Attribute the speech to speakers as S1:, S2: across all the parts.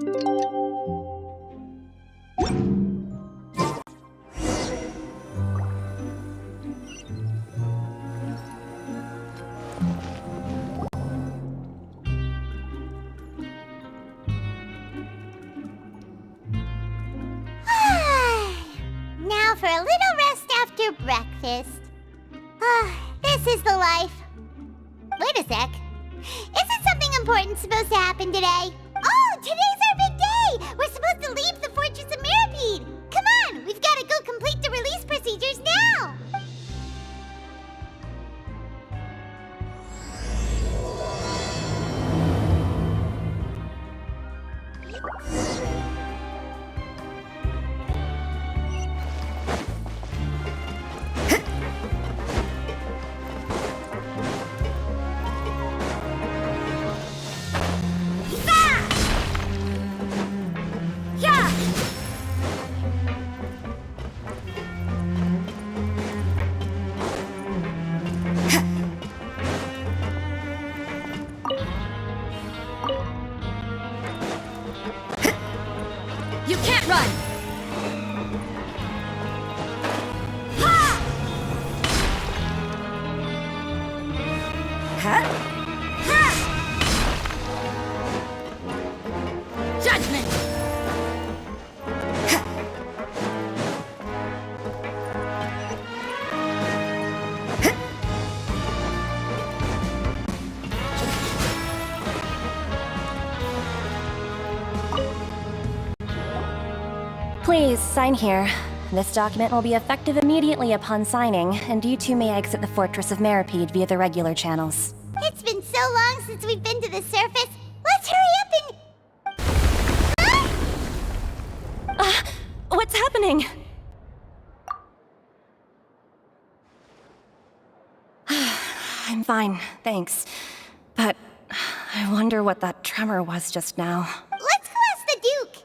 S1: Now for a little rest after breakfast. This is the life. Wait a sec. Isn't something important supposed to happen today? Oh, today's our big day! We're supposed to leave the Fortress of Masquerade! Come on, we've got to go complete the release procedures now!
S2: You can't run! Ha! Huh? Ha! Judgment!
S3: Please, sign here. This document will be effective immediately upon signing, and you two may exit the Fortress of Masquerade via the regular channels.
S1: It's been so long since we've been to the surface. Let's hurry up and...
S3: What's happening? I'm fine, thanks. But I wonder what that tremor was just now.
S1: Let's go ask the Duke.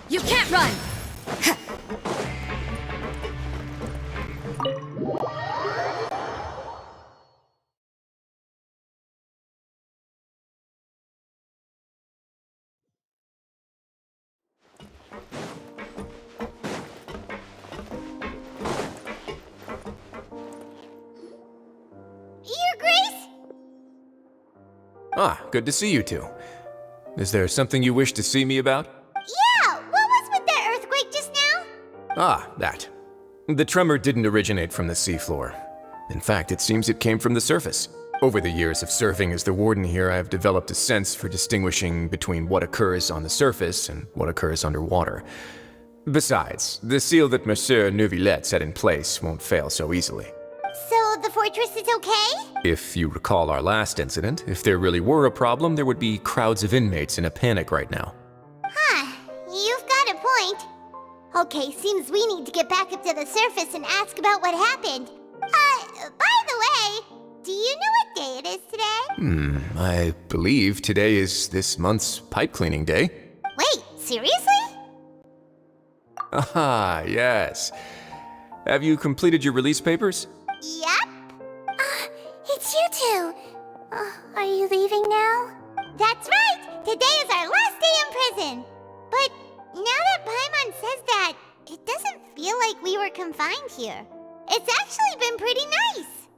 S2: You can't run!
S1: Your Grace?
S4: Ah, good to see you two. Is there something you wish to see me about?
S1: Yeah, what was with that earthquake just now?
S4: Ah, that. The tremor didn't originate from the seafloor. In fact, it seems it came from the surface. Over the years of serving as the warden here, I have developed a sense for distinguishing between what occurs on the surface and what occurs underwater. Besides, the seal that Monsieur Neuvillette set in place won't fail so easily.
S1: So the fortress is okay?
S4: If you recall our last incident, if there really were a problem, there would be crowds of inmates in a panic right now.
S1: Huh, you've got a point. Okay, seems we need to get back up to the surface and ask about what happened. By the way, do you know what day it is today?
S4: I believe today is this month's pipe cleaning day.
S1: Wait, seriously?
S4: Ah, yes. Have you completed your release papers?
S1: Yep.
S3: It's you two! Are you leaving now?
S1: That's right! Today is our last day in prison! But now that Paimon says that, it doesn't feel like we were confined here. It's actually been pretty nice.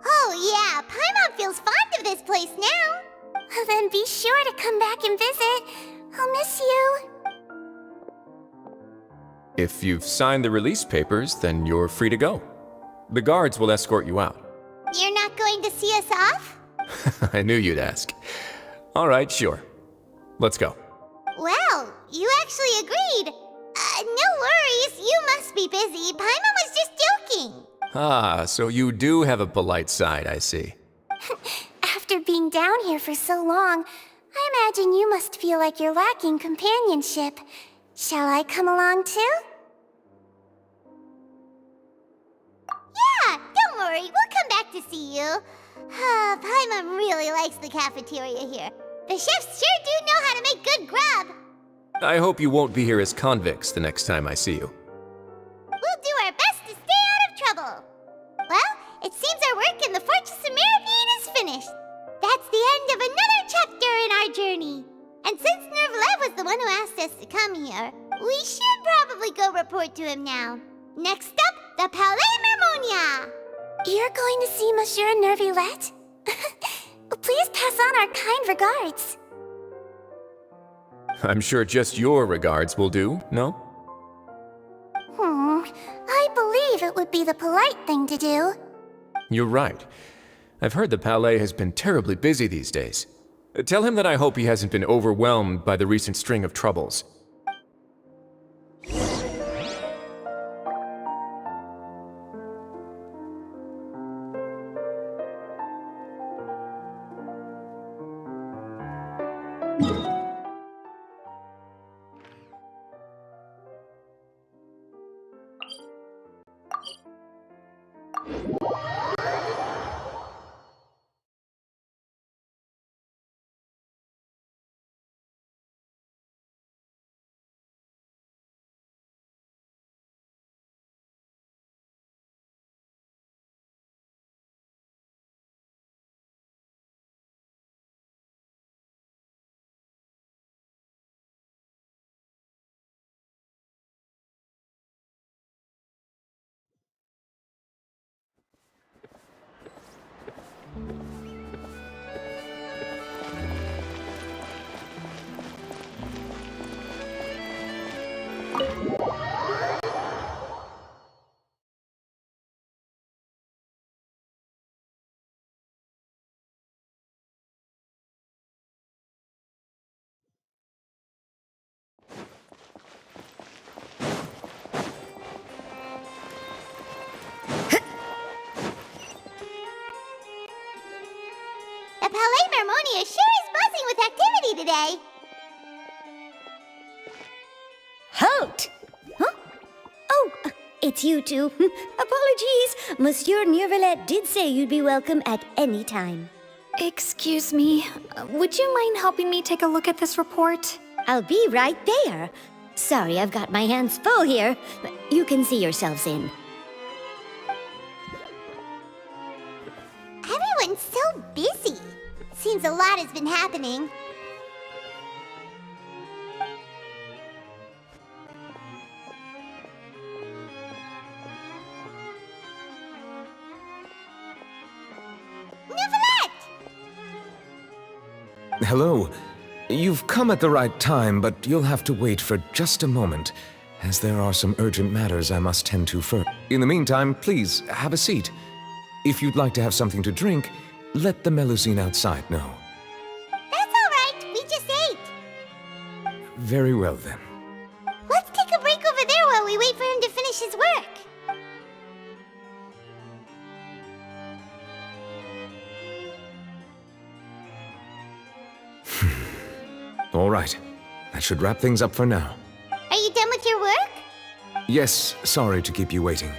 S1: Oh yeah, Paimon feels fond of this place now.
S3: Then be sure to come back and visit. I'll miss you.
S4: If you've signed the release papers, then you're free to go. The guards will escort you out.
S1: You're not going to see us off?
S4: I knew you'd ask. All right, sure. Let's go.
S1: Well, you actually agreed. No worries, you must be busy. Paimon was just joking.
S4: Ah, so you do have a polite side, I see.
S3: After being down here for so long, I imagine you must feel like you're lacking companionship. Shall I come along too?
S1: Yeah, don't worry, we'll come back to see you. Paimon really likes the cafeteria here. The chefs sure do know how to make good grub.
S4: I hope you won't be here as convicts the next time I see you.
S1: We'll do our best to stay out of trouble. us to come here. We should probably go report to him now. Next up, the Palais Mermonia!
S5: You're going to see Monsieur Nervillette? Please pass on our kind regards.
S4: I'm sure just your regards will do, no?
S5: I believe it would be the polite thing to do.
S4: You're right. I've heard the Palais has been terribly busy these days. Tell him that I hope he hasn't been overwhelmed by the recent string of troubles.
S1: The Palais Mermonia sure is buzzing with activity today.
S6: Halt! Huh? Oh, it's you two. Apologies. Monsieur Nervillette did say you'd be welcome at any time.
S7: Excuse me, would you mind helping me take a look at this report?
S6: I'll be right there. Sorry, I've got my hands full here. You can see yourselves in.
S1: Everyone's so busy. Seems a lot has been happening.
S8: Hello. You've come at the right time, but you'll have to wait for just a moment, as there are some urgent matters I must tend to first. In the meantime, please, have a seat. If you'd like to have something to drink, let the Melusine outside know.
S1: That's all right. We just ate.
S8: Very well, then.
S1: Let's take a break over there while we wait for him to finish his work.
S8: All right. That should wrap things up for now.
S1: Are you done with your work?
S8: Yes, sorry to keep you waiting.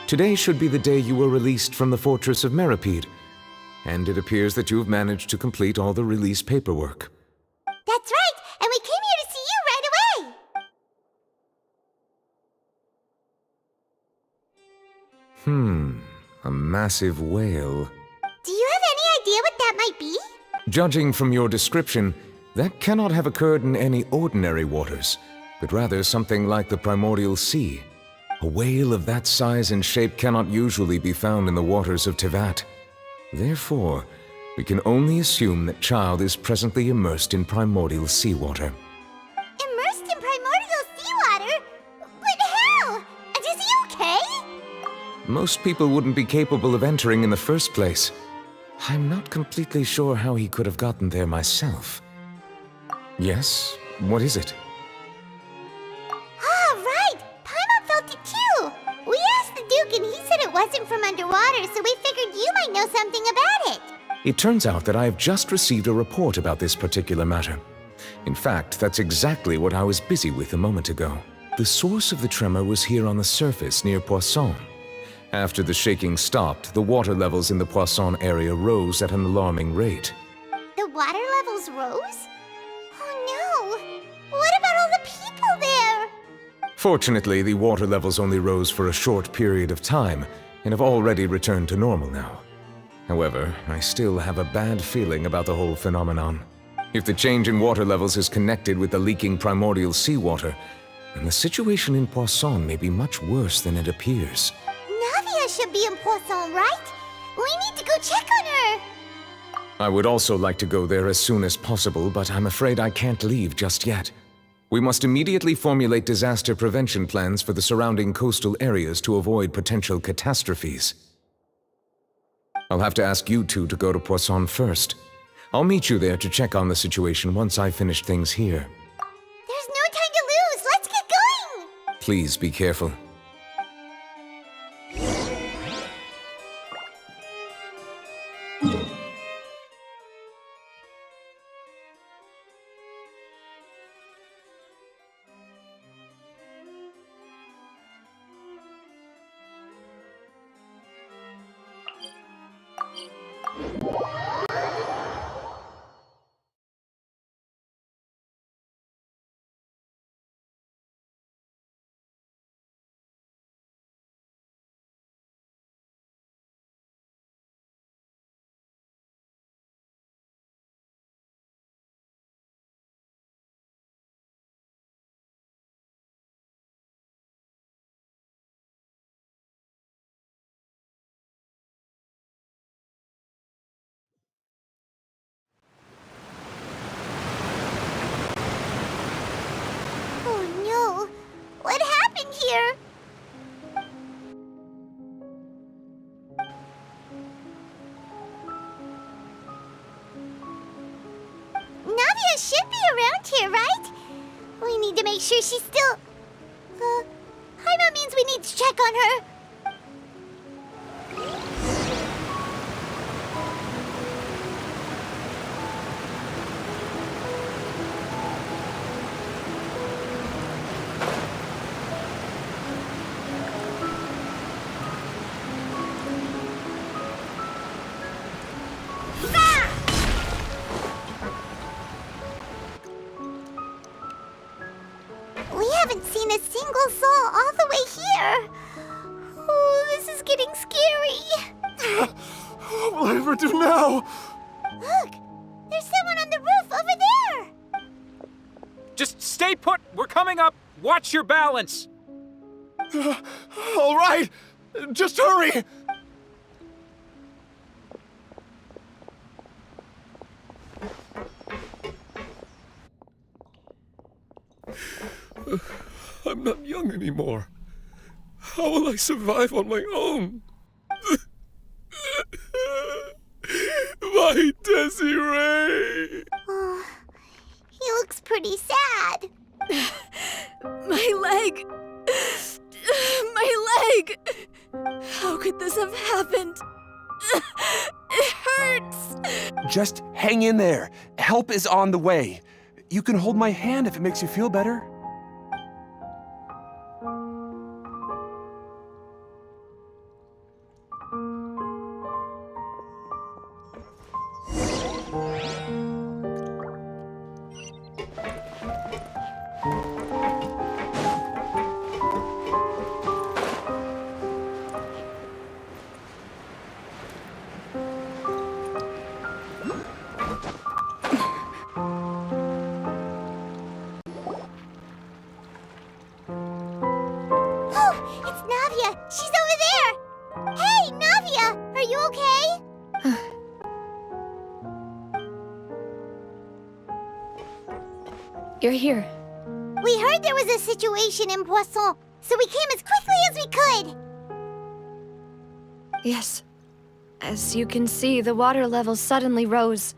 S8: Today should be the day you were released from the Fortress of Meripede, and it appears that you've managed to complete all the release paperwork.
S1: That's right, and we came here to see you right away.
S8: A massive whale.
S1: Do you have any idea what that might be?
S8: Judging from your description, that cannot have occurred in any ordinary waters, but rather something like the primordial sea. A whale of that size and shape cannot usually be found in the waters of Tevat. Therefore, we can only assume that Child is presently immersed in primordial seawater.
S1: Immersed in primordial seawater? But how? Is he okay?
S8: Most people wouldn't be capable of entering in the first place. I'm not completely sure how he could have gotten there myself. Yes? What is it?
S1: Ah, right! Paimon felt it too! We asked the Duke and he said it wasn't from underwater, so we figured you might know something about it.
S8: It turns out that I have just received a report about this particular matter. In fact, that's exactly what I was busy with a moment ago. The source of the tremor was here on the surface near Poisson. After the shaking stopped, the water levels in the Poisson area rose at an alarming rate.
S1: The water levels rose? Oh no! What about all the people there?
S8: Fortunately, the water levels only rose for a short period of time and have already returned to normal now. However, I still have a bad feeling about the whole phenomenon. If the change in water levels is connected with the leaking primordial seawater, then the situation in Poisson may be much worse than it appears.
S1: Navia should be in Poisson, right? We need to go check on her!
S8: I would also like to go there as soon as possible, but I'm afraid I can't leave just yet. We must immediately formulate disaster prevention plans for the surrounding coastal areas to avoid potential catastrophes. I'll have to ask you two to go to Poisson first. I'll meet you there to check on the situation once I've finished things here.
S1: There's no time to lose! Let's get going!
S8: Please be careful.
S1: Oh no! What happened here? Navia should be around here, right? We need to make sure she's still... Paimon means we need to check on her. We haven't seen a single soul all the way here. Oh, this is getting scary.
S9: What will I ever do now?
S1: Look, there's someone on the roof over there.
S10: Just stay put. We're coming up. Watch your balance.
S9: All right, just hurry. I'm not young anymore. How will I survive on my own? My Desiree!
S1: Oh, he looks pretty sad.
S2: My leg! My leg! How could this have happened? It hurts!
S11: Just hang in there. Help is on the way. You can hold my hand if it makes you feel better.
S1: She's over there! Hey, Navia! Are you okay?
S3: You're here.
S1: We heard there was a situation in Poisson, so we came as quickly as we could!
S7: Yes. As you can see, the water level suddenly rose.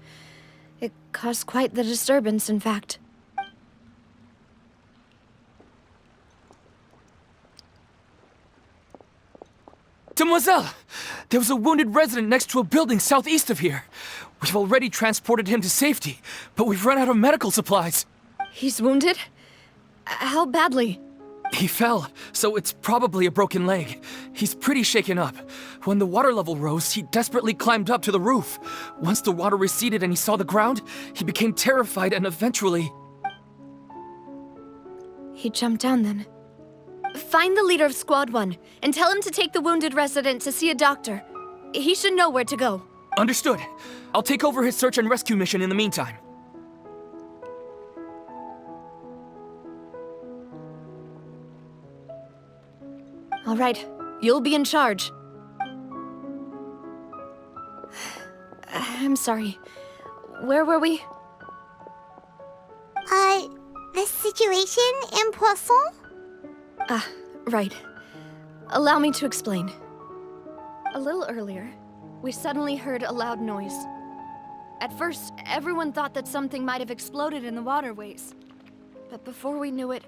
S7: It caused quite the disturbance, in fact.
S10: Demoiselle! There was a wounded resident next to a building southeast of here. We've already transported him to safety, but we've run out of medical supplies.
S7: He's wounded? How badly?
S10: He fell, so it's probably a broken leg. He's pretty shaken up. When the water level rose, he desperately climbed up to the roof. Once the water receded and he saw the ground, he became terrified and eventually...
S7: He jumped down then. Find the leader of Squad 1 and tell him to take the wounded resident to see a doctor. He should know where to go.
S10: Understood. I'll take over his search and rescue mission in the meantime.
S7: All right, you'll be in charge. I'm sorry. Where were we?
S1: The situation in Poisson?
S7: Ah, right. Allow me to explain. A little earlier, we suddenly heard a loud noise. At first, everyone thought that something might have exploded in the waterways. But before we knew it,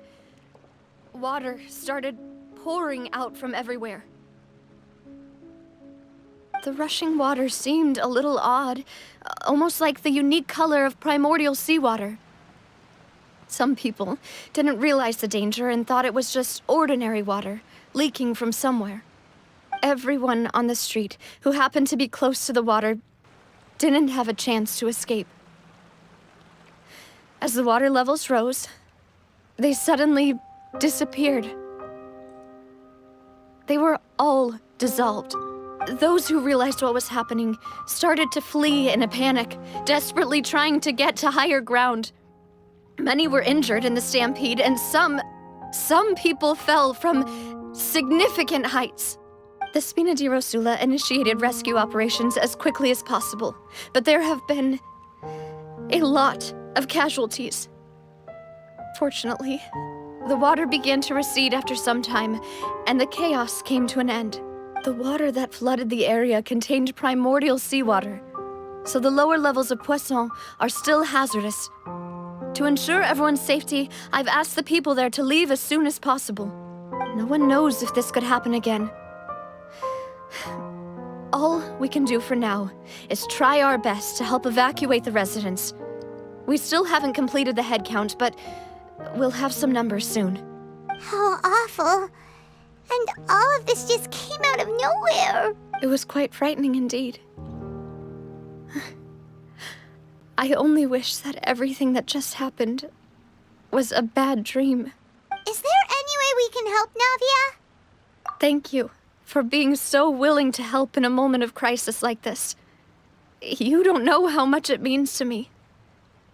S7: water started pouring out from everywhere. The rushing water seemed a little odd, almost like the unique color of primordial seawater. Some people didn't realize the danger and thought it was just ordinary water, leaking from somewhere. Everyone on the street who happened to be close to the water didn't have a chance to escape. As the water levels rose, they suddenly disappeared. They were all dissolved. Those who realized what was happening started to flee in a panic, desperately trying to get to higher ground. Many were injured in the stampede, and some people fell from significant heights. The Spina di Rosula initiated rescue operations as quickly as possible, but there have been a lot of casualties. Fortunately, the water began to recede after some time, and the chaos came to an end. The water that flooded the area contained primordial seawater, so the lower levels of Poisson are still hazardous. To ensure everyone's safety, I've asked the people there to leave as soon as possible. No one knows if this could happen again. All we can do for now is try our best to help evacuate the residents. We still haven't completed the head count, but we'll have some numbers soon.
S1: How awful. And all of this just came out of nowhere.
S7: It was quite frightening indeed. I only wish that everything that just happened was a bad dream.
S1: Is there any way we can help, Navia?
S7: Thank you for being so willing to help in a moment of crisis like this. You don't know how much it means to me.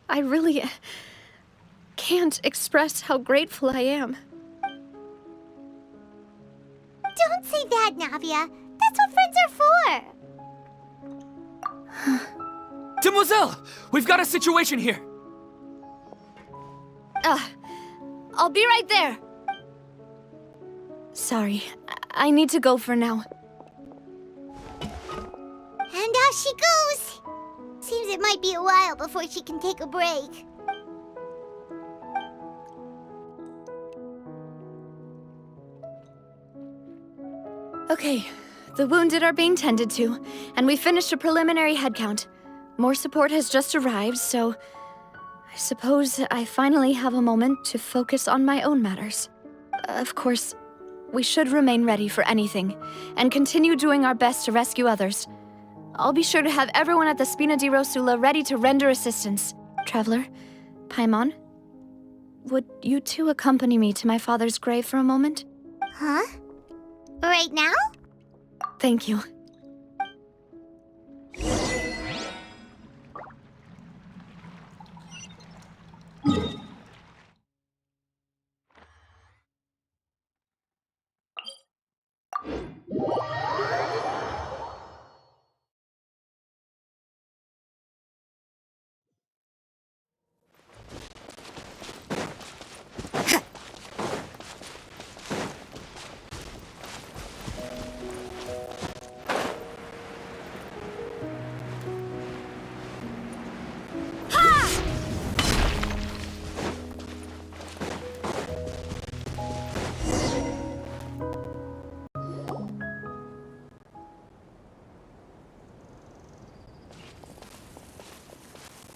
S7: I really can't express how grateful I am.
S1: Don't say that, Navia. That's what friends are for.
S10: Demoiselle! We've got a situation here!
S7: I'll be right there. Sorry, I need to go for now.
S1: And off she goes. Seems it might be a while before she can take a break.
S7: Okay, the wounded are being tended to, and we finished a preliminary head count. More support has just arrived, so I suppose I finally have a moment to focus on my own matters. Of course, we should remain ready for anything, and continue doing our best to rescue others. I'll be sure to have everyone at the Spina di Rosula ready to render assistance. Traveler, Paimon, would you two accompany me to my father's grave for a moment?
S1: Huh? Right now?
S7: Thank you.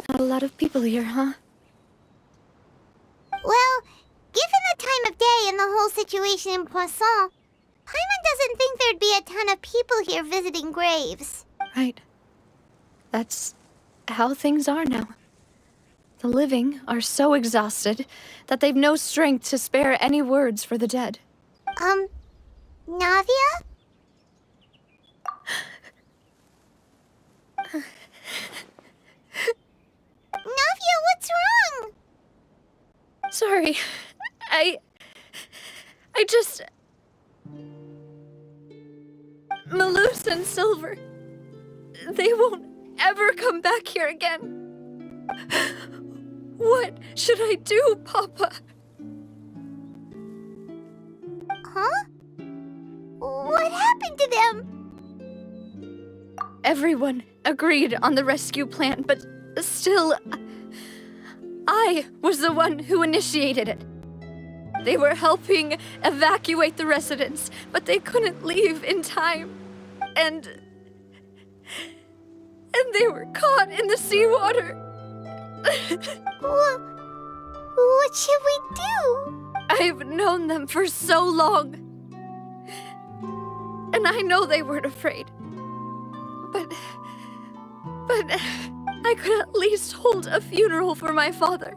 S7: Not a lot of people here, huh?
S1: Well, given the time of day and the whole situation in Poisson, Paimon doesn't think there'd be a ton of people here visiting graves.
S7: Right. That's how things are now. The living are so exhausted that they've no strength to spare any words for the dead.
S1: Navia? Navia, what's wrong?
S7: Sorry. I just... Malus and Silver, they won't ever come back here again. What should I do, Papa?
S1: Huh? What happened to them?
S7: Everyone agreed on the rescue plan, but still, I was the one who initiated it. They were helping evacuate the residents, but they couldn't leave in time. And they were caught in the seawater.
S1: What should we do?
S7: I've known them for so long. And I know they weren't afraid. But I could at least hold a funeral for my father.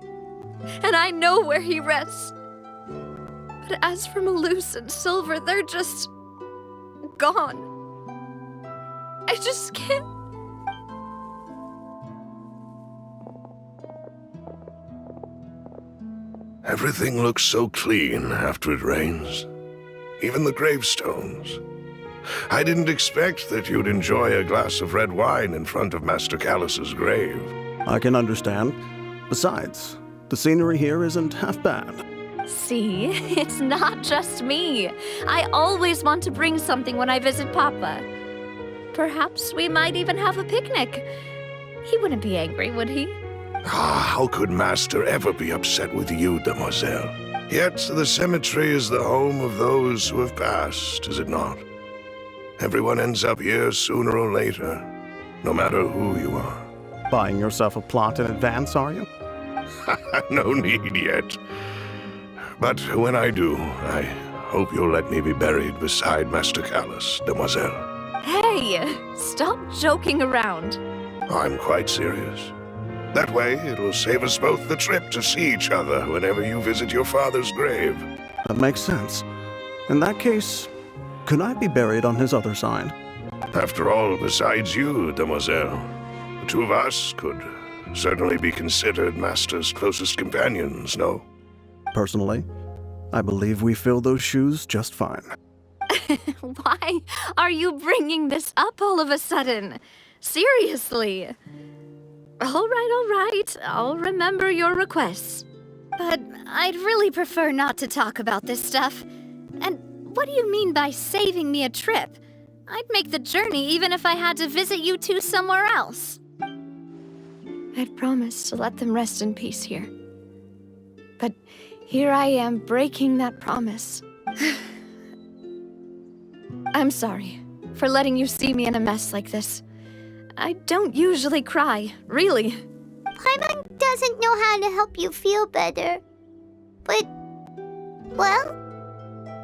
S7: And I know where he rests. But as for Malus and Silver, they're just gone. I just can't.
S12: Everything looks so clean after it rains. Even the gravestones. I didn't expect that you'd enjoy a glass of red wine in front of Master Callus's grave.
S13: I can understand. Besides, the scenery here isn't half bad.
S7: See, it's not just me. I always want to bring something when I visit Papa. Perhaps we might even have a picnic. He wouldn't be angry, would he?
S12: How could Master ever be upset with you, Demoiselle? Yet the cemetery is the home of those who have passed, is it not? Everyone ends up here sooner or later, no matter who you are.
S13: Buying yourself a plot in advance, are you?
S12: No need yet. But when I do, I hope you'll let me be buried beside Master Callus, Demoiselle.
S7: Hey, stop joking around.
S12: I'm quite serious. That way, it'll save us both the trip to see each other whenever you visit your father's grave.
S13: That makes sense. In that case, could I be buried on his other side?
S12: After all, besides you, Demoiselle, the two of us could certainly be considered Master's closest companions, no?
S13: Personally, I believe we fill those shoes just fine.
S7: Why are you bringing this up all of a sudden? Seriously. All right. I'll remember your requests. But I'd really prefer not to talk about this stuff. And what do you mean by saving me a trip? I'd make the journey even if I had to visit you two somewhere else. I'd promised to let them rest in peace here. But here I am breaking that promise. I'm sorry for letting you see me in a mess like this. I don't usually cry, really.
S1: Paimon doesn't know how to help you feel better. But, well,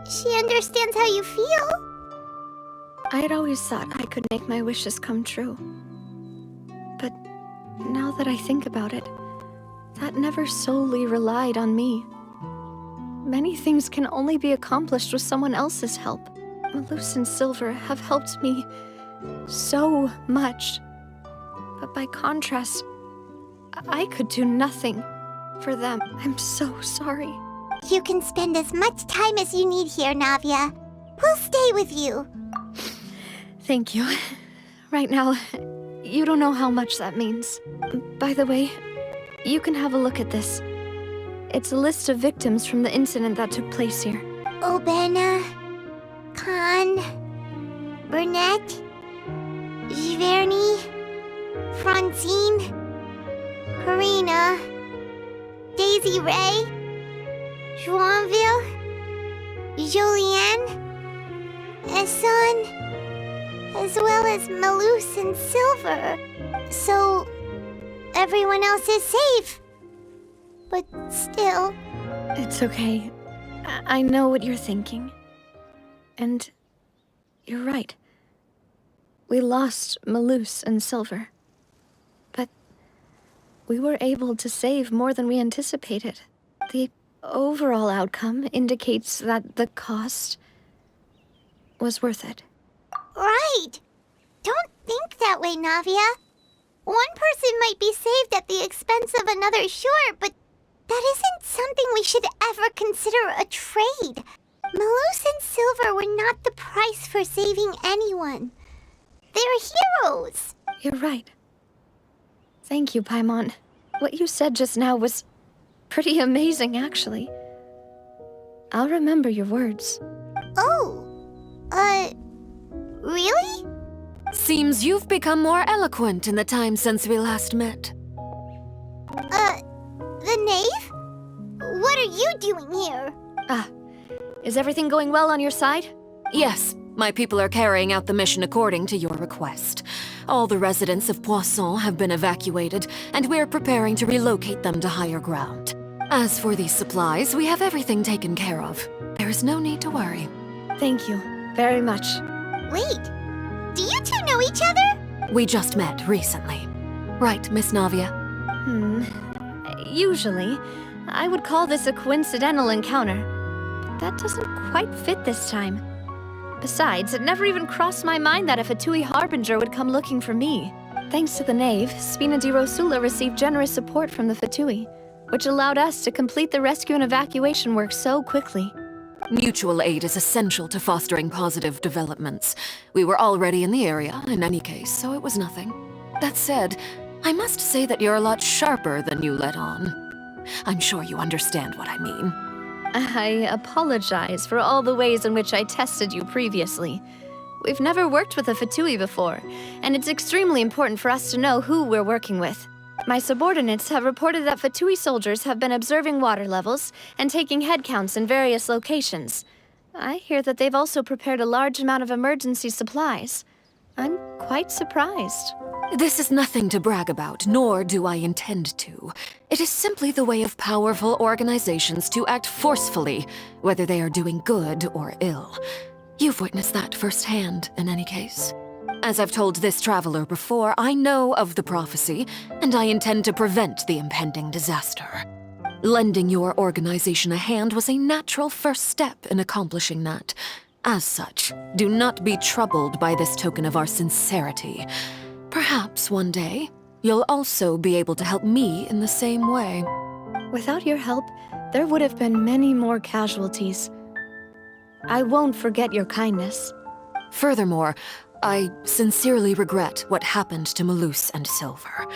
S1: she understands how you feel.
S7: I'd always thought I could make my wishes come true. But now that I think about it, that never solely relied on me. Many things can only be accomplished with someone else's help. Malus and Silver have helped me so much. But by contrast, I could do nothing for them. I'm so sorry.
S1: You can spend as much time as you need here, Navia. We'll stay with you.
S7: Thank you. Right now, you don't know how much that means. By the way, you can have a look at this. It's a list of victims from the incident that took place here.
S1: Obena, Khan, Burnett, Giverny, Francine, Karina, Daisy Ray, Joinville, Julianne, Esson, as well as Malus and Silver. So, everyone else is safe. But still...
S7: It's okay. I know what you're thinking. And you're right. We lost Malus and Silver. But we were able to save more than we anticipated. The overall outcome indicates that the cost was worth it.
S1: Right! Don't think that way, Navia. One person might be saved at the expense of another, sure, but that isn't something we should ever consider a trade. Malus and Silver were not the price for saving anyone. They're heroes.
S7: You're right. Thank you, Paimon. What you said just now was pretty amazing, actually. I'll remember your words.
S1: Oh, really?
S2: Seems you've become more eloquent in the time since we last met.
S1: The knave? What are you doing here?
S7: Is everything going well on your side?
S2: Yes, my people are carrying out the mission according to your request. All the residents of Poisson have been evacuated, and we're preparing to relocate them to higher ground. As for these supplies, we have everything taken care of. There is no need to worry.
S7: Thank you very much.
S1: Wait, do you two know each other?
S2: We just met recently. Right, Miss Navia?
S7: Usually, I would call this a coincidental encounter. But that doesn't quite fit this time. Besides, it never even crossed my mind that a Fatui Harbinger would come looking for me. Thanks to the Knave, Spina di Rosula received generous support from the Fatui, which allowed us to complete the rescue and evacuation work so quickly.
S2: Mutual aid is essential to fostering positive developments. We were already in the area, in any case, so it was nothing. That said, I must say that you're a lot sharper than you let on. I'm sure you understand what I mean.
S7: I apologize for all the ways in which I tested you previously. We've never worked with a Fatui before, and it's extremely important for us to know who we're working with. My subordinates have reported that Fatui soldiers have been observing water levels and taking head counts in various locations. I hear that they've also prepared a large amount of emergency supplies. I'm quite surprised.
S2: This is nothing to brag about, nor do I intend to. It is simply the way of powerful organizations to act forcefully, whether they are doing good or ill. You've witnessed that firsthand, in any case. As I've told this traveler before, I know of the prophecy, and I intend to prevent the impending disaster. Lending your organization a hand was a natural first step in accomplishing that. As such, do not be troubled by this token of our sincerity. Perhaps one day, you'll also be able to help me in the same way.
S7: Without your help, there would have been many more casualties. I won't forget your kindness.
S2: Furthermore, I sincerely regret what happened to Malus and Silver.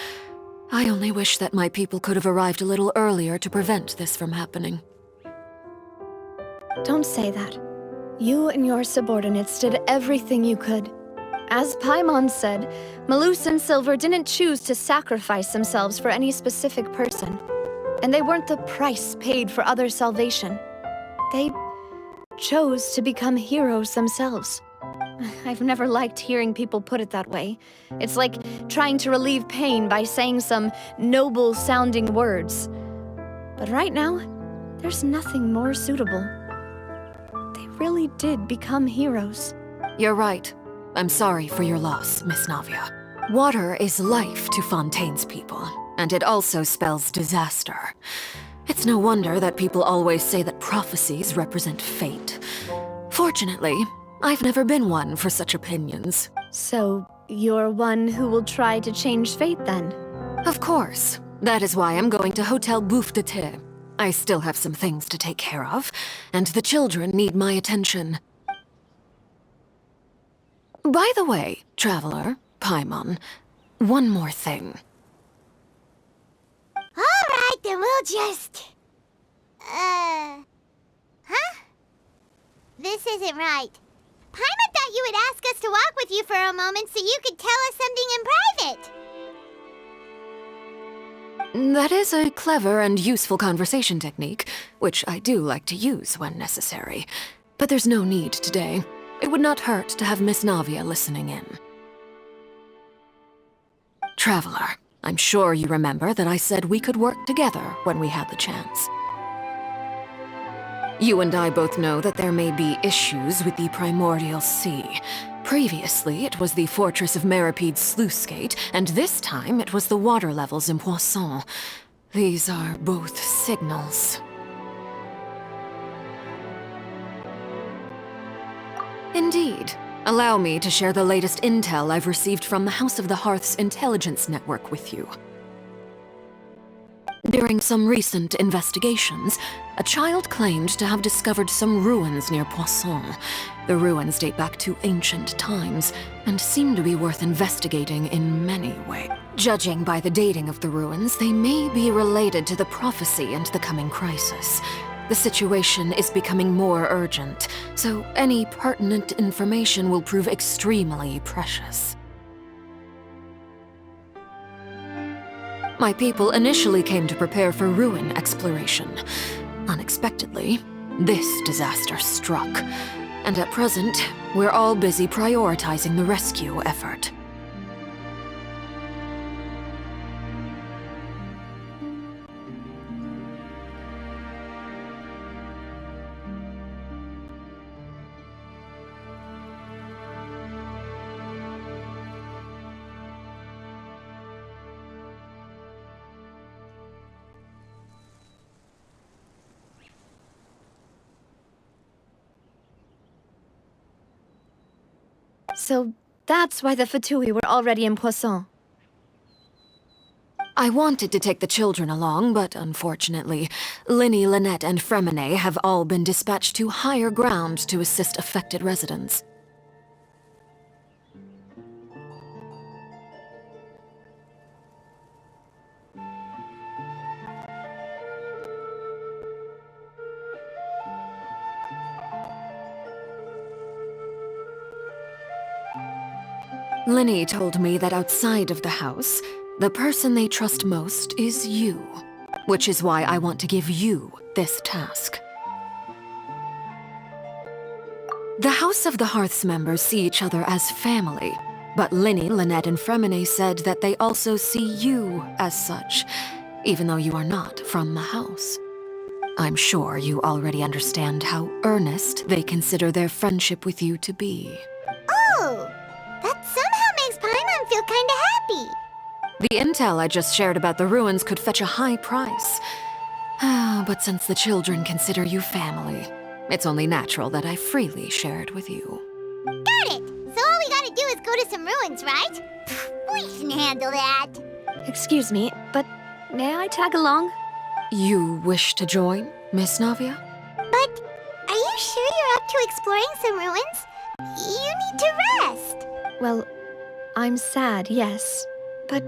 S2: I only wish that my people could have arrived a little earlier to prevent this from happening.
S7: Don't say that. You and your subordinates did everything you could. As Paimon said, Malus and Silver didn't choose to sacrifice themselves for any specific person. And they weren't the price paid for others' salvation. They chose to become heroes themselves. I've never liked hearing people put it that way. It's like trying to relieve pain by saying some noble-sounding words. But right now, there's nothing more suitable. They really did become heroes.
S2: You're right. I'm sorry for your loss, Miss Navia. Water is life to Fontaine's people, and it also spells disaster. It's no wonder that people always say that prophecies represent fate. Fortunately, I've never been one for such opinions.
S7: So, you're one who will try to change fate, then?
S2: Of course. That is why I'm going to Hotel Bouffe de Thé. I still have some things to take care of, and the children need my attention. By the way, Traveler, Paimon, one more thing.
S1: Alright, then we'll just... Huh? This isn't right. Paimon thought you would ask us to walk with you for a moment so you could tell us something in private.
S2: That is a clever and useful conversation technique, which I do like to use when necessary. But there's no need today. It would not hurt to have Miss Navia listening in. Traveler, I'm sure you remember that I said we could work together when we had the chance. You and I both know that there may be issues with the Primordial Sea. Previously, it was the Fortress of Meripede's sluice gate, and this time it was the water levels in Poisson. These are both signals. Indeed. Allow me to share the latest intel I've received from the House of the Hearth's intelligence network with you. During some recent investigations, a child claimed to have discovered some ruins near Poisson. The ruins date back to ancient times and seem to be worth investigating in many ways. Judging by the dating of the ruins, they may be related to the prophecy and the coming crisis. The situation is becoming more urgent, so any pertinent information will prove extremely precious. My people initially came to prepare for ruin exploration. Unexpectedly, this disaster struck, and at present, we're all busy prioritizing the rescue effort.
S7: So that's why the Fatui were already in Poisson.
S2: I wanted to take the children along, but unfortunately, Linny, Lynette, and Fremine have all been dispatched to higher ground to assist affected residents. Linny told me that outside of the house, the person they trust most is you, which is why I want to give you this task. The House of the Hearth's members see each other as family, but Linny, Lynette, and Fremine said that they also see you as such, even though you are not from the house. I'm sure you already understand how earnest they consider their friendship with you to be.
S1: Oh! That somehow makes Paimon feel kinda happy.
S2: The intel I just shared about the ruins could fetch a high price. But since the children consider you family, it's only natural that I freely share it with you.
S1: Got it! So all we gotta do is go to some ruins, right? We can handle that.
S7: Excuse me, but may I tag along?
S2: You wish to join, Miss Navia?
S1: But are you sure you're up to exploring some ruins? You need to rest.
S7: Well, I'm sad, yes, but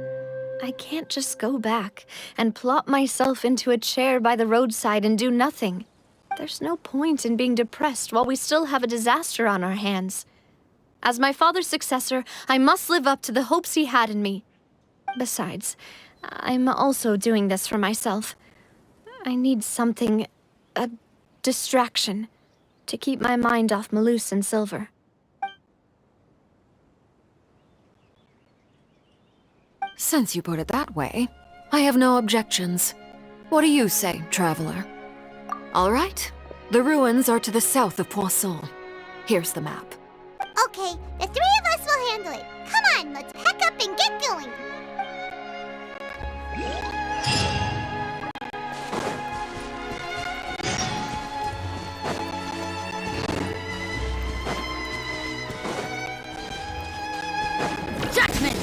S7: I can't just go back and plop myself into a chair by the roadside and do nothing. There's no point in being depressed while we still have a disaster on our hands. As my father's successor, I must live up to the hopes he had in me. Besides, I'm also doing this for myself. I need something, a distraction, to keep my mind off Malus and Silver.
S2: Since you put it that way, I have no objections. What do you say, traveler? All right, the ruins are to the south of Poisson. Here's the map.
S1: Okay, the three of us will handle it. Come on, let's pack up and get going.
S6: Judgment!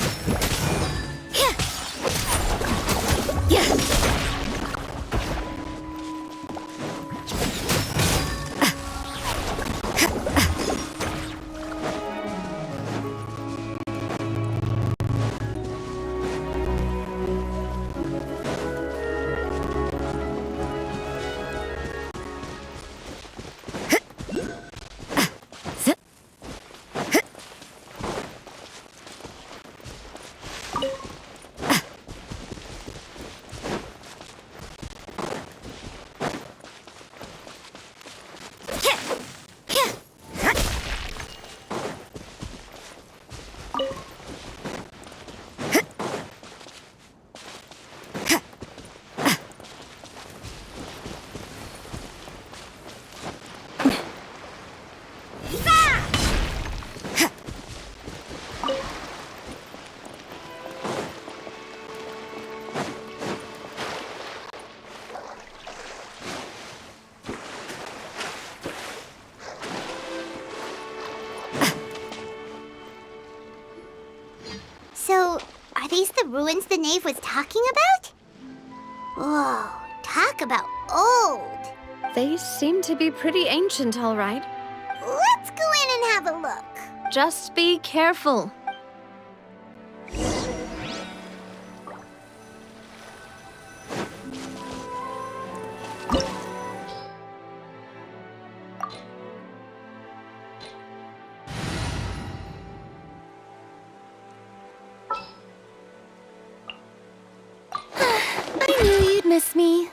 S6: So, are these the ruins the knave was talking about?
S1: Whoa, talk about old.
S7: They seem to be pretty ancient, all right.
S1: Let's go in and have a look.
S7: Just be careful.
S5: I knew you'd miss me.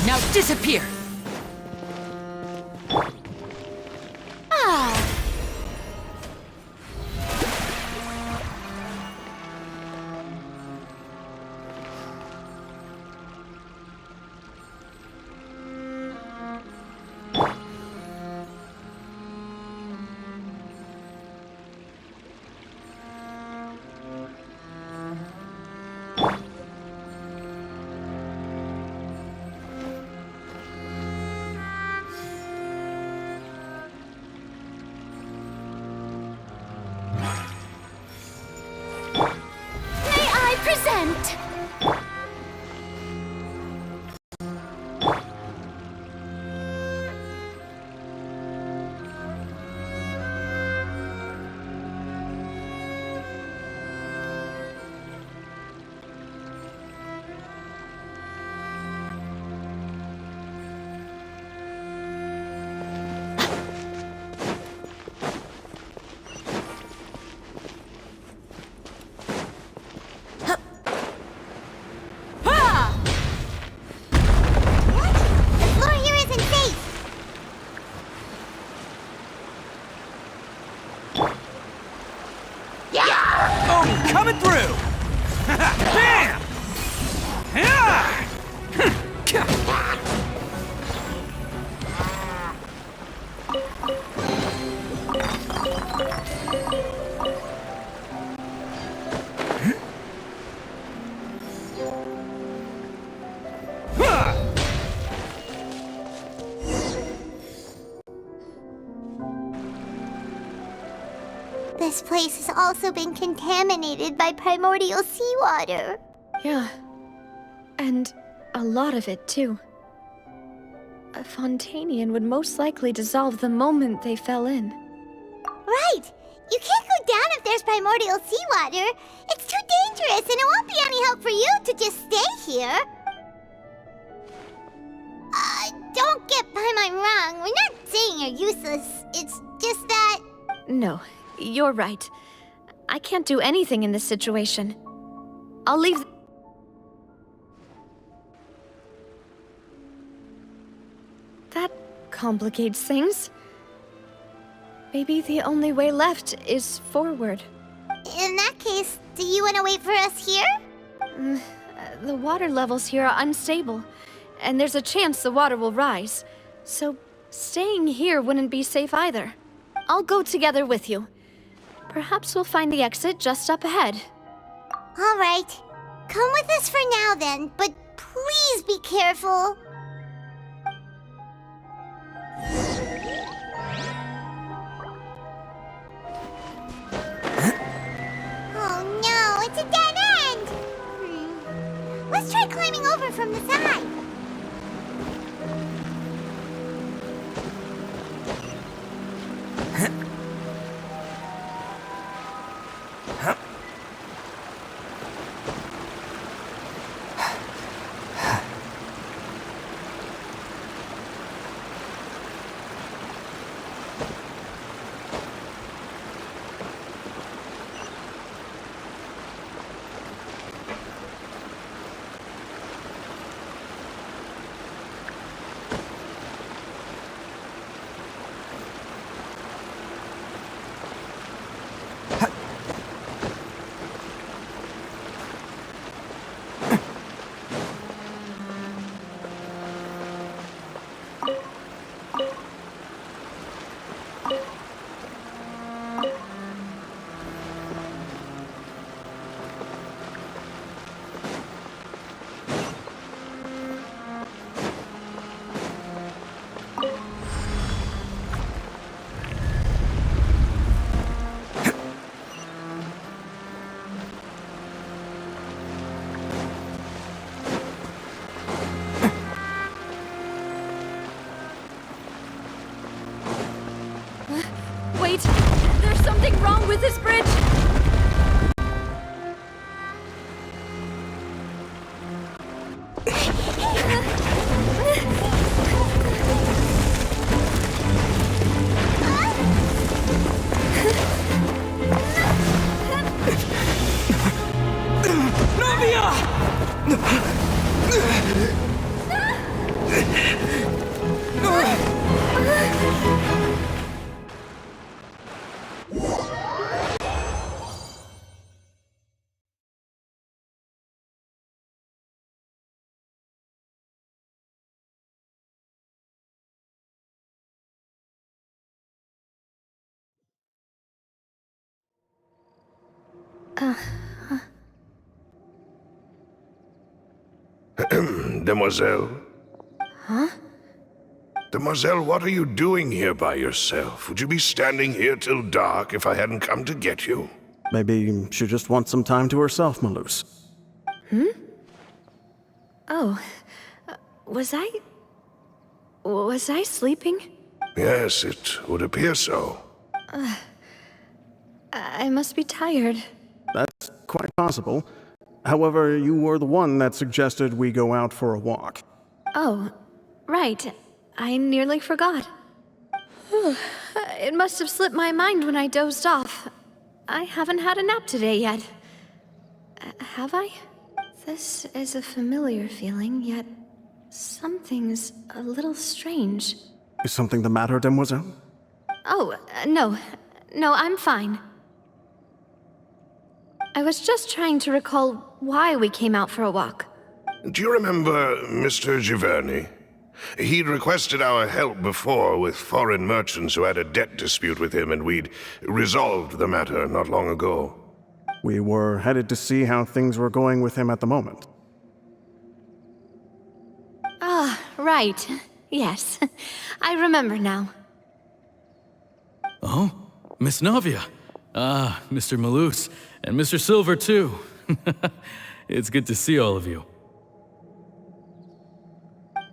S10: Now disappear! Coming through! Bam!
S1: This place has also been contaminated by primordial seawater.
S7: Yeah. And a lot of it, too. A Fontainian would most likely dissolve the moment they fell in.
S1: Right! You can't go down if there's primordial seawater. It's too dangerous, and it won't be any help for you to just stay here. Don't get by my wrong. We're not saying you're useless. It's just that...
S7: No, you're right. I can't do anything in this situation. I'll leave... That complicates things. Maybe the only way left is forward.
S1: In that case, do you want to wait for us here?
S7: The water levels here are unstable, and there's a chance the water will rise. So staying here wouldn't be safe either. I'll go together with you. Perhaps we'll find the exit just up ahead.
S1: All right. Come with us for now then, but please be careful. Oh no, it's a dead end! Let's try climbing over from the side.
S7: Wait, there's something wrong with this bridge!
S12: Demoiselle? Huh? Demoiselle, what are you doing here by yourself? Would you be standing here till dark if I hadn't come to get you?
S13: Maybe she just wants some time to herself, Maloose.
S7: Oh, was I sleeping?
S12: Yes, it would appear so.
S7: I must be tired.
S13: That's quite possible. However, you were the one that suggested we go out for a walk.
S7: Oh, right. I nearly forgot. It must have slipped my mind when I dozed off. I haven't had a nap today yet. Have I? This is a familiar feeling, yet something's a little strange.
S13: Is something the matter, Demoiselle?
S7: Oh, no. No, I'm fine. I was just trying to recall why we came out for a walk.
S12: Do you remember Mr. Giverny? He'd requested our help before with foreign merchants who had a debt dispute with him, and we'd resolved the matter not long ago.
S13: We were headed to see how things were going with him at the moment.
S7: Ah, right. Yes. I remember now.
S14: Oh, Miss Navia. Ah, Mr. Maloose. And Mr. Silver, too. It's good to see all of you.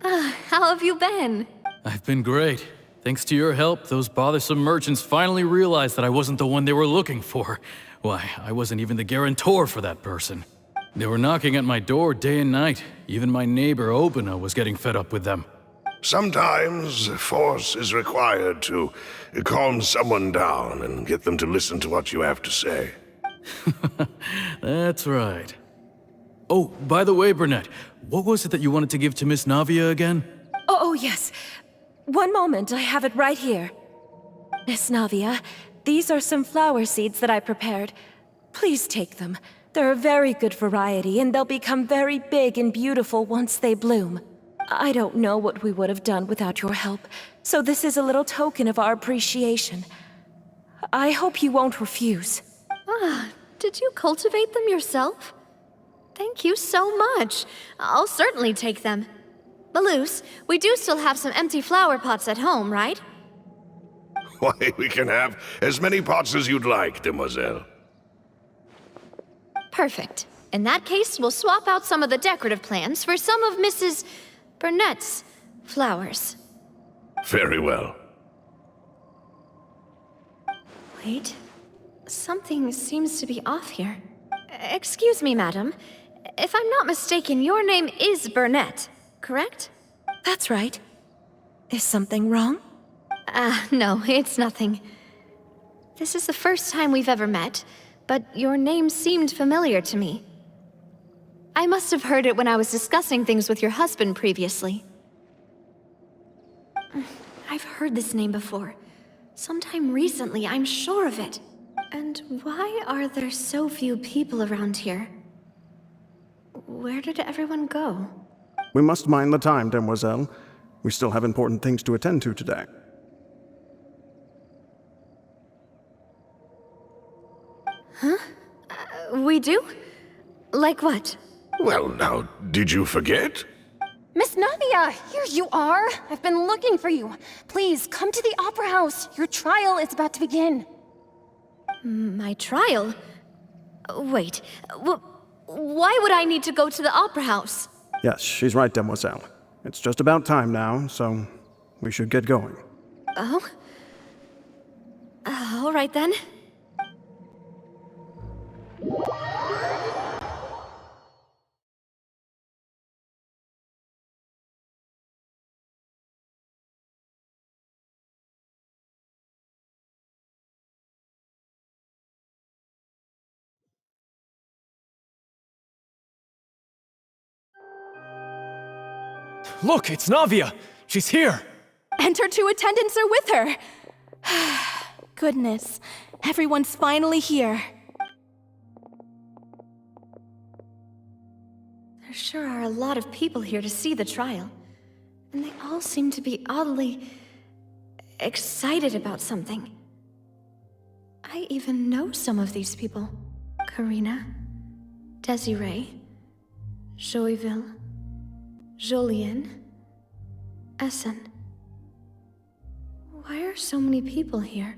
S7: How have you been?
S14: I've been great. Thanks to your help, those bothersome merchants finally realized that I wasn't the one they were looking for. Why, I wasn't even the guarantor for that person. They were knocking at my door day and night. Even my neighbor, Obina, was getting fed up with them.
S12: Sometimes force is required to calm someone down and get them to listen to what you have to say.
S14: That's right. Oh, by the way, Burnett, what was it that you wanted to give to Miss Navia again?
S15: Oh, yes. One moment, I have it right here. Miss Navia, these are some flower seeds that I prepared. Please take them. They're a very good variety, and they'll become very big and beautiful once they bloom. I don't know what we would have done without your help, so this is a little token of our appreciation. I hope you won't refuse.
S7: Ah, did you cultivate them yourself? Thank you so much. I'll certainly take them. Maloose, we do still have some empty flower pots at home, right?
S12: Why, we can have as many pots as you'd like, demoiselle.
S7: Perfect. In that case, we'll swap out some of the decorative plants for some of Mrs. Burnett's flowers.
S12: Very well.
S7: Wait. Something seems to be off here. Excuse me, madam. If I'm not mistaken, your name is Burnett, correct?
S15: That's right. Is something wrong?
S7: No, it's nothing. This is the first time we've ever met, but your name seemed familiar to me. I must have heard it when I was discussing things with your husband previously. I've heard this name before. Sometime recently, I'm sure of it. And why are there so few people around here? Where did everyone go?
S13: We must mind the time, demoiselle. We still have important things to attend to today.
S7: Huh? We do? Like what?
S12: Well, now, did you forget?
S5: Miss Navia, here you are. I've been looking for you. Please, come to the Opera House. Your trial is about to begin.
S7: My trial? Wait, why would I need to go to the Opera House?
S13: Yes, she's right, demoiselle. It's just about time now, so we should get going.
S7: Oh? All right then.
S10: Look, it's Navia! She's here!
S15: And her two attendants are with her! Goodness, everyone's finally here.
S7: There sure are a lot of people here to see the trial. And they all seem to be oddly excited about something. I even know some of these people. Karina, Desiree, Joyville, Jolien, Essen. Why are so many people here?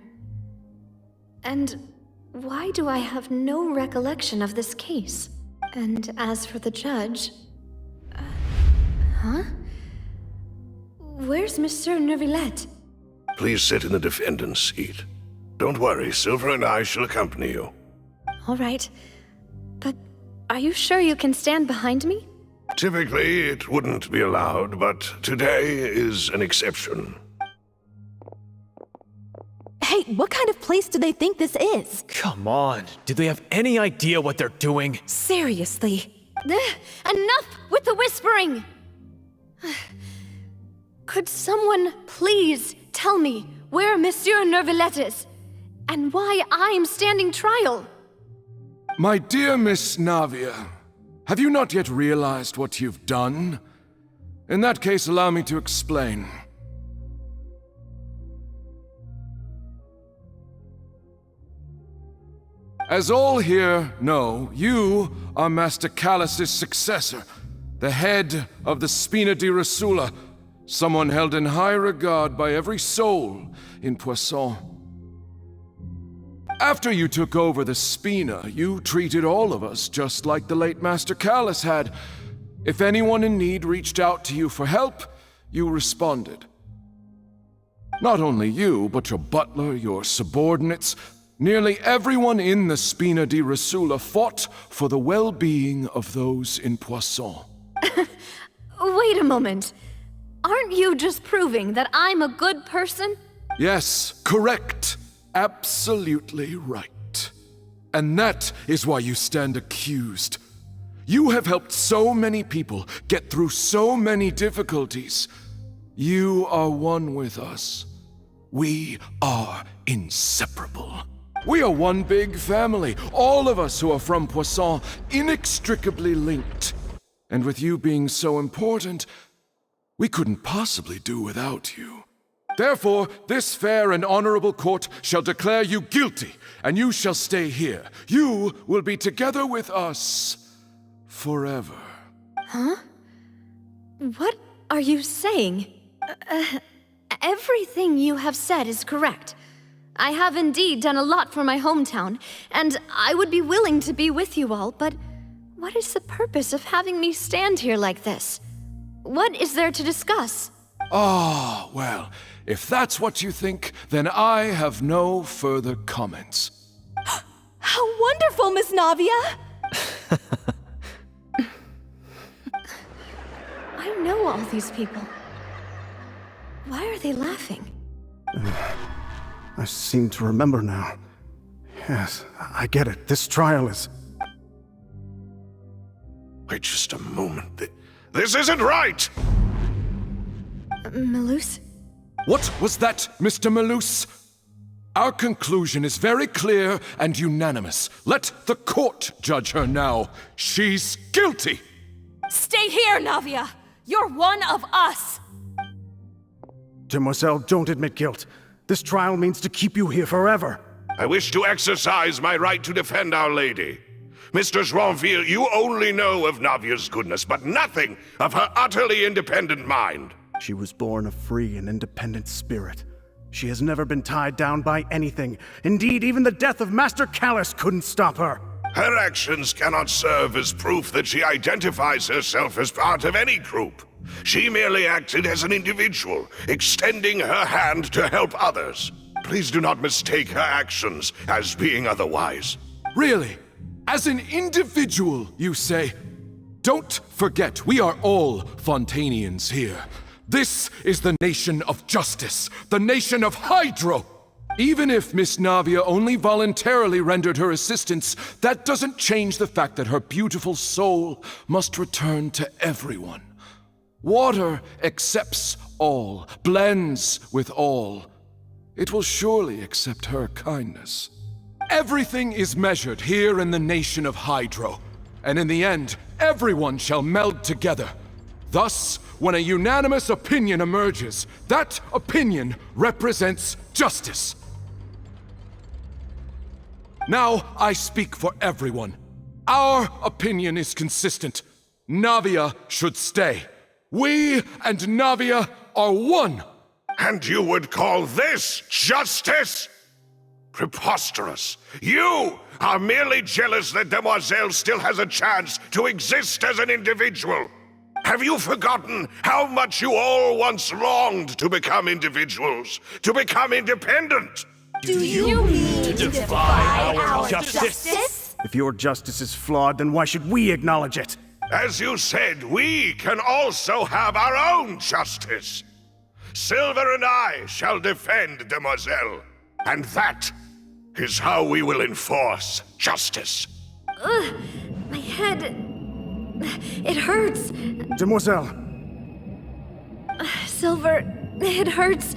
S7: And why do I have no recollection of this case? And as for the judge... huh? Where's Monsieur Neuvillette?
S12: Please sit in the defendant's seat. Don't worry, Silver and I shall accompany you.
S7: All right. But are you sure you can stand behind me?
S12: Typically, it wouldn't be allowed, but today is an exception.
S15: Hey, what kind of place do they think this is?
S10: Come on, do they have any idea what they're doing?
S15: Seriously.
S7: Enough with the whispering! Could someone please tell me where Monsieur Neuvillette is? And why I'm standing trial?
S9: My dear Miss Navia, have you not yet realized what you've done? In that case, allow me to explain. As all here know, you are Master Callus's successor, the head of the Spina di Rosula, someone held in high regard by every soul in Poisson. After you took over the Spina, you treated all of us just like the late Master Callus had. If anyone in need reached out to you for help, you responded. Not only you, but your butler, your subordinates, nearly everyone in the Spina di Rosula fought for the well-being of those in Poisson.
S7: Wait a moment. Aren't you just proving that I'm a good person?
S9: Yes, correct. Absolutely right. And that is why you stand accused. You have helped so many people get through so many difficulties. You are one with us. We are inseparable. We are one big family, all of us who are from Poisson, inextricably linked. And with you being so important, we couldn't possibly do without you. Therefore, this fair and honorable court shall declare you guilty, and you shall stay here. You will be together with us forever.
S7: Huh? What are you saying? Everything you have said is correct. I have indeed done a lot for my hometown, and I would be willing to be with you all, but what is the purpose of having me stand here like this? What is there to discuss?
S9: Ah, well, if that's what you think, then I have no further comments.
S15: How wonderful, Miss Navia!
S7: I know all these people. Why are they laughing?
S13: I seem to remember now. Yes, I get it. This trial is...
S12: Wait just a moment. This isn't right!
S7: Malus?
S9: What was that, Mr. Malus? Our conclusion is very clear and unanimous. Let the court judge her now. She's guilty!
S15: Stay here, Navia! You're one of us!
S13: Demoiselle, don't admit guilt. This trial means to keep you here forever.
S12: I wish to exercise my right to defend Our Lady. Mr. Joinville, you only know of Navia's goodness, but nothing of her utterly independent mind.
S13: She was born a free and independent spirit. She has never been tied down by anything. Indeed, even the death of Master Callus couldn't stop her.
S12: Her actions cannot serve as proof that she identifies herself as part of any group. She merely acted as an individual, extending her hand to help others. Please do not mistake her actions as being otherwise.
S9: Really? As an individual, you say? Don't forget, we are all Fontainians here. This is the nation of justice, the nation of Hydro. Even if Miss Navia only voluntarily rendered her assistance, that doesn't change the fact that her beautiful soul must return to everyone. Water accepts all, blends with all. It will surely accept her kindness. Everything is measured here in the nation of Hydro, and in the end, everyone shall meld together. Thus, when a unanimous opinion emerges, that opinion represents justice. Now I speak for everyone. Our opinion is consistent. Navia should stay. We and Navia are one.
S12: And you would call this justice? Preposterous. You are merely jealous that Demoiselle still has a chance to exist as an individual. Have you forgotten how much you all once longed to become individuals, to become independent?
S6: Do you mean to defy our justice?
S13: If your justice is flawed, then why should we acknowledge it?
S12: As you said, we can also have our own justice. Silver and I shall defend Demoiselle, and that is how we will enforce justice.
S7: Ugh, my head... It hurts.
S13: Demoiselle.
S7: Silver, it hurts.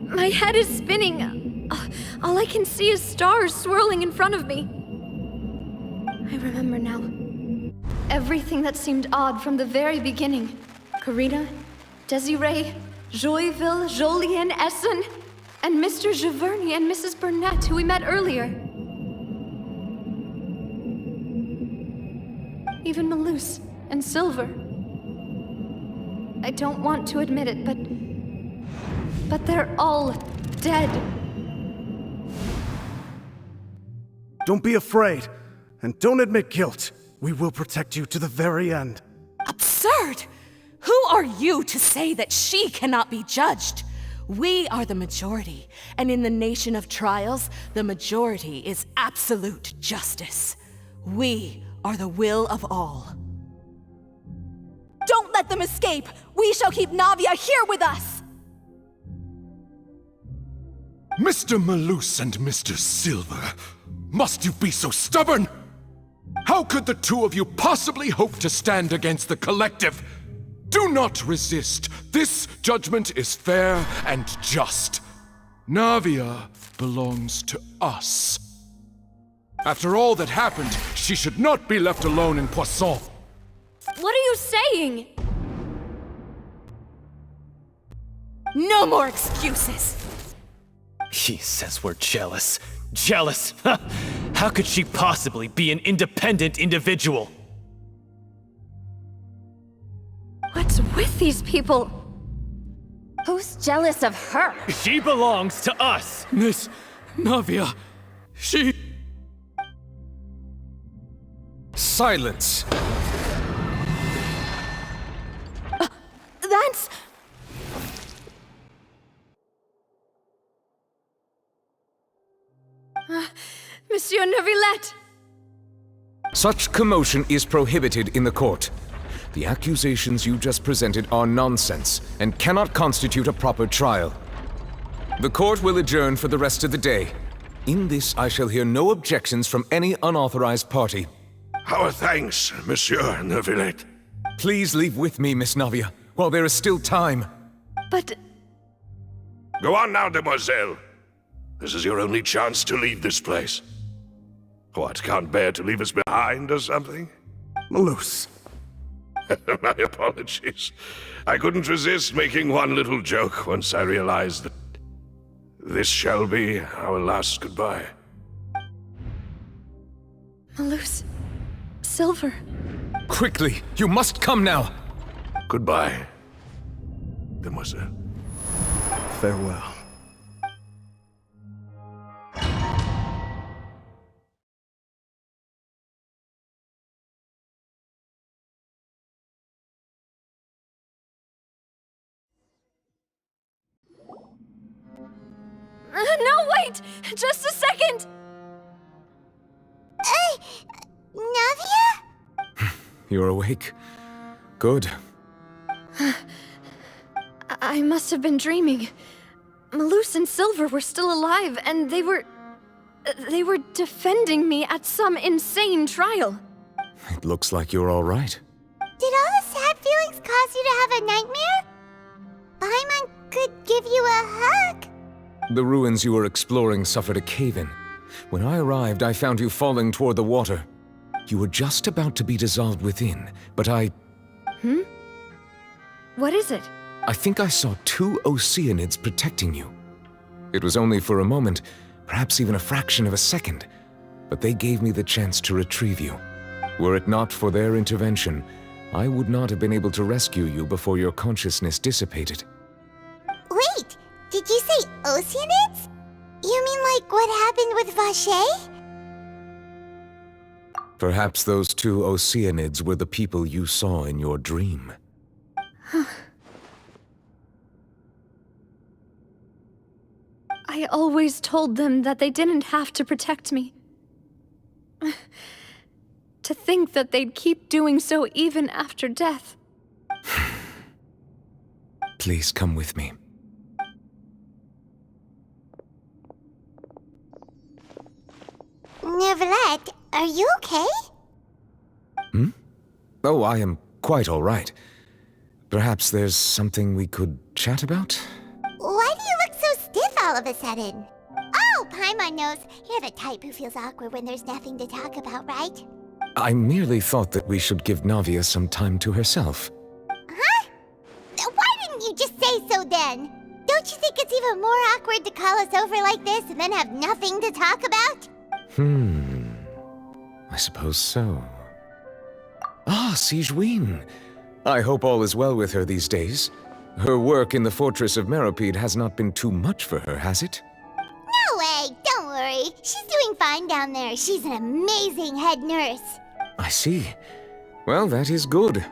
S7: My head is spinning. All I can see is stars swirling in front of me. I remember now. Everything that seemed odd from the very beginning. Karina, Desiree, Joyville, Jolien, Essen, and Mr. Giverny and Mrs. Burnett, who we met earlier. Even Malus and Silver. I don't want to admit it, but they're all dead.
S13: Don't be afraid, and don't admit guilt. We will protect you to the very end.
S16: Absurd! Who are you to say that she cannot be judged? We are the majority, and in the nation of trials, the majority is absolute justice. We are the will of all.
S15: Don't let them escape! We shall keep Navia here with us!
S9: Mr. Malus and Mr. Silver, must you be so stubborn? How could the two of you possibly hope to stand against the collective? Do not resist. This judgment is fair and just. Navia belongs to us. After all that happened, she should not be left alone in Poisson.
S7: What are you saying?
S16: No more excuses!
S10: He says we're jealous. Jealous? How could she possibly be an independent individual?
S7: with these people?
S5: Who's jealous of her?
S14: She belongs to us! Miss Navia, she...
S8: Silence!
S15: That's...
S7: Monsieur Neuvillette!
S8: Such commotion is prohibited in the court. The accusations you just presented are nonsense and cannot constitute a proper trial. The court will adjourn for the rest of the day. In this, I shall hear no objections from any unauthorized party.
S12: Our thanks, Monsieur Neuvillette.
S8: Please leave with me, Miss Navia, while there is still time.
S7: But...
S12: Go on now, demoiselle. This is your only chance to leave this place. What, can't bear to leave us behind or something?
S13: Malus.
S12: My apologies. I couldn't resist making one little joke once I realized that this shall be our last goodbye.
S7: Malus... Silver...
S8: Quickly, you must come now!
S12: Goodbye, demoiselle.
S13: Farewell.
S7: No, wait! Just a second!
S1: Navia?
S8: You're awake? Good.
S7: I must have been dreaming. Malus and Silver were still alive, and they were defending me at some insane trial.
S8: It looks like you're all right.
S1: Did all the sad feelings cause you to have a nightmare? Paimon could give you a hug.
S8: The ruins you were exploring suffered a cave-in. When I arrived, I found you falling toward the water. You were just about to be dissolved within, but I
S7: What is it?
S8: I think I saw 2 Oceanids protecting you. It was only for a moment, perhaps even a fraction of a second, but they gave me the chance to retrieve you. Were it not for their intervention, I would not have been able to rescue you before your consciousness dissipated.
S1: Wait, did you say Oceanids? You mean like what happened with Vache?
S8: Perhaps those 2 Oceanids were the people you saw in your dream.
S7: I always told them that they didn't have to protect me. To think that they'd keep doing so even after death.
S8: Please come with me.
S1: Neuvillette, are you okay?
S8: Oh, I am quite all right. Perhaps there's something we could chat about?
S1: Why do you look so stiff all of a sudden? Oh, Paimon knows. You're the type who feels awkward when there's nothing to talk about, right?
S8: I merely thought that we should give Navia some time to herself.
S1: Huh? Why didn't you just say so then? Don't you think it's even more awkward to call us over like this and then have nothing to talk about?
S8: I suppose so. Ah, Sigewinne. I hope all is well with her these days. Her work in the Fortress of Meropide has not been too much for her, has it?
S1: No way, don't worry. She's doing fine down there. She's an amazing head nurse.
S8: I see. Well, that is good.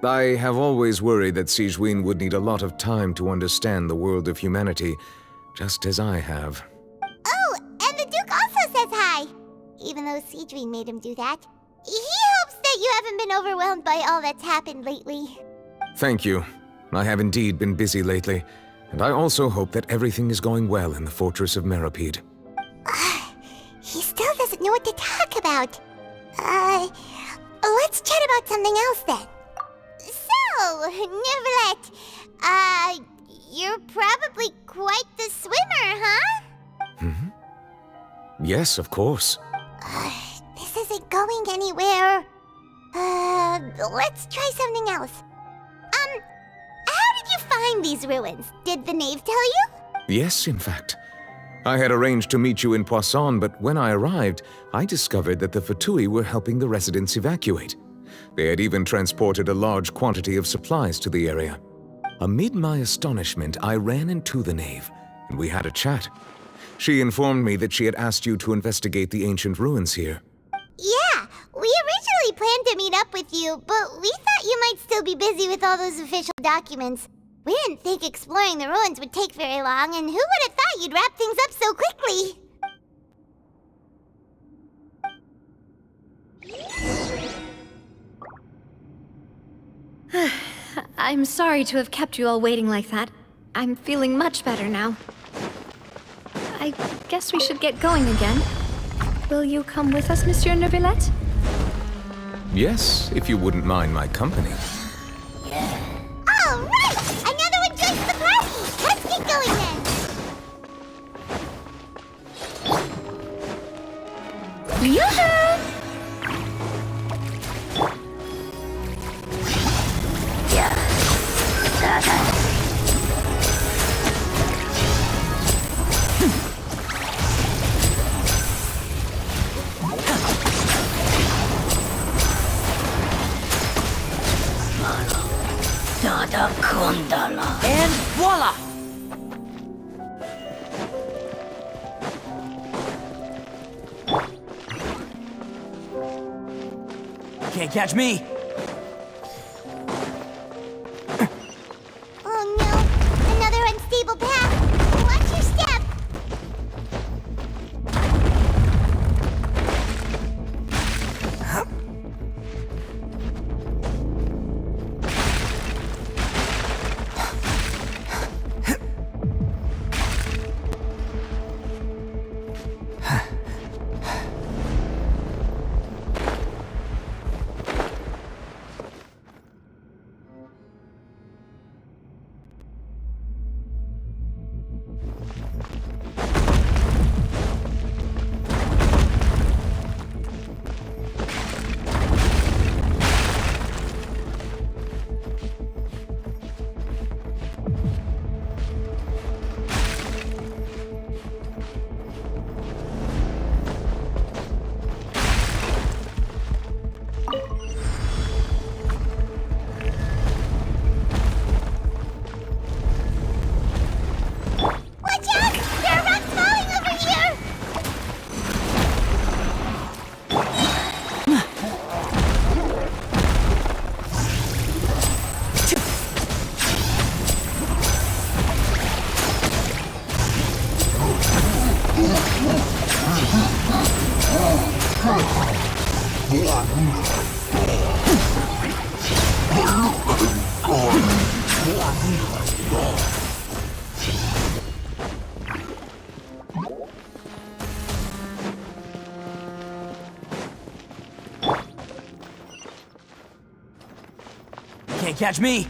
S8: I have always worried that Sigewinne would need a lot of time to understand the world of humanity, just as I have.
S1: Oh, and the Duke also says hi. Even though Sigewinne made him do that. He hopes that you haven't been overwhelmed by all that's happened lately.
S8: Thank you. I have indeed been busy lately, and I also hope that everything is going well in the Fortress of Meropide.
S1: He still doesn't know what to talk about. Let's chat about something else then. So, Neuvillette, you're probably quite the swimmer, huh?
S8: Yes, of course.
S1: This isn't going anywhere. Let's try something else. How did you find these ruins? Did the knave tell you?
S8: Yes, in fact. I had arranged to meet you in Poisson, but when I arrived, I discovered that the Fatui were helping the residents evacuate. They had even transported a large quantity of supplies to the area. Amid my astonishment, I ran into the knave, and we had a chat. She informed me that she had asked you to investigate the ancient ruins here.
S1: Yeah, we originally planned to meet up with you, but we thought you might still be busy with all those official documents. We didn't think exploring the ruins would take very long, and who would have thought you'd wrap things up so quickly?
S7: I'm sorry to have kept you all waiting like that. I'm feeling much better now. I guess we should get going again. Will you come with us, Monsieur Neuvillette?
S8: Yes, if you wouldn't mind my company.
S1: All right! Another one joins the party! Let's get going then! Yoo-hoo!
S16: And voila!
S10: Can't catch me!
S1: Oh no! Another unstable path! Watch your step!
S10: Can't catch me!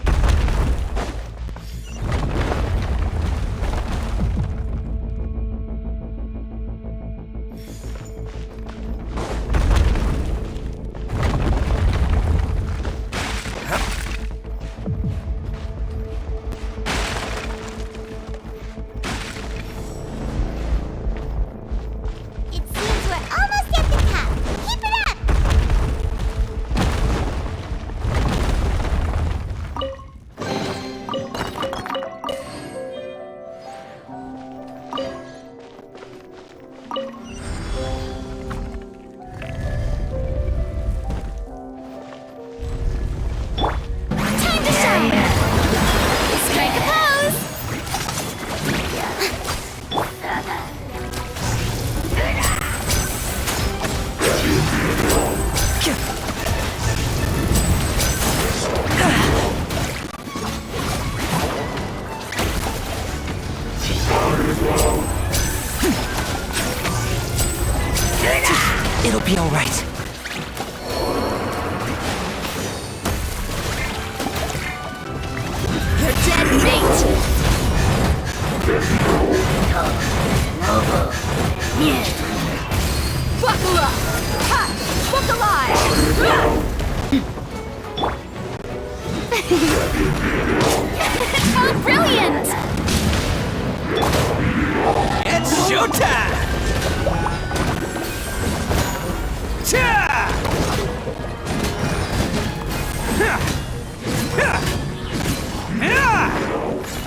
S10: It'll be all right.
S16: You're dead meat! Buckle up! Ha! Book alive!
S7: Oh, brilliant!
S10: It's showtime!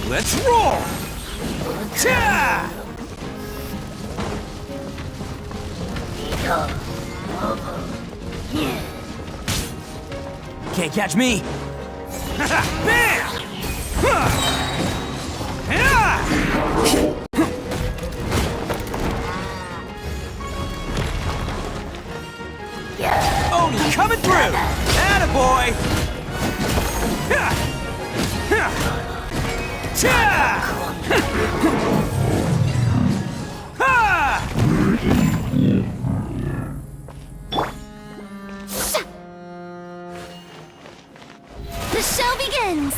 S10: Let's roll! Ta! Can't catch me! Bam! Oni coming through! Attaboy!
S1: The show begins!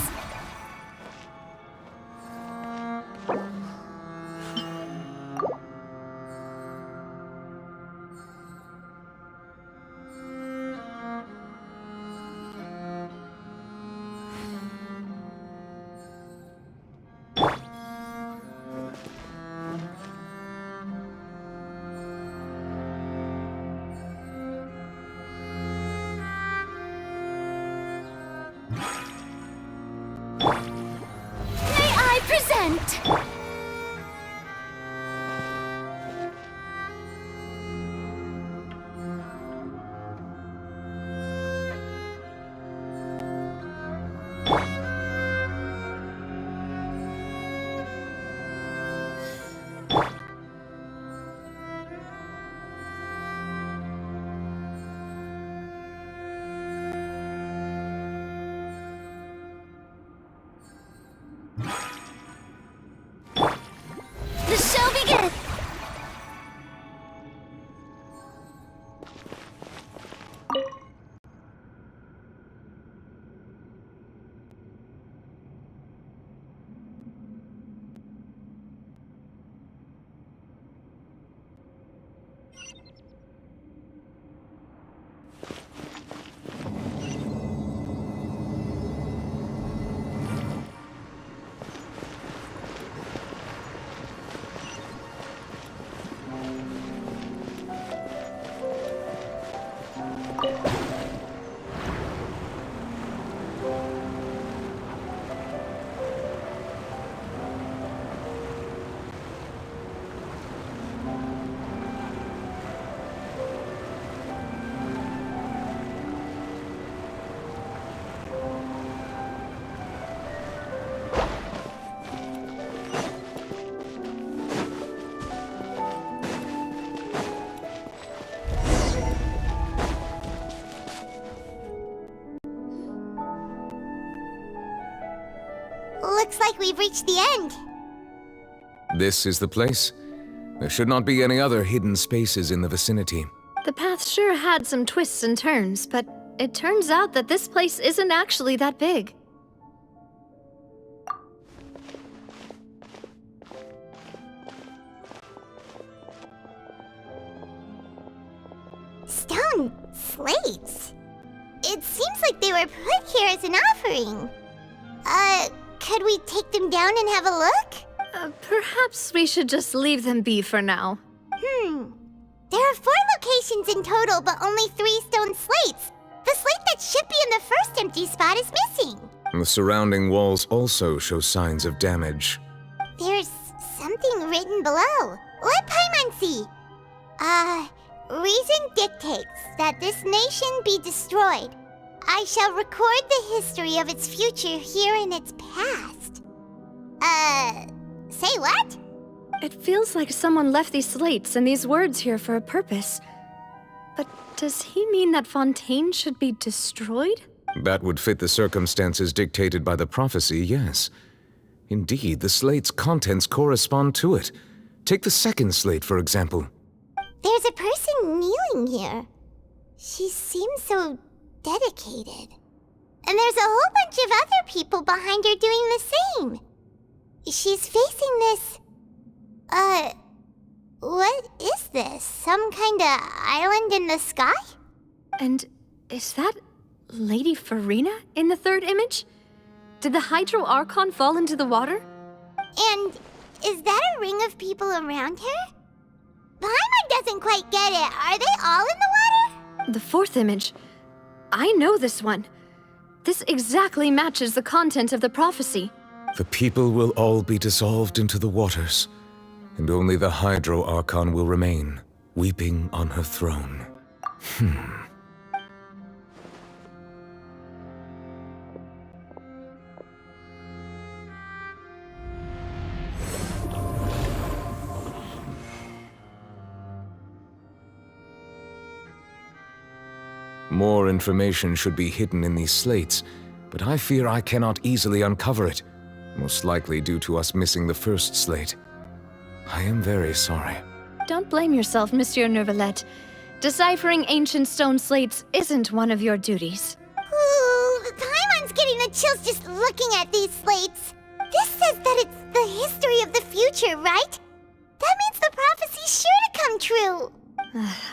S1: May I present? The show begins! Looks like we've reached the end.
S8: This is the place. There should not be any other hidden spaces in the vicinity.
S7: The path sure had some twists and turns, but it turns out that this place isn't actually that big.
S1: Stone slates. It seems like they were put here as an offering. Could we take them down and have a look?
S7: Perhaps we should just leave them be for now.
S1: There are 4 locations in total, but only 3 stone slates. The slate that should be in the first empty spot is missing.
S8: The surrounding walls also show signs of damage.
S1: There's something written below. Let Paimon see. Reason dictates that this nation be destroyed. I shall record the history of its future here in its past. Say what?
S7: It feels like someone left these slates and these words here for a purpose. But does he mean that Fontaine should be destroyed?
S8: That would fit the circumstances dictated by the prophecy, yes. Indeed, the slate's contents correspond to it. Take the second slate, for example.
S1: There's a person kneeling here. She seems so dedicated. And there's a whole bunch of other people behind her doing the same. She's facing this... what is this? Some kind of island in the sky?
S7: And is that Lady Farina in the third image? Did the Hydro Archon fall into the water?
S1: And is that a ring of people around her? Paimon doesn't quite get it. Are they all in the water?
S7: The fourth image. I know this one. This exactly matches the content of the prophecy.
S8: The people will all be dissolved into the waters, and only the Hydro Archon will remain, weeping on her throne. More information should be hidden in these slates, but I fear I cannot easily uncover it, most likely due to us missing the first slate. I am very sorry.
S7: Don't blame yourself, Monsieur Neuvillette. Deciphering ancient stone slates isn't one of your duties.
S1: Ooh, Paimon's getting the chills just looking at these slates. This says that it's the history of the future, right? That means the prophecy's sure to come true.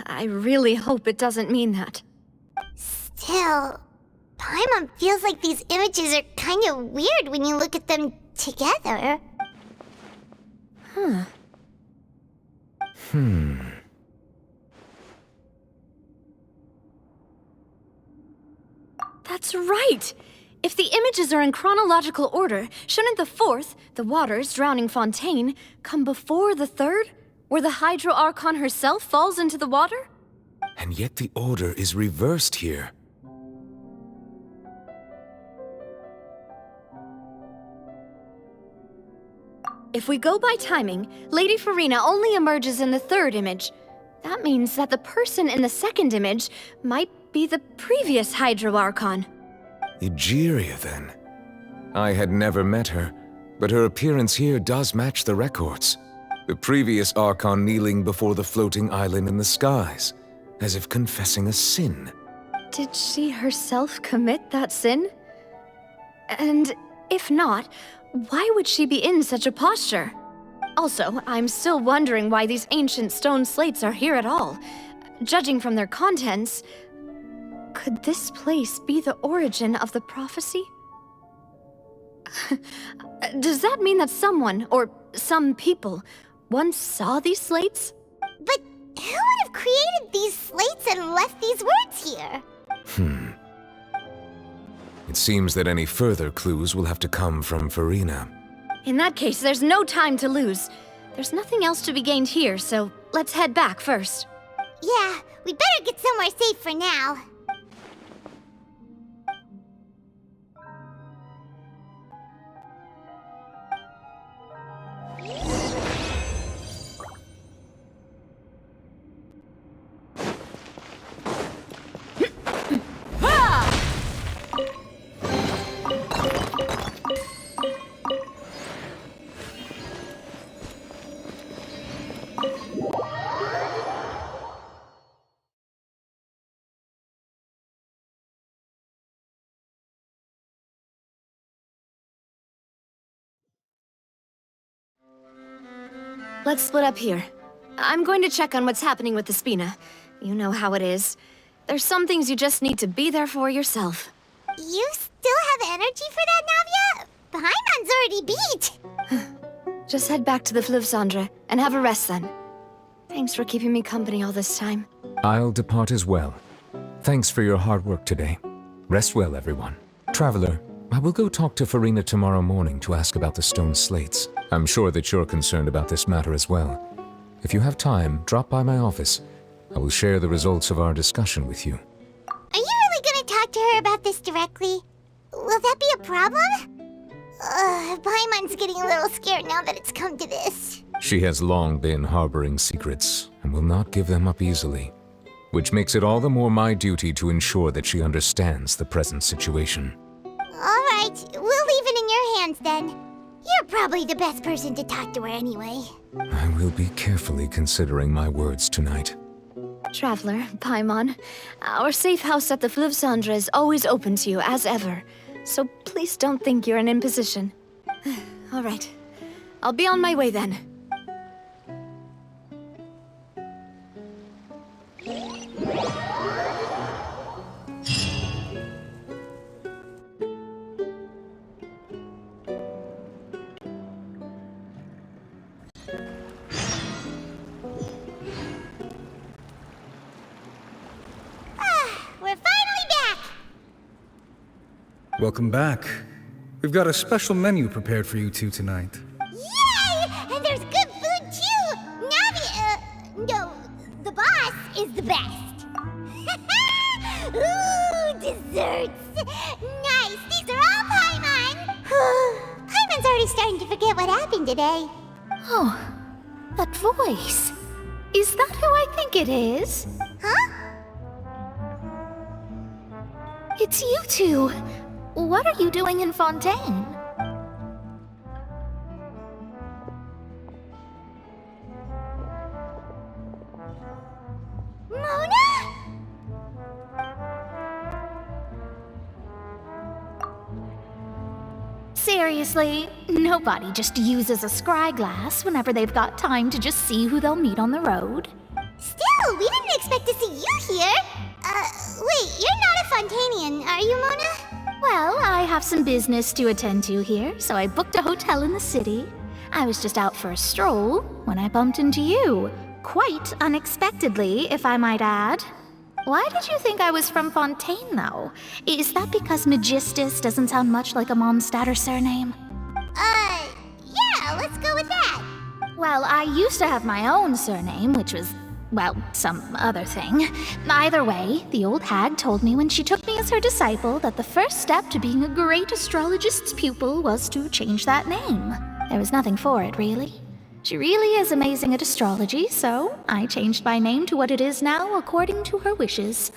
S7: I really hope it doesn't mean that.
S1: Still, Paimon feels like these images are kind of weird when you look at them together.
S7: That's right! If the images are in chronological order, shouldn't the fourth, the waters drowning Fontaine, come before the third, where the Hydro Archon herself falls into the water?
S8: And yet the order is reversed here.
S7: If we go by timing, Lady Farina only emerges in the third image. That means that the person in the second image might be the previous Hydro Archon.
S8: Egeria, then. I had never met her, but her appearance here does match the records. The previous Archon kneeling before the floating island in the skies, as if confessing a sin.
S7: Did she herself commit that sin? And if not, why would she be in such a posture? Also, I'm still wondering why these ancient stone slates are here at all. Judging from their contents, could this place be the origin of the prophecy? Does that mean that someone, or some people, once saw these slates?
S1: But who would have created these slates and left these words here?
S8: It seems that any further clues will have to come from Farina.
S7: In that case, there's no time to lose. There's nothing else to be gained here, so let's head back first.
S1: Yeah, we better get somewhere safe for now.
S7: Let's split up here. I'm going to check on what's happening with the Spina. You know how it is. There's some things you just need to be there for yourself.
S1: You still have energy for that, Navia? Paimon's already beat.
S7: Just head back to the Fleuve Cendre and have a rest then. Thanks for keeping me company all this time.
S8: I'll depart as well. Thanks for your hard work today. Rest well, everyone. Traveler, I will go talk to Farina tomorrow morning to ask about the stone slates. I'm sure that you're concerned about this matter as well. If you have time, drop by my office. I will share the results of our discussion with you.
S1: Are you really gonna talk to her about this directly? Will that be a problem? Paimon's getting a little scared now that it's come to this.
S8: She has long been harboring secrets, and will not give them up easily. Which makes it all the more my duty to ensure that she understands the present situation.
S1: Alright, we'll leave it in your hands then. You're probably the best person to talk to her anyway.
S8: I will be carefully considering my words tonight.
S7: Traveler, Paimon, our safe house at the Fleuve Cendre is always open to you as ever, so please don't think you're an imposition. All right, I'll be on my way then.
S1: We're finally back!
S17: Welcome back. We've got a special menu prepared for you two tonight.
S1: Yay! And there's good food too! No, the boss is the best. Ooh, desserts! Nice! These are all Paimon! Paimon's already starting to forget what happened today.
S18: Oh, that voice. Is that who I think it is?
S1: Huh?
S18: It's you two. What are you doing in Fontaine?
S1: Mona?
S18: Seriously, nobody just uses a scry glass whenever they've got time to just see who they'll meet on the road.
S1: Still, we didn't expect to see you here. Wait, you're not a Fontainian, are you, Mona?
S18: Well, I have some business to attend to here, so I booked a hotel in the city. I was just out for a stroll when I bumped into you. Quite unexpectedly, if I might add. Why did you think I was from Fontaine, though? Is that because Magistus doesn't sound much like a Mondstadter surname?
S1: Yeah, let's go with that.
S18: Well, I used to have my own surname, which was, well, some other thing. Either way, the old hag told me when she took me as her disciple that the first step to being a great astrologist's pupil was to change that name. There was nothing for it, really. She really is amazing at astrology, so I changed my name to what it is now according to her wishes.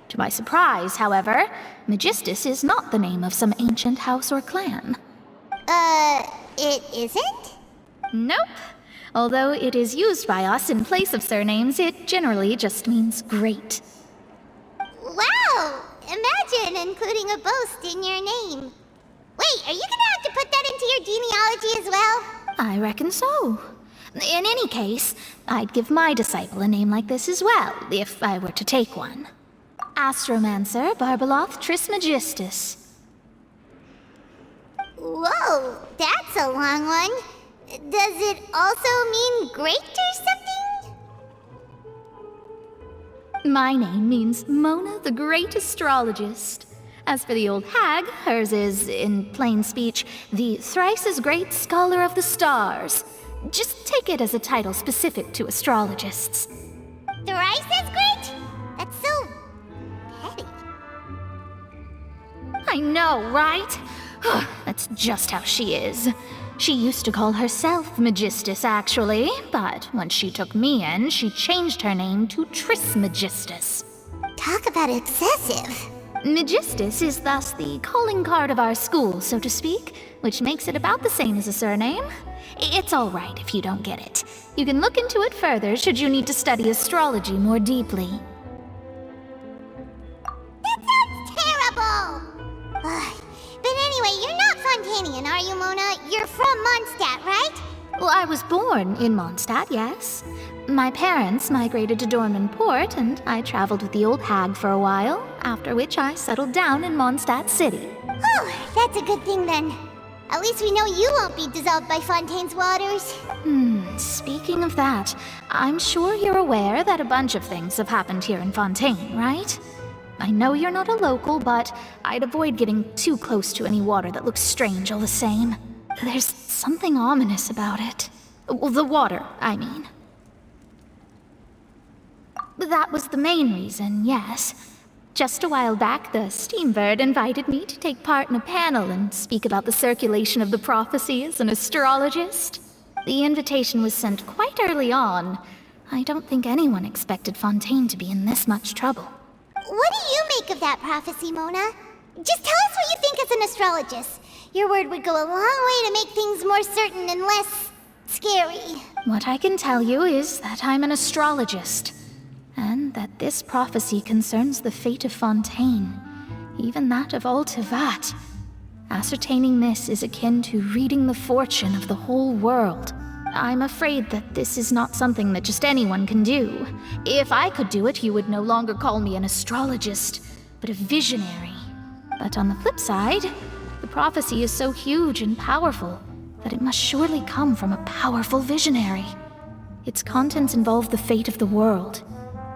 S18: To my surprise, however, Magistus is not the name of some ancient house or clan.
S1: It isn't?
S18: Nope. Although it is used by us in place of surnames, it generally just means great.
S1: Wow! Imagine including a boast in your name. Wait, are you gonna have to put that into your genealogy as well?
S18: I reckon so. In any case, I'd give my disciple a name like this as well, if I were to take one. Astromancer Barbeloth Trismegistus.
S1: Whoa, that's a long one. Does it also mean great or something?
S18: My name means Mona the Great Astrologist. As for the old hag, hers is, in plain speech, the thrice-as-great Scholar of the Stars. Just take it as a title specific to astrologists.
S1: Thrice as great? That's so petty.
S18: I know, right? That's just how she is. She used to call herself Magistus, actually, but when she took me in, she changed her name to Trismegistus.
S1: Talk about excessive.
S18: Magistus is thus the calling card of our school, so to speak, which makes it about the same as a surname. It's all right if you don't get it. You can look into it further should you need to study astrology more deeply.
S1: That sounds terrible! But anyway, you're not Fontainian, are you, Mona? You're from Mondstadt, right?
S18: Well, I was born in Mondstadt, yes. My parents migrated to Dorman Port, and I traveled with the old hag for a while, after which I settled down in Mondstadt City.
S1: Oh, that's a good thing then. At least we know you won't be dissolved by Fontaine's waters.
S18: Speaking of that, I'm sure you're aware that a bunch of things have happened here in Fontaine, right? I know you're not a local, but I'd avoid getting too close to any water that looks strange all the same. There's something ominous about it. Well, the water, I mean. That was the main reason, yes. Just a while back, the Steambird invited me to take part in a panel and speak about the circulation of the prophecy as an astrologist. The invitation was sent quite early on. I don't think anyone expected Fontaine to be in this much trouble.
S1: What do you make of that prophecy, Mona? Just tell us what you think as an astrologist. Your word would go a long way to make things more certain and less scary.
S18: What I can tell you is that I'm an astrologist, and that this prophecy concerns the fate of Fontaine, even that of all Tevat. Ascertaining this is akin to reading the fortune of the whole world. I'm afraid that this is not something that just anyone can do. If I could do it, you would no longer call me an astrologist, but a visionary. But on the flip side, the prophecy is so huge and powerful that it must surely come from a powerful visionary. Its contents involve the fate of the world.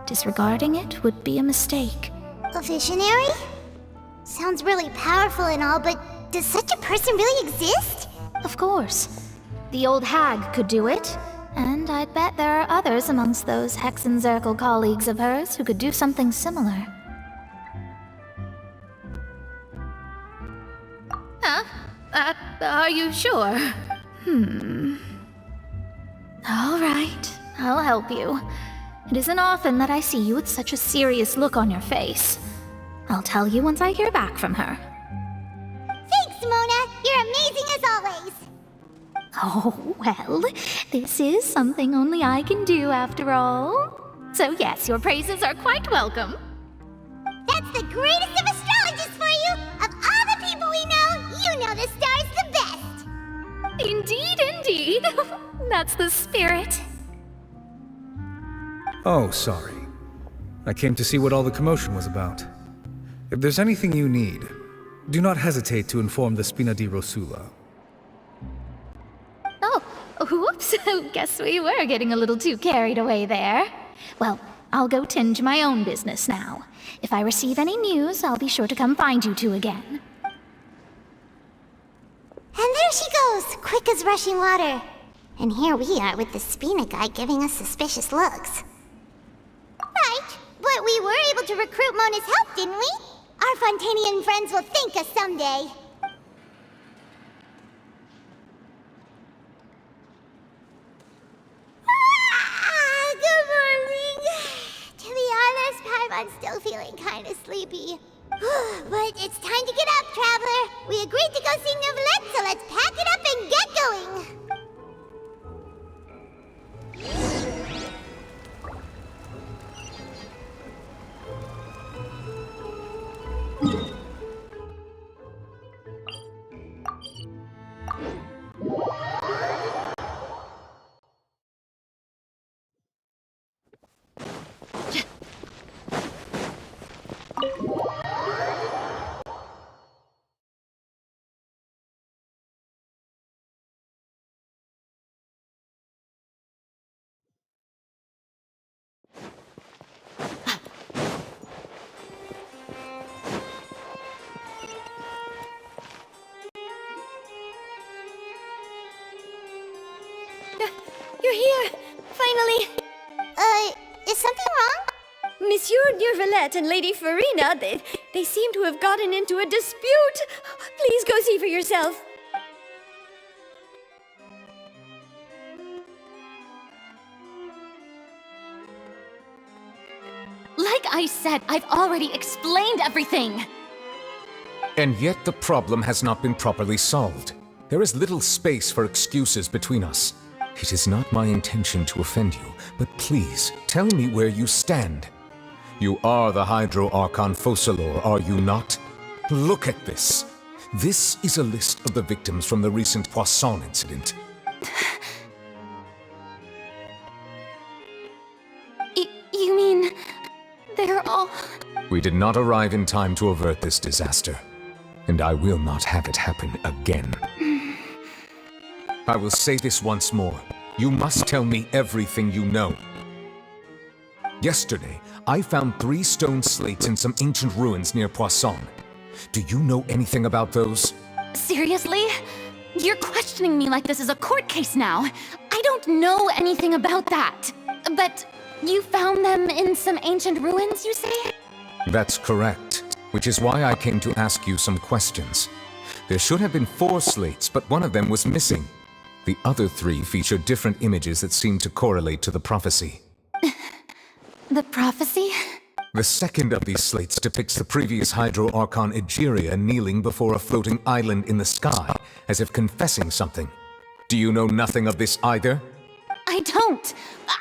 S18: Disregarding it would be a mistake.
S1: A visionary? Sounds really powerful and all, but does such a person really exist?
S18: Of course. The old hag could do it, and I'd bet there are others amongst those Hexenzirkel colleagues of hers who could do something similar. Huh? Are you sure? All right, I'll help you. It isn't often that I see you with such a serious look on your face. I'll tell you once I hear back from her.
S1: Thanks, Mona. You're amazing as always.
S18: Oh, well, this is something only I can do after all. So yes, your praises are quite welcome.
S1: That's the greatest of astrologists for you! Of all the people we know, you know the star's the best!
S18: Indeed, indeed. That's the spirit.
S17: Oh, sorry. I came to see what all the commotion was about. If there's anything you need, do not hesitate to inform the Spina di Rosula.
S18: Oh, whoops. Guess we were getting a little too carried away there. Well, I'll go tend to my own business now. If I receive any news, I'll be sure to come find you two again.
S1: And there she goes, quick as rushing water. And here we are with the Spina guy giving us suspicious looks. Right, but we were able to recruit Mona's help, didn't we? Our Fontainian friends will thank us someday. Good morning. To be honest, I'm still feeling kind of sleepy. But it's time to get up, Traveler. We agreed to go see Neuvillette, so let's pack it up and get going.
S6: You're here! Finally!
S1: Is something wrong?
S6: Monsieur Neuvillette and Lady Farina, they seem to have gotten into a dispute. Please go see for yourself.
S5: Like I said, I've already explained everything.
S8: And yet the problem has not been properly solved. There is little space for excuses between us. It is not my intention to offend you, but please, tell me where you stand. You are the Hydro Archon Focalor, are you not? Look at this. This is a list of the victims from the recent Poisson incident.
S5: You mean... they're all...
S8: We did not arrive in time to avert this disaster, and I will not have it happen again. I will say this once more. You must tell me everything you know. Yesterday, I found 3 stone slates in some ancient ruins near Poisson. Do you know anything about those?
S5: Seriously? You're questioning me like this is a court case now. I don't know anything about that. But you found them in some ancient ruins, you say?
S8: That's correct, which is why I came to ask you some questions. There should have been 4 slates, but one of them was missing. The other 3 feature different images that seem to correlate to the prophecy.
S5: The prophecy?
S8: The second of these slates depicts the previous Hydro Archon Egeria kneeling before a floating island in the sky, as if confessing something. Do you know nothing of this either?
S5: I don't.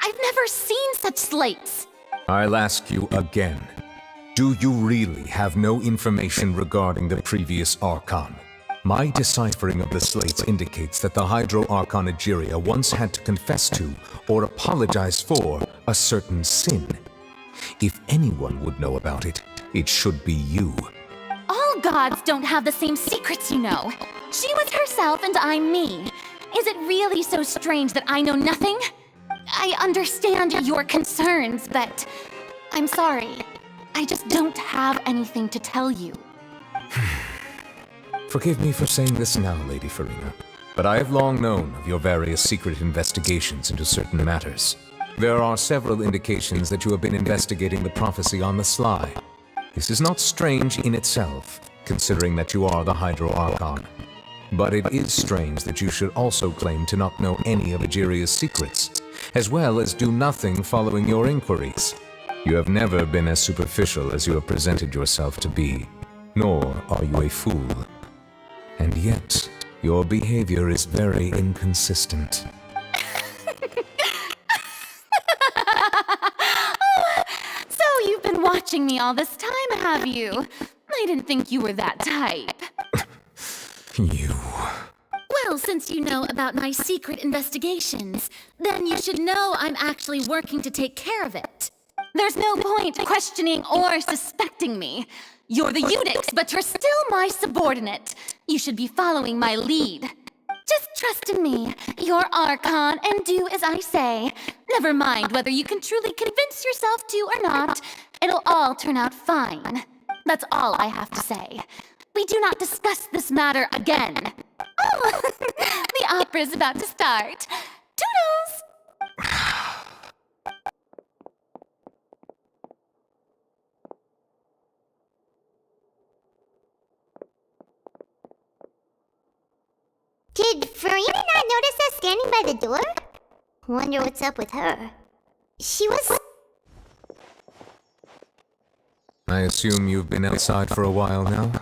S5: I've never seen such slates.
S8: I'll ask you again. Do you really have no information regarding the previous Archon? My deciphering of the slates indicates that the Hydro Archon Egeria once had to confess to, or apologize for, a certain sin. If anyone would know about it, it should be you.
S5: All gods don't have the same secrets, you know. She was herself and I'm me. Is it really so strange that I know nothing? I understand your concerns, but I'm sorry. I just don't have anything to tell you.
S8: Forgive me for saying this now, Lady Farina, but I have long known of your various secret investigations into certain matters. There are several indications that you have been investigating the prophecy on the sly. This is not strange in itself, considering that you are the Hydro Archon. But it is strange that you should also claim to not know any of Egeria's secrets, as well as do nothing following your inquiries. You have never been as superficial as you have presented yourself to be, nor are you a fool. And yet, your behavior is very inconsistent.
S5: So you've been watching me all this time, have you? I didn't think you were that type.
S8: You...
S5: Well, since you know about my secret investigations, then you should know I'm actually working to take care of it. There's no point questioning or suspecting me. You're the eunuchs, but you're still my subordinate. You should be following my lead. Just trust in me. You're Archon, and do as I say. Never mind whether you can truly convince yourself to or not. It'll all turn out fine. That's all I have to say. We do not discuss this matter again. Oh, the opera's about to start. Toodles!
S1: Did Farina not notice us standing by the door? Wonder what's up with her. She was...
S8: I assume you've been outside for a while now?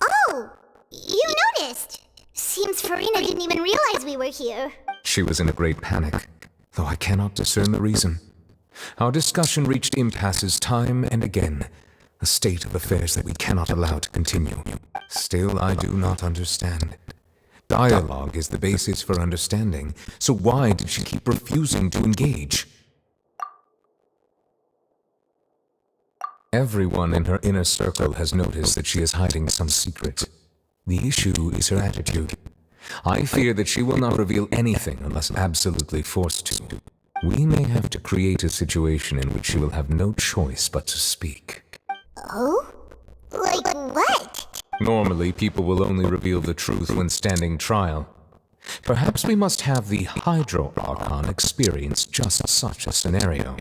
S1: Oh! You noticed! Seems Farina didn't even realize we were here.
S8: She was in a great panic, though I cannot discern the reason. Our discussion reached impasses time and again, a state of affairs that we cannot allow to continue. Still, I do not understand. Dialogue is the basis for understanding, so why did she keep refusing to engage? Everyone in her inner circle has noticed that she is hiding some secret. The issue is her attitude. I fear that she will not reveal anything unless absolutely forced to. We may have to create a situation in which she will have no choice but to speak.
S1: Oh? Like what?
S8: Normally, people will only reveal the truth when standing trial. Perhaps we must have the Hydro Archon experience just such a scenario.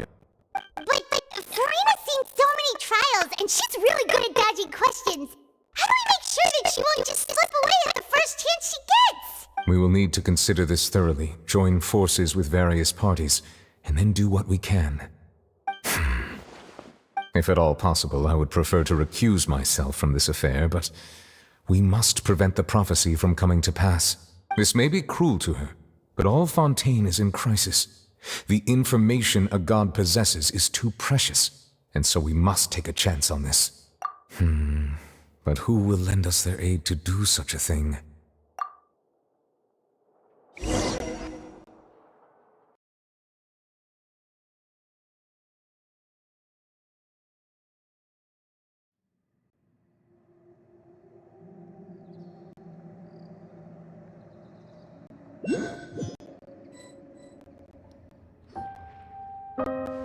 S1: But Farina's seen so many trials, and she's really good at dodging questions. How do we make sure that she won't just slip away at the first chance she gets?
S8: We will need to consider this thoroughly, join forces with various parties, and then do what we can. If at all possible, I would prefer to recuse myself from this affair, but we must prevent the prophecy from coming to pass. This may be cruel to her, but all Fontaine is in crisis. The information a god possesses is too precious, and so we must take a chance on this. But who will lend us their aid to do such a thing?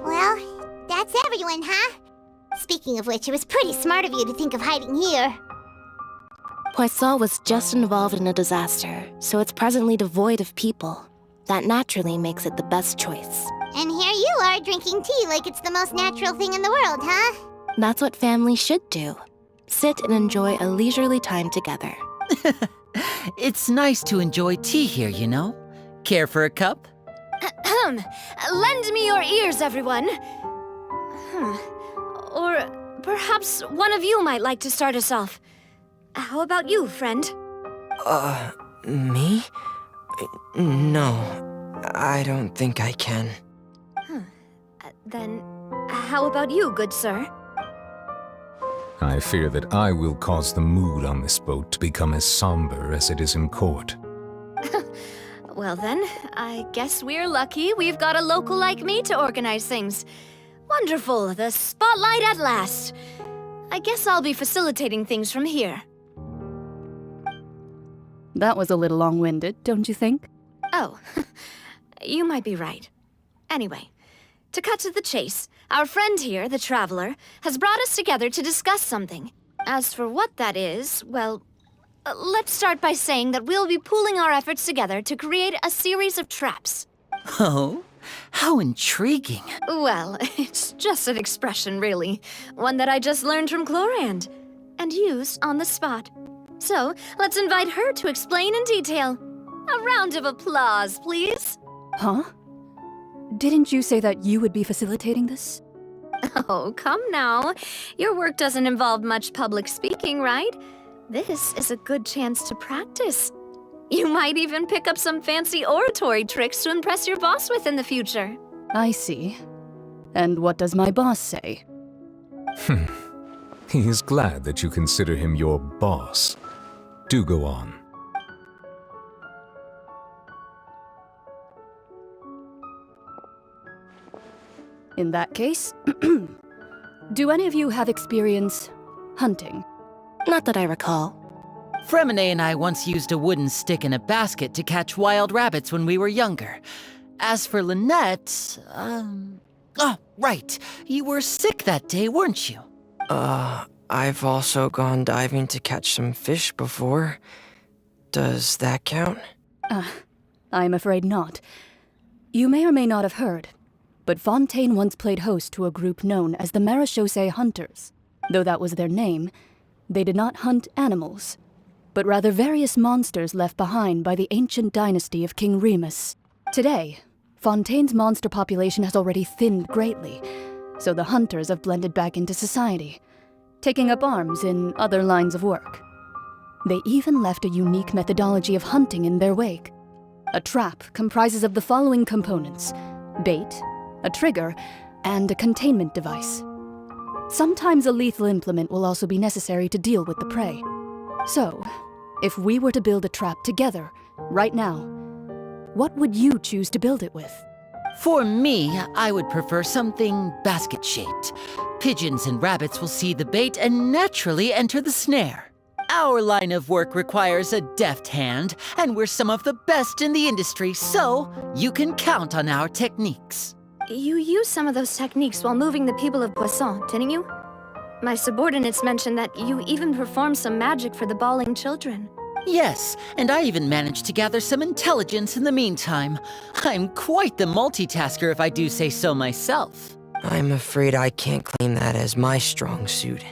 S1: Well, that's everyone, huh? Speaking of which, it was pretty smart of you to think of hiding here.
S19: Poisson was just involved in a disaster, so it's presently devoid of people. That naturally makes it the best choice.
S1: And here you are drinking tea like it's the most natural thing in the world, huh?
S19: That's what families should do. Sit and enjoy a leisurely time together.
S20: It's nice to enjoy tea here, you know? Care for a cup?
S7: Lend me your ears, everyone. Or perhaps one of you might like to start us off. How about you, friend?
S21: Me? No, I don't think I can.
S7: Then, how about you, good sir?
S8: I fear that I will cause the mood on this boat to become as somber as it is in court.
S7: Well then, I guess we're lucky we've got a local like me to organize things. Wonderful, the spotlight at last. I guess I'll be facilitating things from here.
S22: That was a little long-winded, don't you think?
S7: Oh, you might be right. Anyway, to cut to the chase, our friend here, the Traveler, has brought us together to discuss something. As for what that is, well, Let's start by saying that we'll be pooling our efforts together to create a series of traps.
S20: Oh? How intriguing.
S7: Well, it's just an expression, really. One that I just learned from Chlorand, and used on the spot. So, let's invite her to explain in detail. A round of applause, please.
S22: Huh? Didn't you say that you would be facilitating this?
S7: Oh, come now. Your work doesn't involve much public speaking, right? This is a good chance to practice. You might even pick up some fancy oratory tricks to impress your boss with in the future.
S22: I see. And what does my boss say?
S8: He is glad that you consider him your boss. Do go on.
S22: In that case, do any of you have experience hunting?
S19: Not that I recall.
S20: Fremine and I once used a wooden stick in a basket to catch wild rabbits when we were younger. As for Lynette, Oh, right. You were sick that day, weren't you?
S21: I've also gone diving to catch some fish before. Does that count?
S22: I'm afraid not. You may or may not have heard, but Fontaine once played host to a group known as the Marechaussee Hunters. Though that was their name, they did not hunt animals, but rather various monsters left behind by the ancient dynasty of King Remus. Today, Fontaine's monster population has already thinned greatly, so the hunters have blended back into society, taking up arms in other lines of work. They even left a unique methodology of hunting in their wake. A trap comprises of the following components: bait, a trigger, and a containment device. Sometimes a lethal implement will also be necessary to deal with the prey. So, if we were to build a trap together, right now, what would you choose to build it with?
S20: For me, I would prefer something basket-shaped. Pigeons and rabbits will see the bait and naturally enter the snare. Our line of work requires a deft hand, and we're some of the best in the industry, so you can count on our techniques.
S7: You used some of those techniques while moving the people of Poisson, didn't you? My subordinates mentioned that you even performed some magic for the bawling children.
S20: Yes, and I even managed to gather some intelligence in the meantime. I'm quite the multitasker if I do say so myself.
S21: I'm afraid I can't claim that as my strong suit.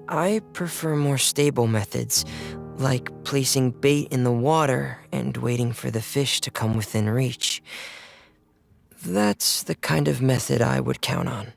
S21: I prefer more stable methods, like placing bait in the water and waiting for the fish to come within reach. That's the kind of method I would count on.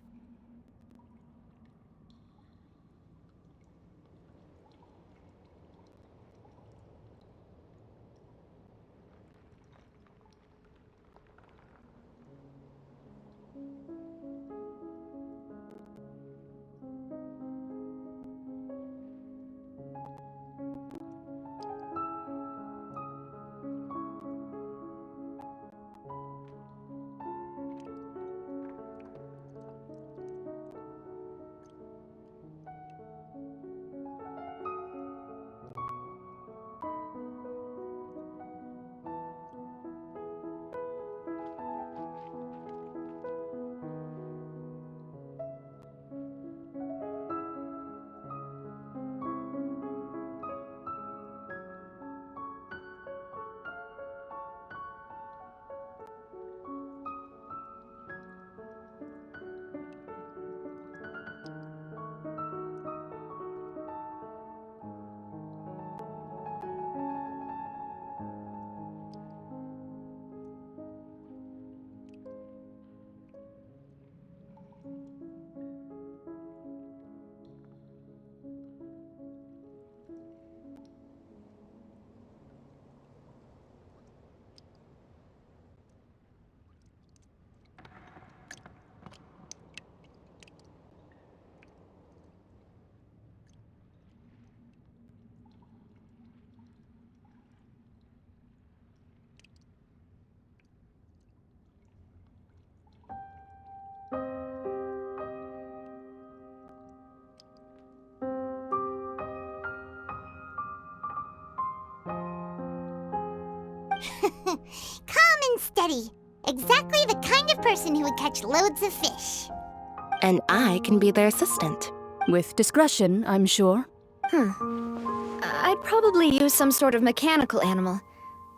S1: Calm and steady. Exactly the kind of person who would catch loads of fish.
S19: And I can be their assistant.
S22: With discretion, I'm sure.
S7: I'd I'd probably use some sort of mechanical animal.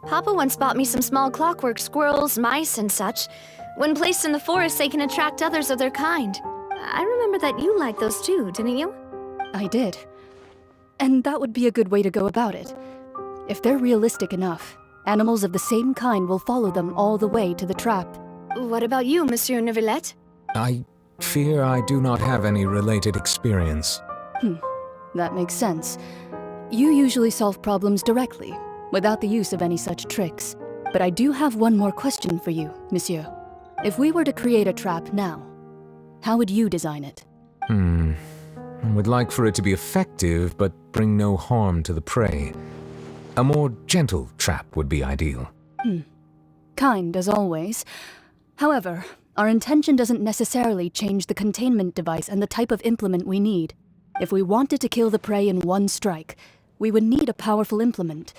S7: Papa once bought me some small clockwork squirrels, mice, and such. When placed in the forest, they can attract others of their kind. I remember that you liked those too, didn't you?
S22: I did. And that would be a good way to go about it. If they're realistic enough, animals of the same kind will follow them all the way to the trap.
S7: What about you, Monsieur Neuvillette?
S8: I fear I do not have any related experience.
S22: That makes sense. You usually solve problems directly, without the use of any such tricks. But I do have one more question for you, Monsieur. If we were to create a trap now, how would you design it?
S8: I would like for it to be effective, but bring no harm to the prey. A more gentle trap would be ideal.
S22: Kind, as always. However, our intention doesn't necessarily change the containment device and the type of implement we need. If we wanted to kill the prey in one strike, we would need a powerful implement.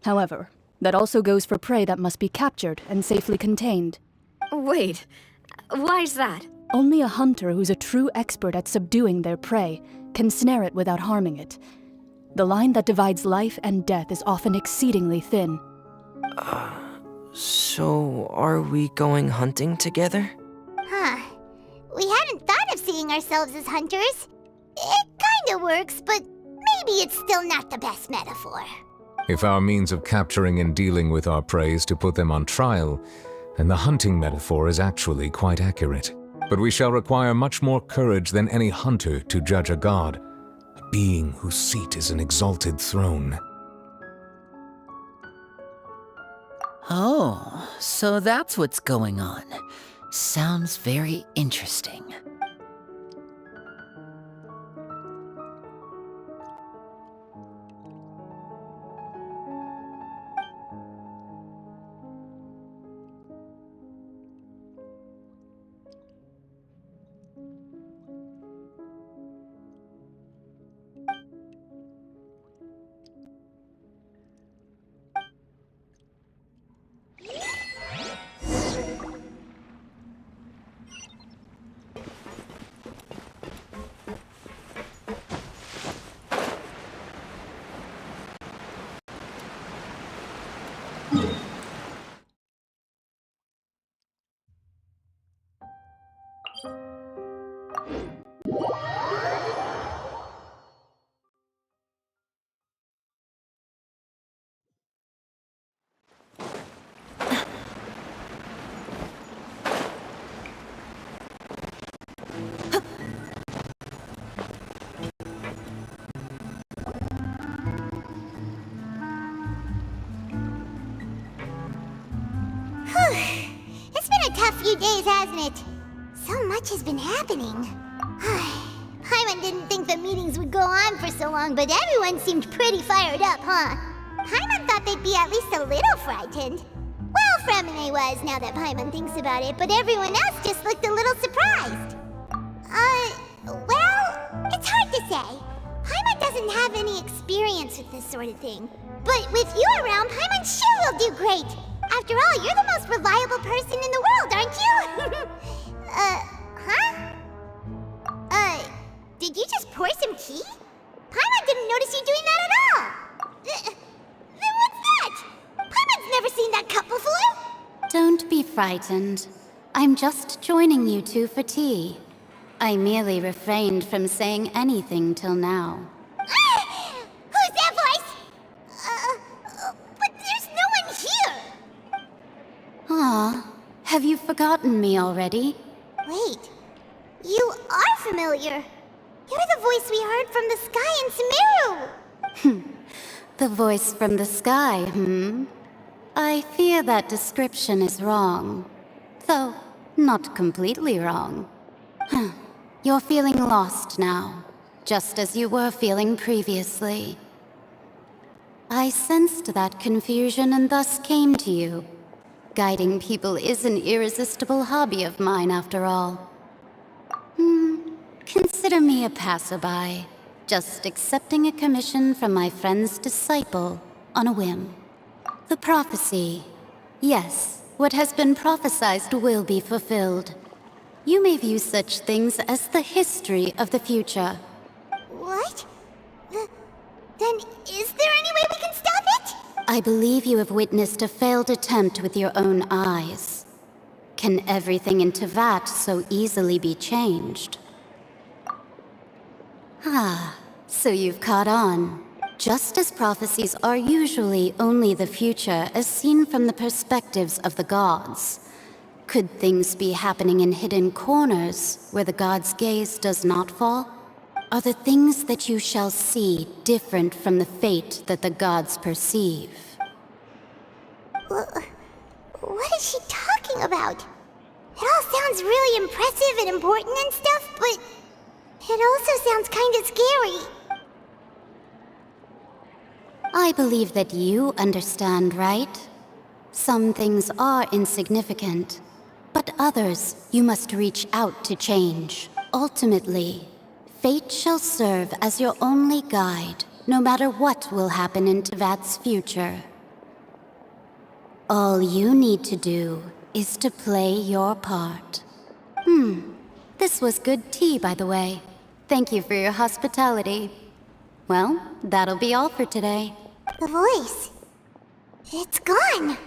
S22: However, that also goes for prey that must be captured and safely contained.
S7: Wait, why's that?
S22: Only a hunter who's a true expert at subduing their prey can snare it without harming it. The line that divides life and death is often exceedingly thin.
S21: So are we going hunting together?
S1: Huh. We hadn't thought of seeing ourselves as hunters. It kinda works, but maybe it's still not the best metaphor.
S8: If our means of capturing and dealing with our prey is to put them on trial, then the hunting metaphor is actually quite accurate. But we shall require much more courage than any hunter to judge a god, a being whose seat is an exalted throne.
S20: Oh, so that's what's going on. Sounds very interesting.
S1: It's been a tough few days, hasn't it? So much has been happening. Paimon didn't think the meetings would go on for so long, but everyone seemed pretty fired up, huh? Paimon thought they'd be at least a little frightened. Well, Fremine was, now that Paimon thinks about it, but everyone else just looked a little surprised. Well, it's hard to say. Paimon doesn't have any experience with this sort of thing. But with you around, Paimon sure will do great. After all, you're the most reliable person in the world, aren't you? Did you just pour some tea? Paimon didn't notice you doing that at all. Then what's that? Paimon's never seen that cup before.
S4: Don't be frightened. I'm just joining you two for tea. I merely refrained from saying anything till now.
S1: Who's that voice? But there's no one here.
S4: Aw, have you forgotten me already?
S1: Wait, you are familiar. You're the voice we heard from the sky in Sumeru.
S4: The voice from the sky, I fear that description is wrong. Though, not completely wrong. You're feeling lost now, just as you were feeling previously. I sensed that confusion and thus came to you. Guiding people is an irresistible hobby of mine, after all. Consider me a passerby, just accepting a commission from my friend's disciple on a whim. The prophecy. Yes, what has been prophesied will be fulfilled. You may view such things as the history of the future.
S1: What? Then is there
S4: I believe you have witnessed a failed attempt with your own eyes. Can everything in Tevat so easily be changed? Ah, so you've caught on. Just as prophecies are usually only the future as seen from the perspectives of the gods, could things be happening in hidden corners where the gods' gaze does not fall? Are the things that you shall see different from the fate that the gods perceive?
S1: What is she talking about? It all sounds really impressive and important and stuff, but it also sounds kind of scary.
S4: I believe that you understand, right? Some things are insignificant, but others you must reach out to change. Ultimately, fate shall serve as your only guide, no matter what will happen in Tevat's future. All you need to do is to play your part. This was good tea, by the way. Thank you for your hospitality. Well, that'll be all for today.
S1: The voice. It's gone.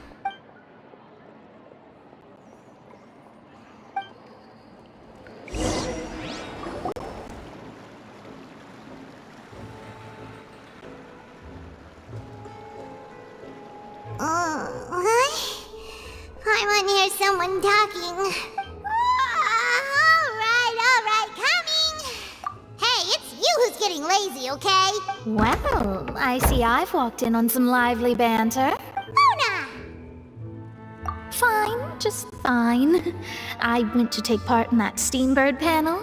S1: I want to hear someone talking. Alright, coming! Hey, it's you who's getting lazy, okay?
S18: Well, I see I've walked in on some lively banter.
S1: Luna!
S18: Fine, just fine. I went to take part in that Steambird panel.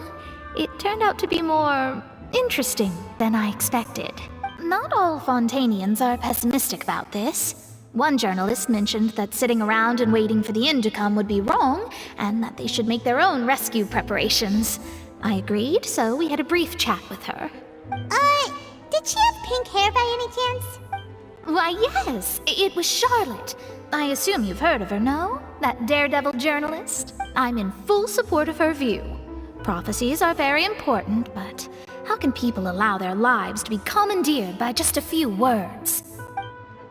S18: It turned out to be more interesting than I expected. Not all Fontainians are pessimistic about this. One journalist mentioned that sitting around and waiting for the end to come would be wrong, and that they should make their own rescue preparations. I agreed, so we had a brief chat with her.
S1: Did she have pink hair by any chance?
S18: Why, yes, it was Charlotte. I assume you've heard of her, no? That daredevil journalist? I'm in full support of her view. Prophecies are very important, but how can people allow their lives to be commandeered by just a few words?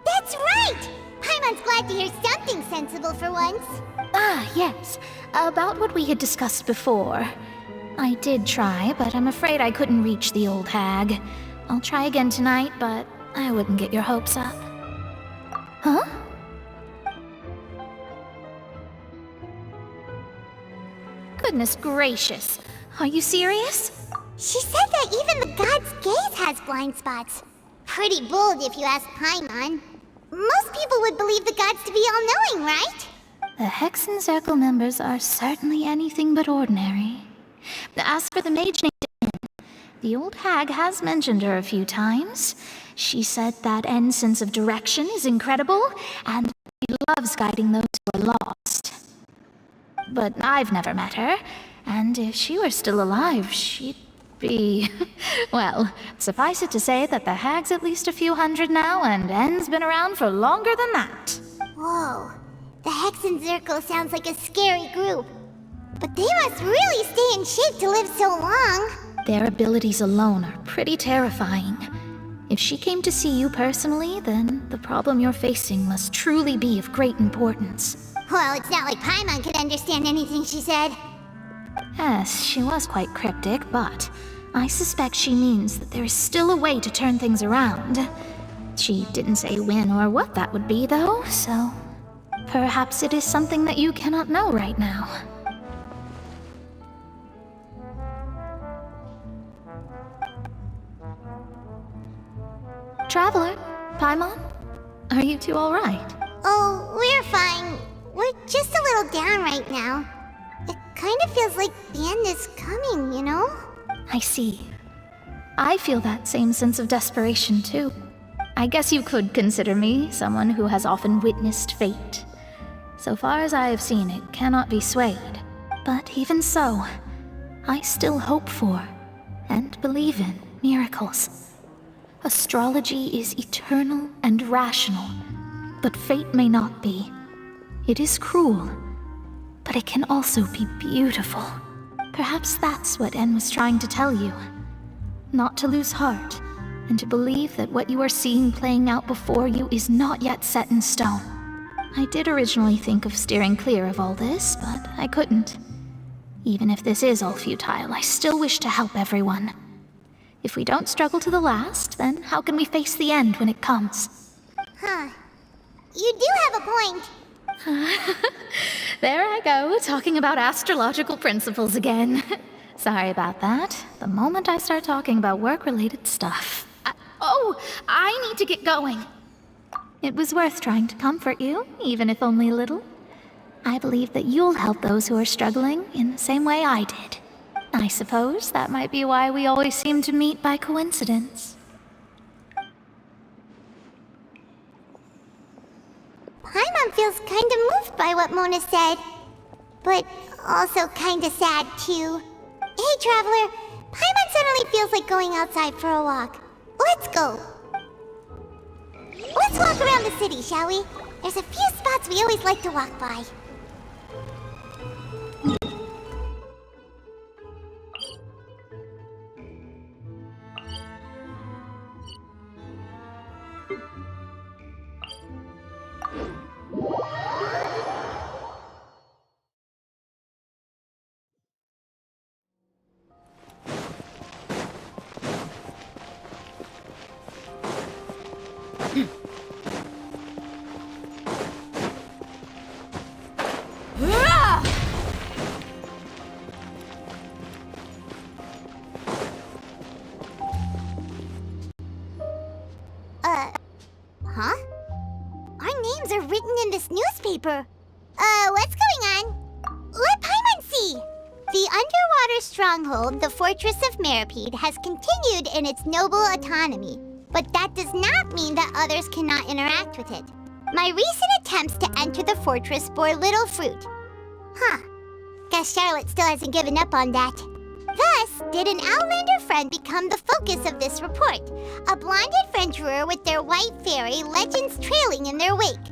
S1: That's right! Paimon's glad to hear something sensible for once.
S18: Ah, yes. About what we had discussed before. I did try, but I'm afraid I couldn't reach the old hag. I'll try again tonight, but I wouldn't get your hopes up. Huh? Goodness gracious. Are you serious?
S1: She said that even the god's gaze has blind spots. Pretty bold if you ask Paimon. Most people would believe the gods to be all-knowing, right?
S18: The Hexen Circle members are certainly anything but ordinary. As for the mage named Anne, the old hag has mentioned her a few times. She said that Anne's sense of direction is incredible, and she loves guiding those who are lost. But I've never met her, and if she were still alive, she'd be... Well, suffice it to say that the hag's at least a few hundred now, and Anne's been around for longer than that.
S1: Whoa. The Hexen Circle sounds like a scary group. But they must really stay in shape to live so long.
S18: Their abilities alone are pretty terrifying. If she came to see you personally, then the problem you're facing must truly be of great importance.
S1: Well, it's not like Paimon could understand anything she said.
S18: Yes, she was quite cryptic, but I suspect she means that there is still a way to turn things around. She didn't say when or what that would be, though, so perhaps it is something that you cannot know right now. Traveler, Paimon, are you two all right?
S1: Oh, we're fine. We're just a little down right now. It kind of feels like the end is coming, you know?
S18: I see. I feel that same sense of desperation, too. I guess you could consider me someone who has often witnessed fate. So far as I have seen, it cannot be swayed. But even so, I still hope for, and believe in, miracles. Astrology is eternal and rational, but fate may not be. It is cruel, but it can also be beautiful. Perhaps that's what En was trying to tell you. Not to lose heart, and to believe that what you are seeing playing out before you is not yet set in stone. I did originally think of steering clear of all this, but I couldn't. Even if this is all futile, I still wish to help everyone. If we don't struggle to the last, then how can we face the end when it comes?
S1: Huh. You do have a point.
S18: There I go, talking about astrological principles again. Sorry about that. The moment I start talking about work-related stuff. I need to get going. It was worth trying to comfort you, even if only a little. I believe that you'll help those who are struggling in the same way I did. I suppose that might be why we always seem to meet by coincidence.
S1: Paimon feels kinda moved by what Mona said, but also kinda sad too. Hey, Traveler, Paimon suddenly feels like going outside for a walk. Let's go. Let's walk around the city, shall we? There's a few spots we always like to walk by. Huh? Our names are written in this newspaper. What's going on? Let Paimon see! The underwater stronghold, the Fortress of Meripede, has continued in its noble autonomy. But that does not mean that others cannot interact with it. My recent attempts to enter the fortress bore little fruit. Huh. Guess Charlotte still hasn't given up on that. Thus, did an Outlander friend become the focus of this report, a blonde adventurer with their white fairy legends trailing in their wake.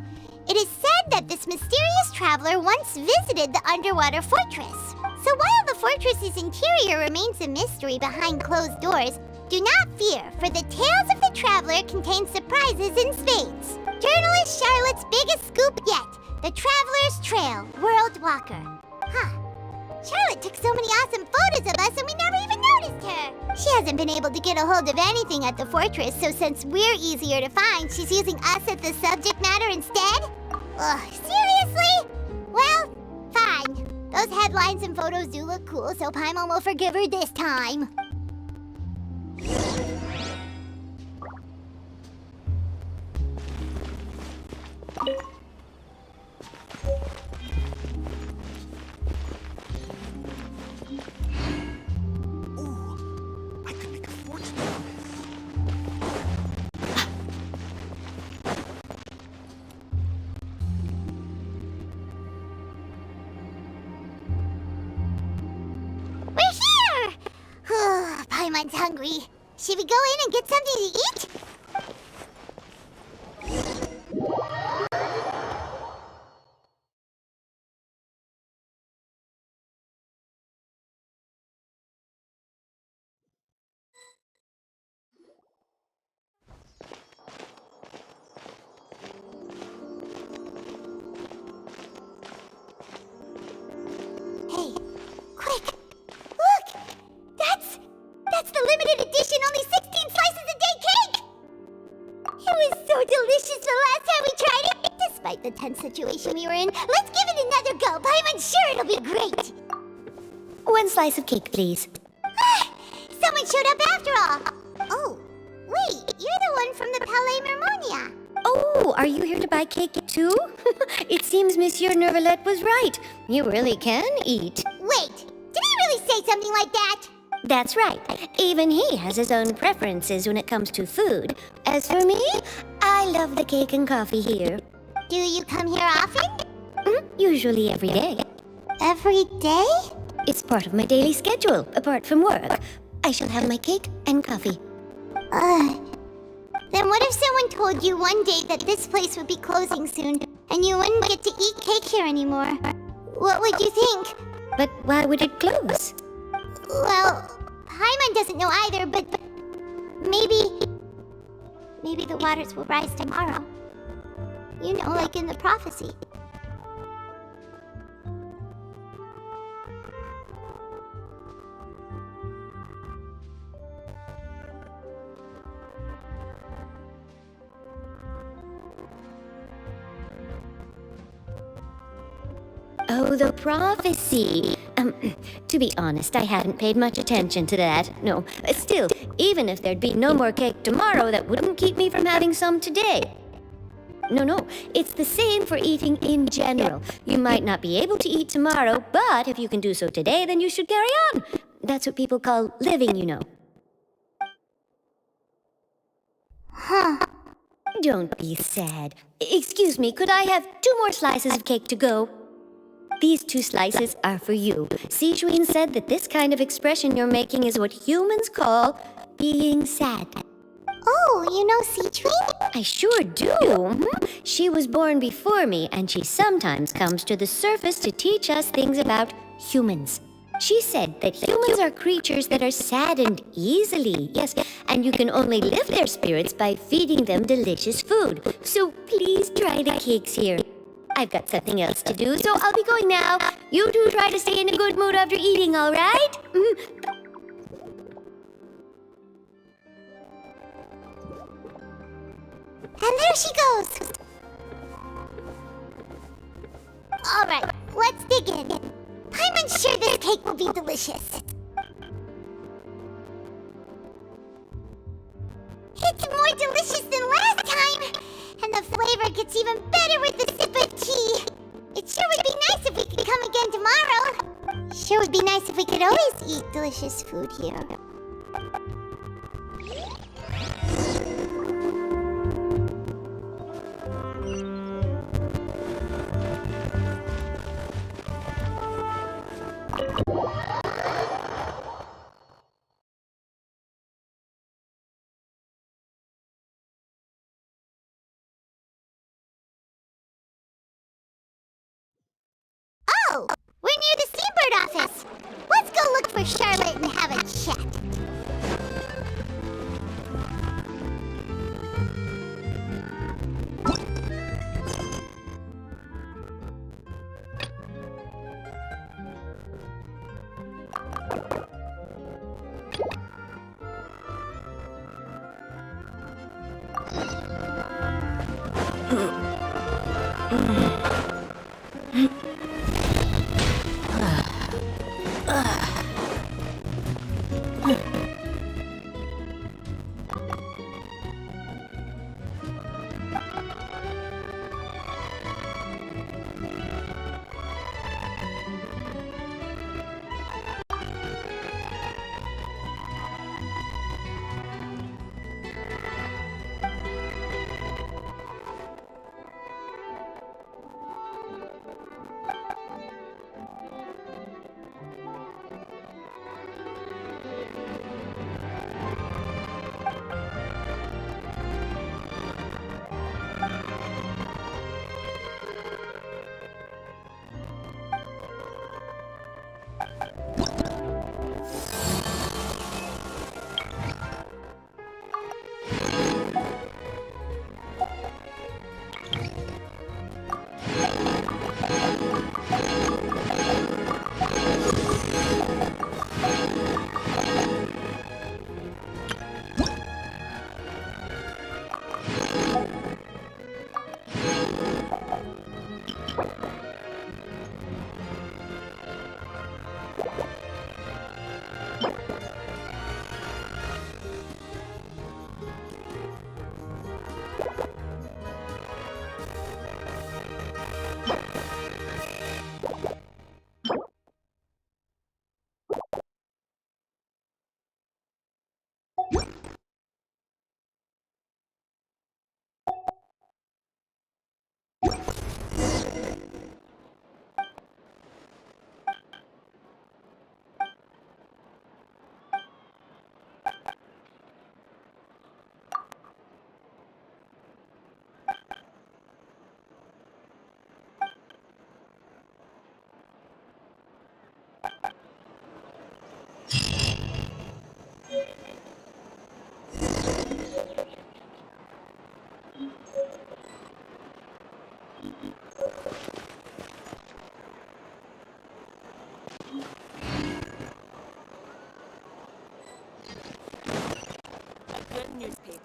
S1: It is said that this mysterious traveler once visited the underwater fortress. So while the fortress's interior remains a mystery behind closed doors, do not fear, for the tales of the traveler contain surprises in spades. Journalist Charlotte's biggest scoop yet, the Traveler's Trail, World Walker. Huh. Charlotte took so many awesome photos of us and we never even noticed her. She hasn't been able to get a hold of anything at the fortress, so since we're easier to find, she's using us as the subject matter instead? Ugh, seriously? Well, fine. Those headlines and photos do look cool, so Paimon will forgive her this time. Paimon's hungry. Should we go in and get something to eat? Hey, quick! Look! That's the limited edition, only 16 slices a day cake! It was so delicious the last time we tried it! Despite the tense situation we were in, let's give it another go. Paimon's sure it'll be great!
S6: 1 slice of cake, please.
S1: Someone showed up after all! Oh, wait, you're the one from the Palais Mermonia.
S6: Oh, are you here to buy cake too? It seems Monsieur Nervalette was right. You really can eat.
S1: Wait, did he really say something like that?
S6: That's right. Even he has his own preferences when it comes to food. As for me, I love the cake and coffee here.
S1: Do you come here often?
S6: Usually every day.
S1: Every day?
S6: It's part of my daily schedule, apart from work. I shall have my cake and coffee.
S1: Then what if someone told you one day that this place would be closing soon, and you wouldn't get to eat cake here anymore? What would you think?
S6: But why would it close?
S1: Well, Paimon doesn't know either, but maybe maybe the waters will rise tomorrow. You know, like in the prophecy.
S6: Oh, the prophecy. To be honest, I hadn't paid much attention to that. No, still, even if there'd be no more cake tomorrow, that wouldn't keep me from having some today. No, it's the same for eating in general. You might not be able to eat tomorrow, but if you can do so today, then you should carry on. That's what people call living, you know.
S1: Huh.
S6: Don't be sad. Excuse me, could I have 2 more slices of cake to go? These 2 slices are for you. Sijuin said that this kind of expression you're making is what humans call being sad.
S1: Oh, you know Sijuin?
S6: I sure do. She was born before me, and she sometimes comes to the surface to teach us things about humans. She said that humans are creatures that are saddened easily, yes, and you can only lift their spirits by feeding them delicious food. So please try the cakes here. I've got something else to do, so I'll be going now. You two try to stay in a good mood after eating, all right?
S1: And there she goes! Alright, let's dig in. I'm unsure this cake will be delicious. It's more delicious than last time! And the flavor gets even better with a sip of tea. It sure would be nice if we could come again tomorrow. Sure would be nice if we could always eat delicious food here. Oh, we're near the Seabird office. Let's go look for Charlotte and have a chat.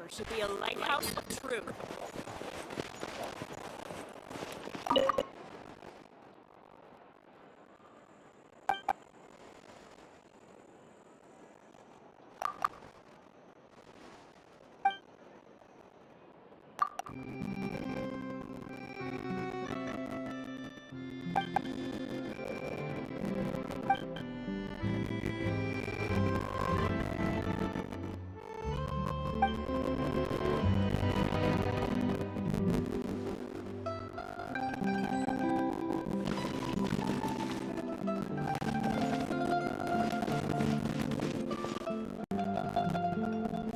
S15: should be a lighthouse of truth.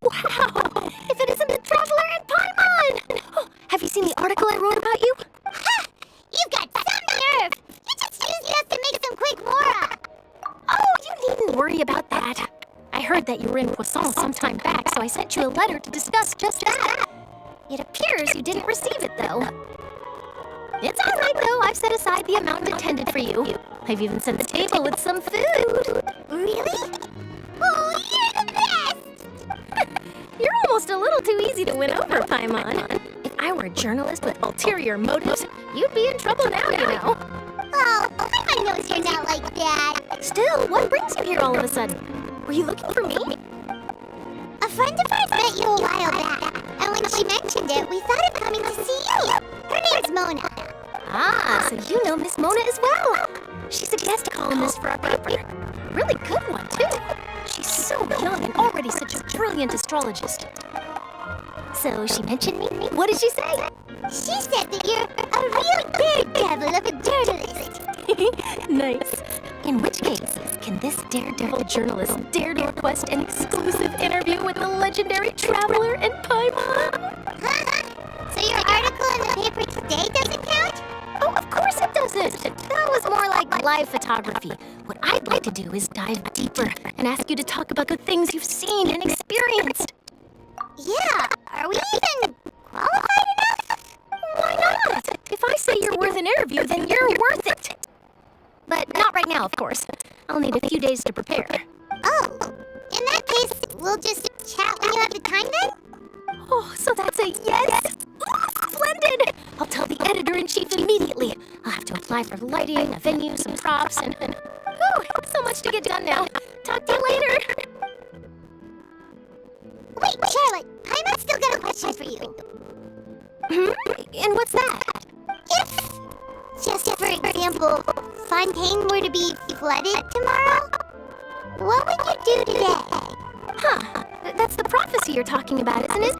S1: Wow! If it isn't the Traveler and Paimon!
S19: Oh, have you seen the article I wrote about you?
S1: Ha! You've got some nerve! You just used us to make some quick mora!
S19: Oh, you needn't worry about that. I heard that you were in Poisson some time back, so I sent you a letter to discuss just that. It appears you didn't receive it, though. It's all right, though. I've set aside the amount intended for you. I've even set the table with some food.
S1: Really? Oh, you're the best!
S19: You're almost a little too easy to win over, Paimon. If I were a journalist with ulterior motives, you'd be in trouble now, you know.
S1: Oh, Paimon knows you're not like that.
S19: Still, what brings you here all of a sudden? Were you looking for me?
S1: A friend of ours met you a while back, and when she mentioned it, we thought of coming to see you. Her name's Mona.
S19: Ah, so you know Miss Mona as well. She's a guest columnist for our paper. Really good one, too. She's so young and already such a brilliant astrologist. So she mentioned me? What did she say?
S1: She said that you're a real daredevil of a journalist.
S19: Nice. In which case, can this daredevil journalist dare to request an exclusive interview with the legendary Traveler and Paimon?
S1: So your article in the paper today doesn't count?
S19: Oh, of course it doesn't. That was more like live photography. What I'd like to do is dive deeper and ask you to talk about the things you've seen and experienced.
S1: Yeah, are we even qualified enough?
S19: Why not? If I say you're worth an interview, then you're worth it. But not right now, of course. I'll need a few days to prepare.
S1: Oh, in that case, we'll just chat when you have the time then?
S19: Oh, so that's a yes? Splendid! I'll tell the editor-in-chief immediately. I'll have to apply for lighting, a venue, some props, and... Whew, so much to get done now. Talk to you later.
S1: Wait, Charlotte, Paimon's still got a question for you.
S19: And what's that?
S1: If, just for example, Fontaine were to be flooded tomorrow, what would you do today?
S19: Huh, that's the prophecy you're talking about, isn't it?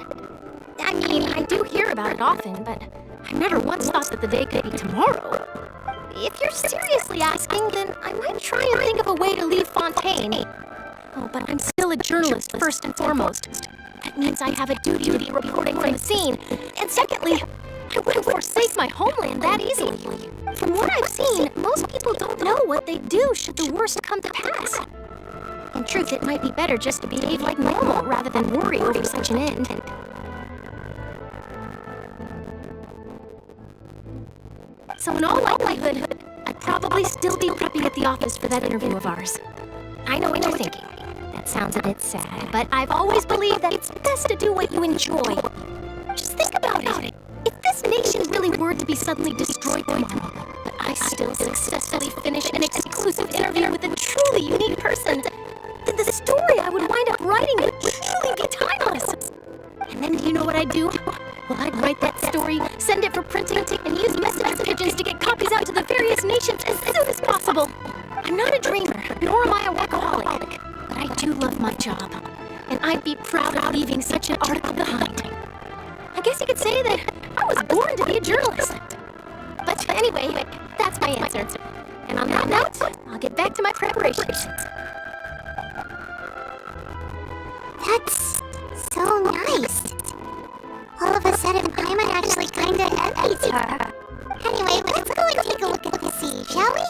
S19: I mean, I do hear about it often, but I never once thought that the day could be tomorrow. If you're seriously asking, then I might try and think of a way to leave Fontaine. Oh, but I'm still a journalist, first and foremost. That means I have a duty to be reporting from the scene. And secondly, I wouldn't forsake my homeland that easily. From what I've seen, most people don't know what they'd do should the worst come to pass. In truth, it might be better just to behave like normal rather than worry over such an end. So in all likelihood, I'd probably still be prepping at the office for that interview of ours. I know what you're thinking. That sounds a bit sad, but I've always believed that it's best to do what you enjoy. Just think about it. If this nation really were to be suddenly destroyed tomorrow, but I still successfully finish an exclusive interview with a truly unique person, then the story I would wind up writing would truly be timeless. And then do you know what I'd do? Well, I'd write that story, send it for printing, and use messenger pigeons to get copies out to the various nations as soon as possible. I'm not a dreamer, nor am I a workaholic, but I do love my job, and I'd be proud of leaving such an article behind. I guess you could say that I was born to be a journalist. But anyway, that's my answer. And on that note, I'll get back to my preparations.
S1: That's so nice. All of a sudden, Paimon actually kinda envies her. Anyway, let's go and take a look at the sea, shall we?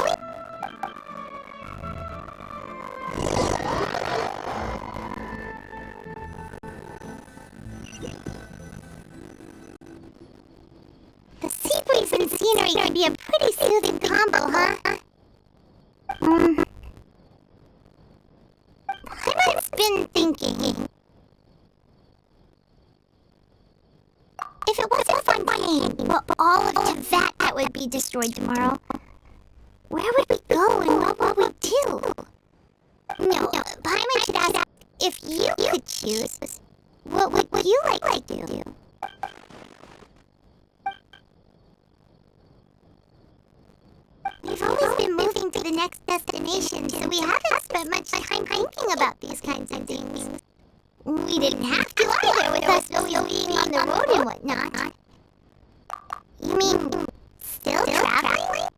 S1: The sea breeze and scenery can be a pretty soothing combo, huh? Paimon's been thinking. If it wasn't Fontaine, well, all of Tevat that would be destroyed tomorrow, where would we go and what would we do? No, Paimon should ask, if you could choose, what would you like to do? We've always been moving to the next destination, so we haven't spent much time thinking about these kinds of things. We didn't have to either, with us always being on the road and whatnot. You mean, still traveling?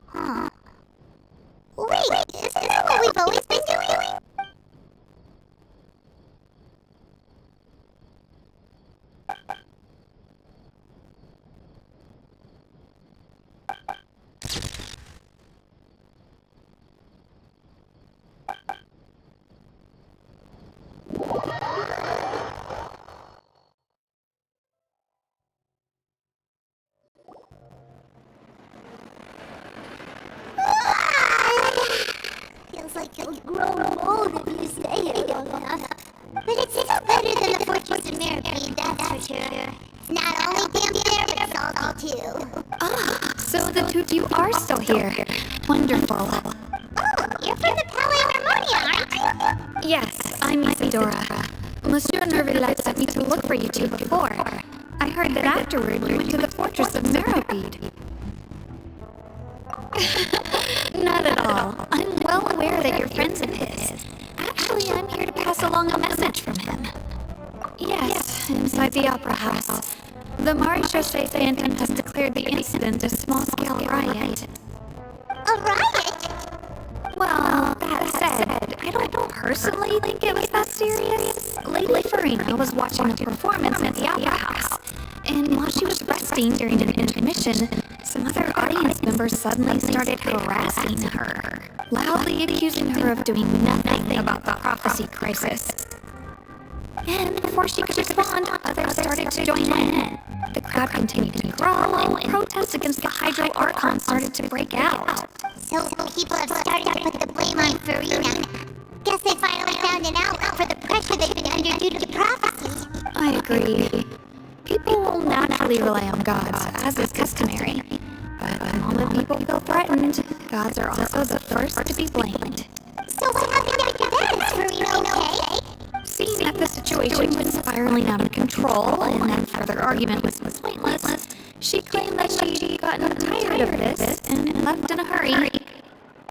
S1: Huh. Wait, isn't that what we've always been doing? Feels like you'll grow old if you stay here long enough. But it's still better than the Fortress of Masquerade, that's for sure. It's not only damp there, but salty too.
S18: Ah, so the two of you are still here. Wonderful.
S1: Oh, you're from the Palais Harmonia, aren't you?
S18: Yes, I'm Isadora. Monsieur Nervilette sent me to look for you two before. I heard that afterward you went to the Fortress of Masquerade. Not at all. I'm well aware that you're friends of his. Actually, I'm here to pass along a message from him. Yes, inside the Opera House. The Maréchaussée Phantom has declared the incident a small-scale riot.
S1: A riot?
S18: Well, that said, I don't personally think it was that serious. Lady Farina was watching a performance at the Opera House, and while she was resting during an intermission, some other audience members suddenly started harassing her, loudly accusing her of doing nothing about the prophecy crisis. And before she could respond, others started to join in. The crowd continued to grow, and protests against the Hydro Archon started to break out.
S1: So people have started to put the blame on Farina. Guess they finally found an outlet for the pressure they've been under due to prophecy.
S18: I agree. People will naturally rely on gods, as is customary. But the moment people feel threatened, gods are also the first to be blamed.
S1: So what happened after that? Is Farina okay?
S18: Seeing that the situation was spiraling out of control and that further argument was pointless, she claimed that she'd gotten tired of this and left in a hurry.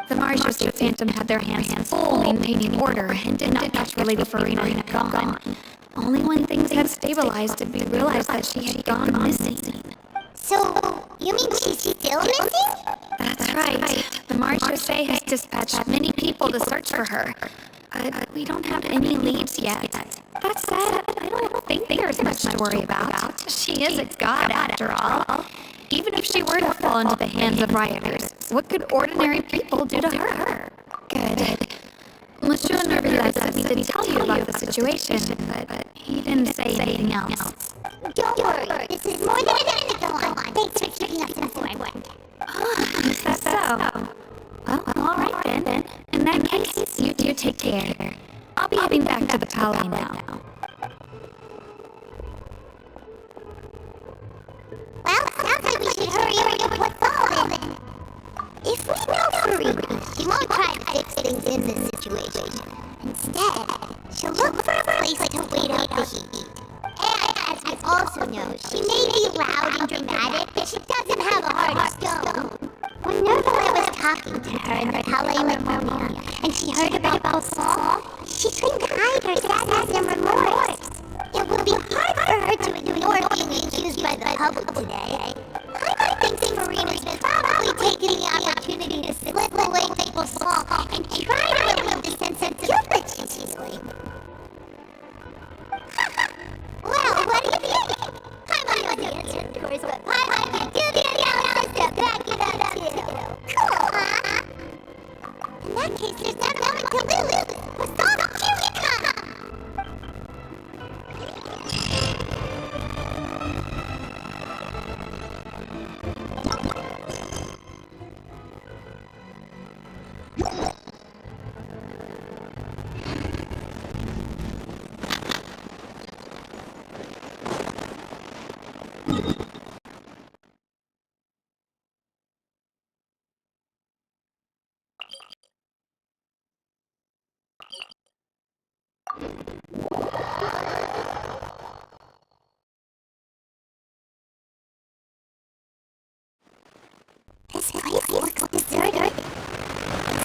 S18: The Maréchaussée Phantom had their hands full maintaining order and did not catch where Lady Farina had gone. Only when things had stabilized did we realize that she had gone missing.
S1: So, you mean she's still missing?
S18: That's right. The Maréchaussée has dispatched many people to search for her. But we don't have any leads yet. That said, I don't think there's much to worry about. She is a god after all. Even if she were to fall into the hands of rioters, what could ordinary people do to her? Good. Monsieur Nervilette said he didn't tell you about the situation, but he didn't say anything else.
S1: Don't worry, this is more than enough to go on. Thanks for keeping us informed.
S18: Is that so? Well, alright then. In that case, you two take care. I'll be heading back to the Palais now.
S1: Well, sounds like we should hurry up and get what's all then. If we know Farina, she won't try to fix things in this situation. Instead, she'll look for a place to wait out the heat. And as we also know, she may be loud and dramatic, but she doesn't have a heart of stone. When Nervilette was talking to her in the Palais Harmonia, and she heard about Balsam, she couldn't hide her sadness and remorse. It would be hard for her to ignore being accused by the public today. I think Farina's probably taking the opportunity to slip away from Balsam and try to remove the sense of guilt that she's feeling. Well, what do you think? Paimon knows the answer, of course, but Paimon can do the analysis to back it up too. Cool, huh? In that case, there's nothing to lose. Balsam, here we come! This place looks deserted.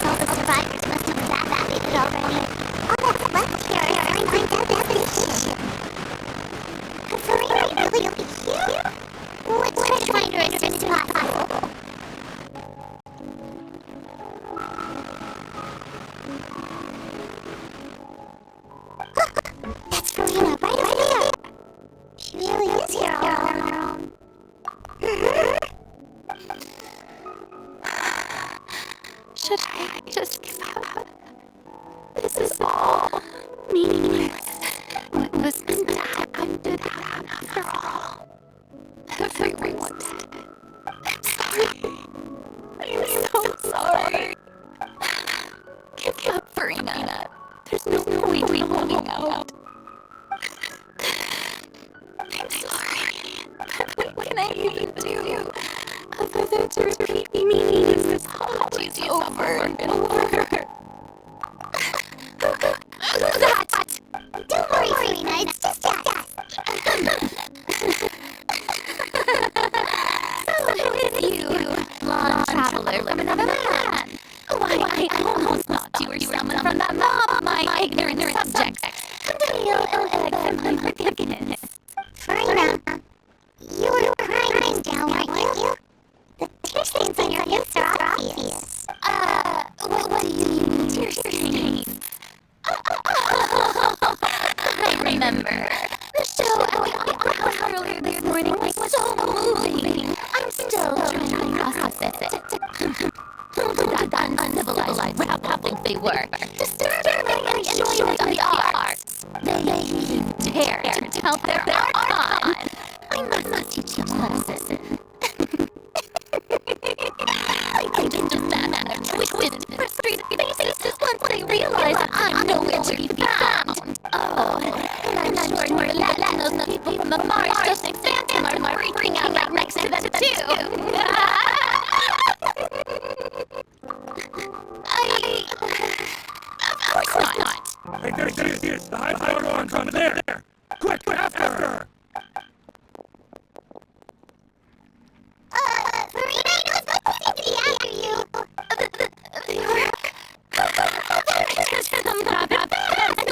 S1: All the survivors must have evacuated already. All that's left here is signs of devastation. Could Farina really be here? Let's try to find her as soon as possible. That's Farina right over there. She really is here all on her own.
S5: Should I just give up? This is all meaningless. What was meant to happen did happen after all. Everyone's dead. I'm sorry. I'm so sorry. Give up, Farina. There's no point in holding out. I'm sorry. But what can I even do other than to repeat meaningless apologies over and over? Who's that?
S1: Don't worry, Farina, it's just us.
S5: So who is you, long traveler from another land? Why, I almost thought you were someone from that mob, my ignorant subjects. Real eggs and my ridiculous.
S1: Farina, you were crying down, weren't you? The tear stains on your face are obvious.
S5: What do you mean, tear stains? I remember. The show at the opera house earlier this morning was so moving. I'm still trying to process it. That uncivilized rabble they were, disturbing and enjoying the arts. They even dare to tell their Archon. I must teach them a lesson. They can just stand there twisted, frustrated faces once they realize that I'm nowhere to be found. Oh, and I'm sure we're letting those people from the march just expand and are freaking out right next to them too. Of course not.
S14: Hey, there, the high power Archon there! Quick, after her!
S1: Farina, I know it's not supposed to be after you.
S5: I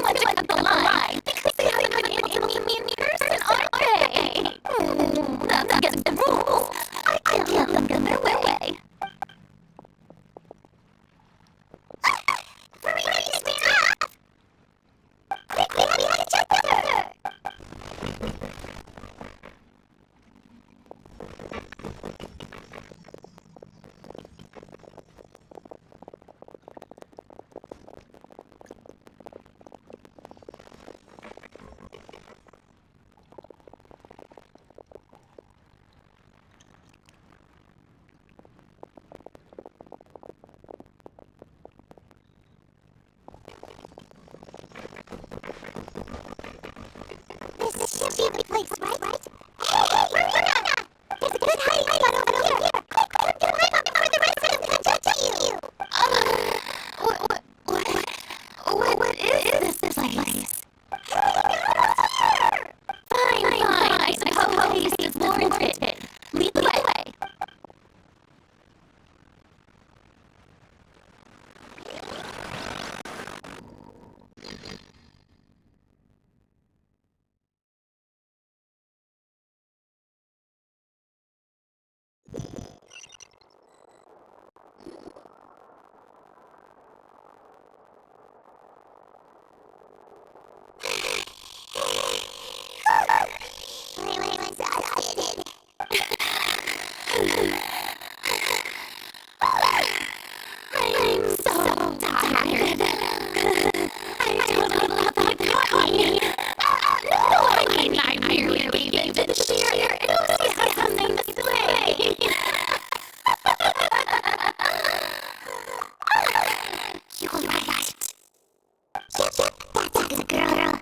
S5: want to cut the line, because they haven't been able to meet in person, aren't they? That's against the rules. I can't let them get their way.
S1: Farina, you stand up! Quickly, we have to check with her! This should be the place, right? Hey, Farina! There's a good hiding spot over here! Quick, climb up before the rest of them catch up to you!
S5: What is this place? Fine, I suppose haste is warranted. Lead the way. I'm so tired. I totally love that coffee. No, I mean, I'm merely leaving the sheer enthusiasm display. You're right. Yep, that's a good girl.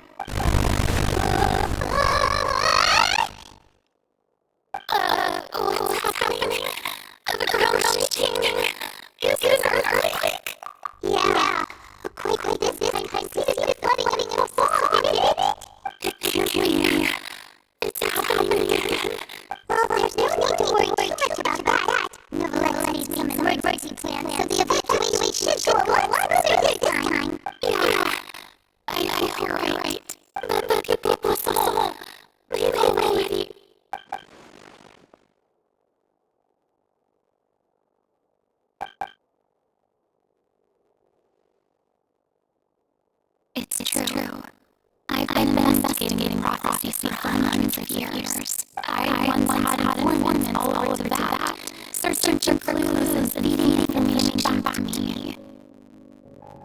S5: years. I once had an informant all over that, searching for clues and feeding information back to me.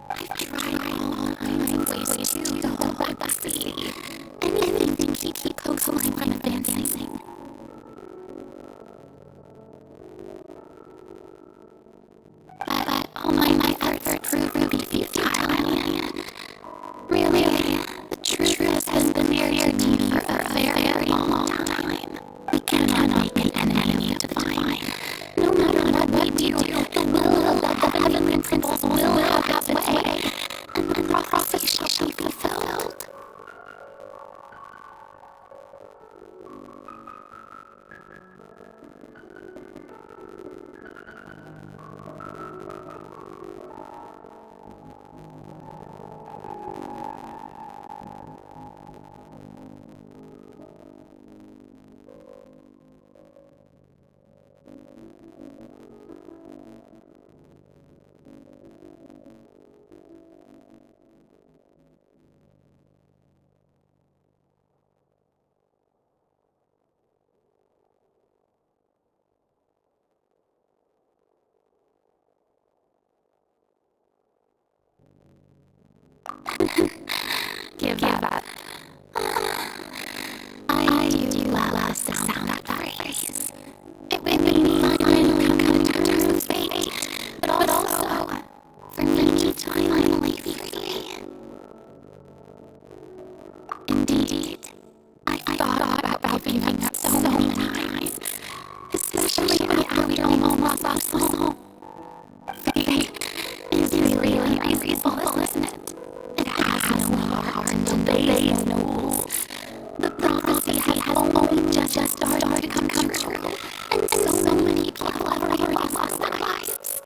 S5: I've tried all kinds of ways to hold back the sea. Anything to keep coastline from advancing. But all my efforts proved to be futile. Really, the truth has been buried to me for a very long time. We cannot make an enemy divine. No matter what we do, the will of the heavenly principles will have its way, and the prophecy shall be fulfilled. Give up. I do love the sound of that phrase. It would mean finally come to terms with fate, but also for me to finally be free. Indeed, I thought about giving up so many times, especially after almost lost home. Fate is really unreasonable, isn't it? It has no heart and obeys no rules. The prophecy has only just started to come true, and so many people have already lost their lives.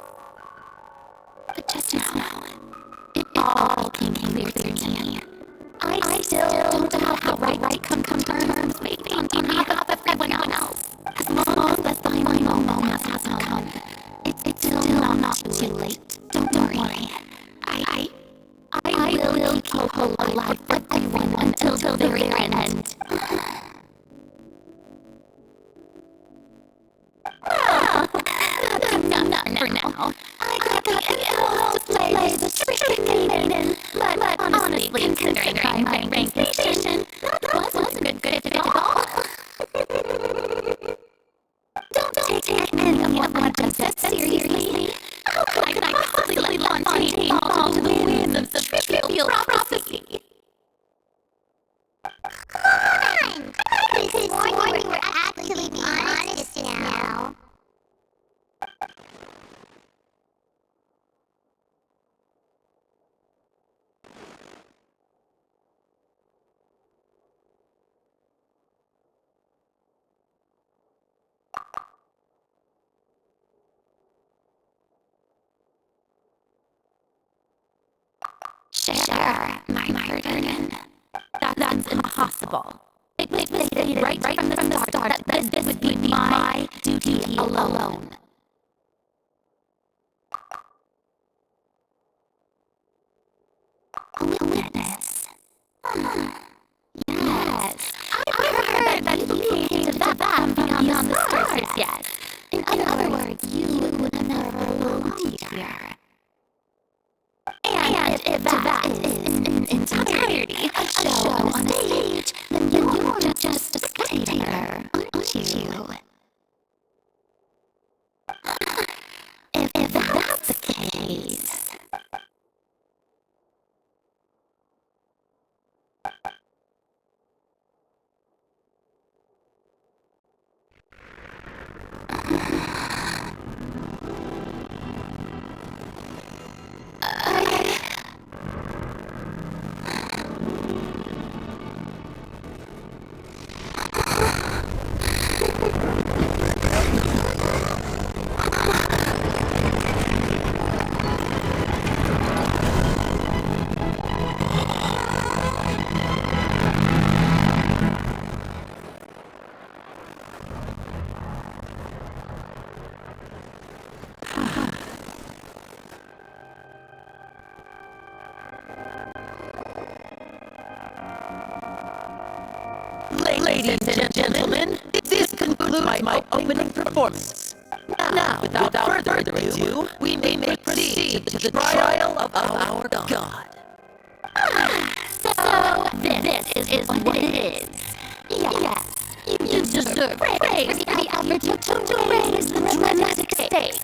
S5: But just now, it all became clear to me. I still don't have the right to come to terms with fate on behalf of everyone else. As long as the final moment hasn't come, it's still not too late. Don't worry. I will keep hope alive for everyone until the very end. Not for now. I got to play the strict maiden, but honestly, considering my rank station, that wasn't a good fit at all. Don't take any of what I just said seriously. How could I possibly let Fontaine fall to the winds of such trivial prophecy?
S1: Come on! This is why you were actually being honest now.
S5: Sure, my burden. That's impossible. It stated right from the start that this would be my duty alone. A witness. Yes, I've heard that you came to that beyond the surface yet. In other words, you would have never belonged here. And if that is in entirety a show on a stage, then you're just a spectator, aren't you? If that's the case...
S20: Ladies and gentlemen, this concludes my opening performance. Now, without further ado, we may proceed to the trial of our God.
S5: So, this is what it is. Yes, you deserve praise for the effort you took to raise the dramatic stakes.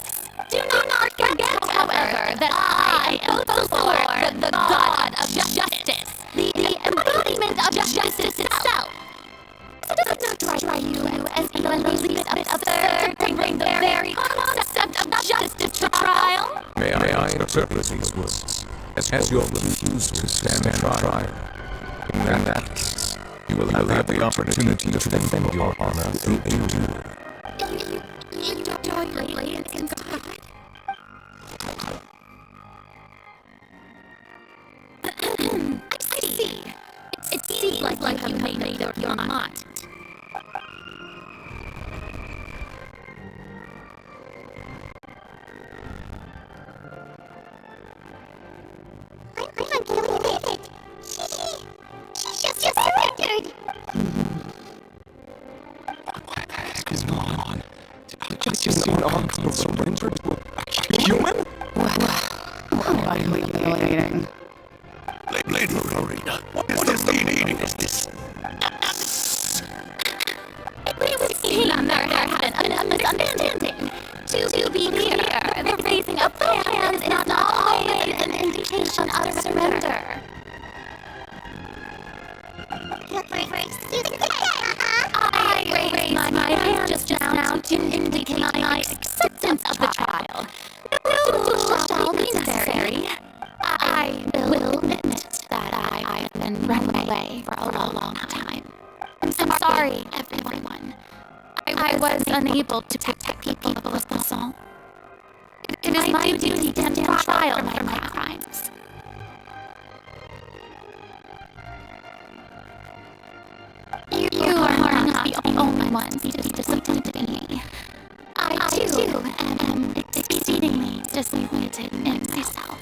S5: Do not forget, however, that I am before the God of Justice, the embodiment of justice itself. Does not try you as even a little bit absurd to bring the very concept of justice to trial?
S8: May I interpret these words as your refusal to stand trial? In that case, you will have the opportunity to defend your honor through a duel.
S5: You don't lay it inside. I see. It seems like you made up your mind. I'm not killing it. She just surrendered.
S9: What the heck is going on? Did you see an Archon surrender to a human?
S22: What are you humiliating?
S12: Lady Florina, what is this meaning? Is this?
S5: It would seem there has been a misunderstanding. To be clear, the raising of hands is not always an indication of surrender. I raised my hand just now to indicate my acceptance of the trial. No duel shall be necessary. I will admit that I have been run away for a long time. I'm sorry, everyone. I was unable to protect people of Lisbon. It is my duty to stand trial for my crimes. You are not the only ones to be disappointed in me. I too am exceedingly disappointed in myself.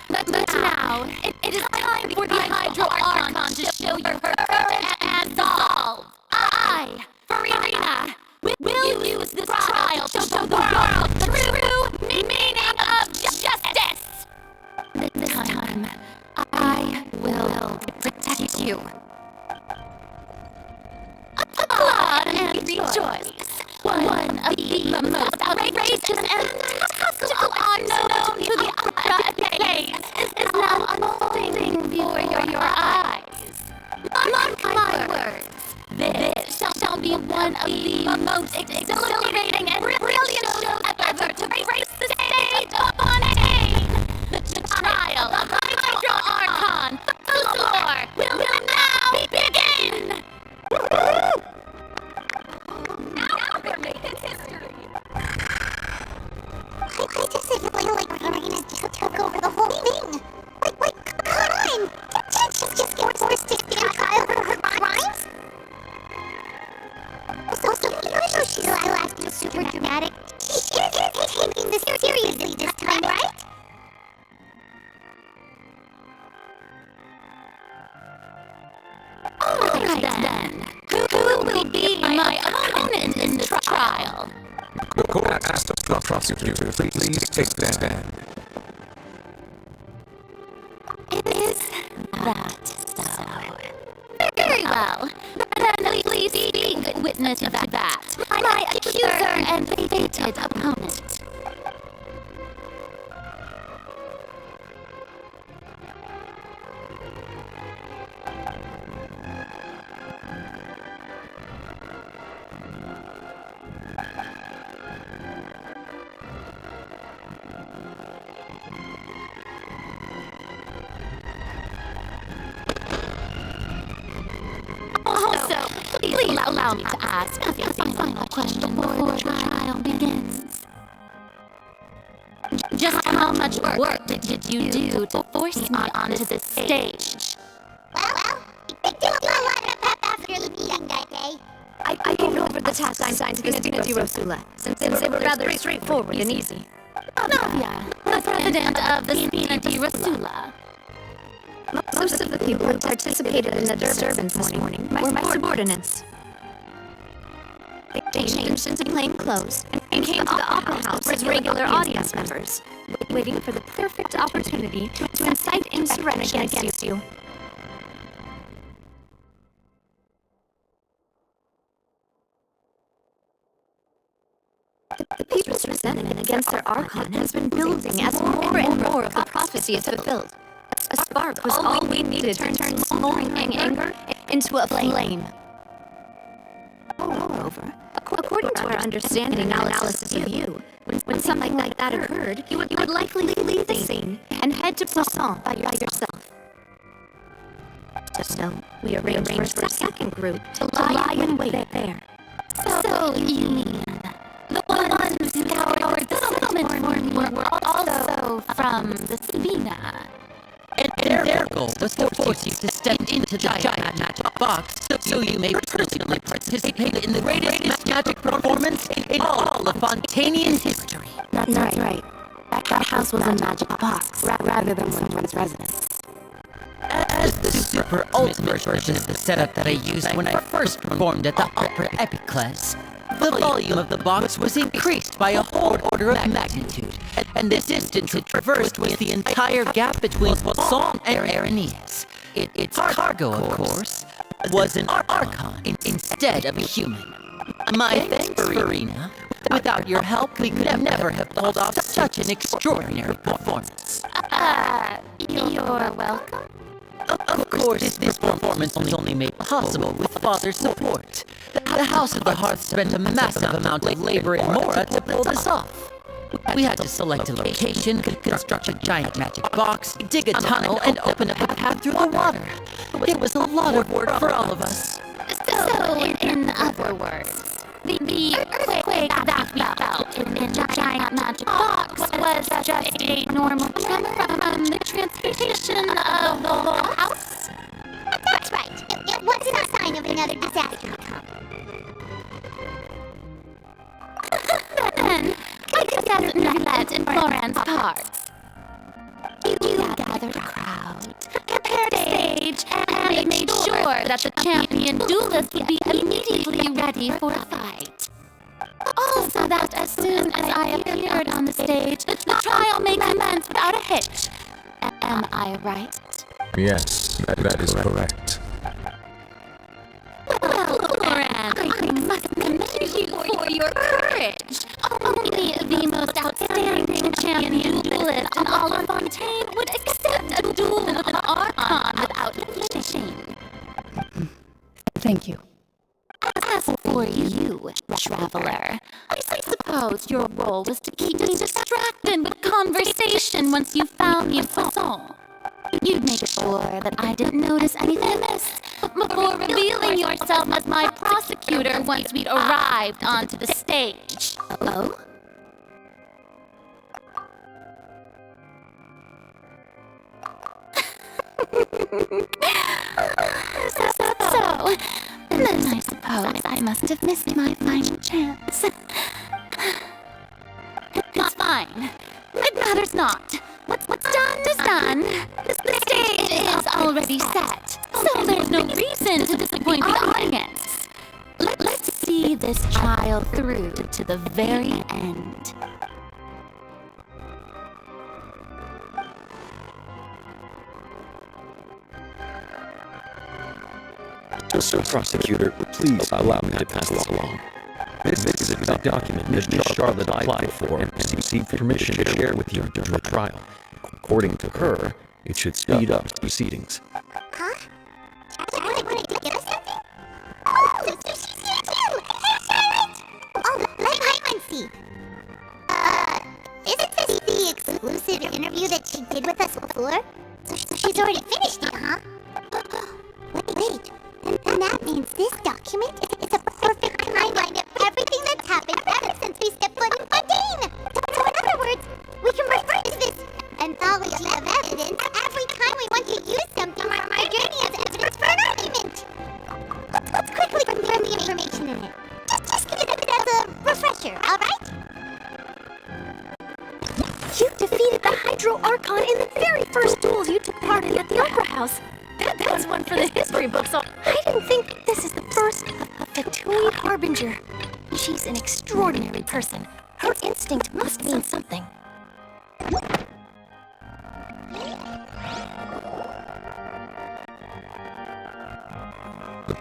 S5: But now, it is time for the Hydro Archon to show you her courage and resolve. I, Farina, will use this trial to show the world the true meaning of justice. This time, I will protect you. Applaud and rejoice. One of the most outrageous and fantastical unknown to the opera days is now unfolding before your eyes. Mark my words. This shall be one of the most exhilarating and brilliant shows ever to grace the stage of Fontaine. The trial of Hydro Archon, Thor, will now begin. Now we're making history.
S1: I just feel like Farina just took over the whole thing. Come on! Can't she just get forced to stand trial for her crimes? So even though she's still acting super dramatic, she is taking this seriously this time, right?
S5: Alright then. Who will be my opponent in this trial?
S8: The court asks the prosecutor, please take the stand.
S5: Is that so? Very well. Then please be witness to that. My accuser and fated opponent. Also, please allow me to ask a final question before the trial begins. Just how much work did you do to force me onto this stage?
S1: Well, they do a lot of pep after the meeting that day.
S7: I gave over the task assigned to the Spina di Rosula, since they were rather straightforward and easy.
S5: Navia, the president of the Spina di Rosula.
S7: Most of the people who participated in the disturbance this morning were my subordinates. They changed into plain clothes and came to the Opera House as regular audience members, waiting for the perfect opportunity to incite insurrection against you. The people's resentment against their Archon has been building as more and more of the prophecy is fulfilled. A spark was all we needed to turn smoldering anger into a flame. Moreover, according to our understanding and analysis of you, when something like that occurred, you would likely leave the scene and head to Fontaine by yourself. So we arranged for a second group to lie in wait there.
S5: So you mean the ones who scoured the settlement for me were also from the Spina?
S20: And their goal was to force you to step into the giant magic box so you may personally participate in the greatest magic performance in all of Fontainian history.
S4: That's right. That house was a magic box, rather than one's residence.
S20: As the super ultimate version of the setup that I used when I first performed at the Opera Epiclese, the volume of the box was increased by a whole order of magnitude, and the distance it traversed was the entire gap between Fontaine and Arenes. Its cargo, of course, was an Archon instead of a human. My thanks, Farina. Without your help, we could never have pulled off such an extraordinary performance.
S5: You're welcome.
S20: Of course, this performance was only made possible with Father's support. The House of the Hearth spent a massive amount of labor in Mora to pull this off. We had to select a location, construct a giant magic box, dig a tunnel, and open up a path through the water. It was a lot of work for all of us.
S5: So, in other words, the earthquake that we felt in the giant magic box was just a normal tremor from the transportation of the whole house?
S1: That's right. It wasn't a sign of another disaster to come.
S5: Then, I guess that's not in Florence parts. You gathered a crowd, prepared a stage, and made sure that the champion duelist would be immediately ready for a fight. Also that as soon as I appeared on the stage, the trial may commence without a hitch. Am I right?
S8: Yes, that is correct.
S5: Well, Florence, I must commend you for your courage. Only the most outstanding champion duelist in all of Fontaine would accept a duel with an Archon without flinching.
S22: Thank you.
S5: As for you, traveler, I suppose your role was to keep me distracted with conversation once you found me in Fontaine. You'd make sure that I didn't notice anything amiss before revealing yourself as my prosecutor once we'd arrived onto the stage. Oh? So, then I suppose I must have missed my final chance. It's fine. It matters not. What's done is done. The stage is already set, so there's no reason to disappoint the audience. Let's see this trial through to the very end.
S3: Mr. Prosecutor, please allow me to pass this along. This is a document Ms. Charlotte applied for and received permission to share with you during the trial. According to her, it should speed up proceedings.
S1: Huh? Charlotte wanted to give us something? Oh, so she's here too! Hey, Charlotte! Oh, let me see. Isn't this the exclusive interview that she did with us before? So she's already finished it, huh? Wait. Then that means this document is a perfect timeline of everything that's happened ever since we stepped foot in Fontaine! So in other words, we can refer to this anthology of evidence every time we want to use something from our journey as evidence for an argument! Let's quickly confirm the information in it. Just give it as a refresher, alright? You defeated the
S19: the Hydro Archon in the very first duel you took part in at the Opera House. That's one for the history books. I didn't think this is the first of the Tui Harbinger. She's an extraordinary person. Her instinct must mean something.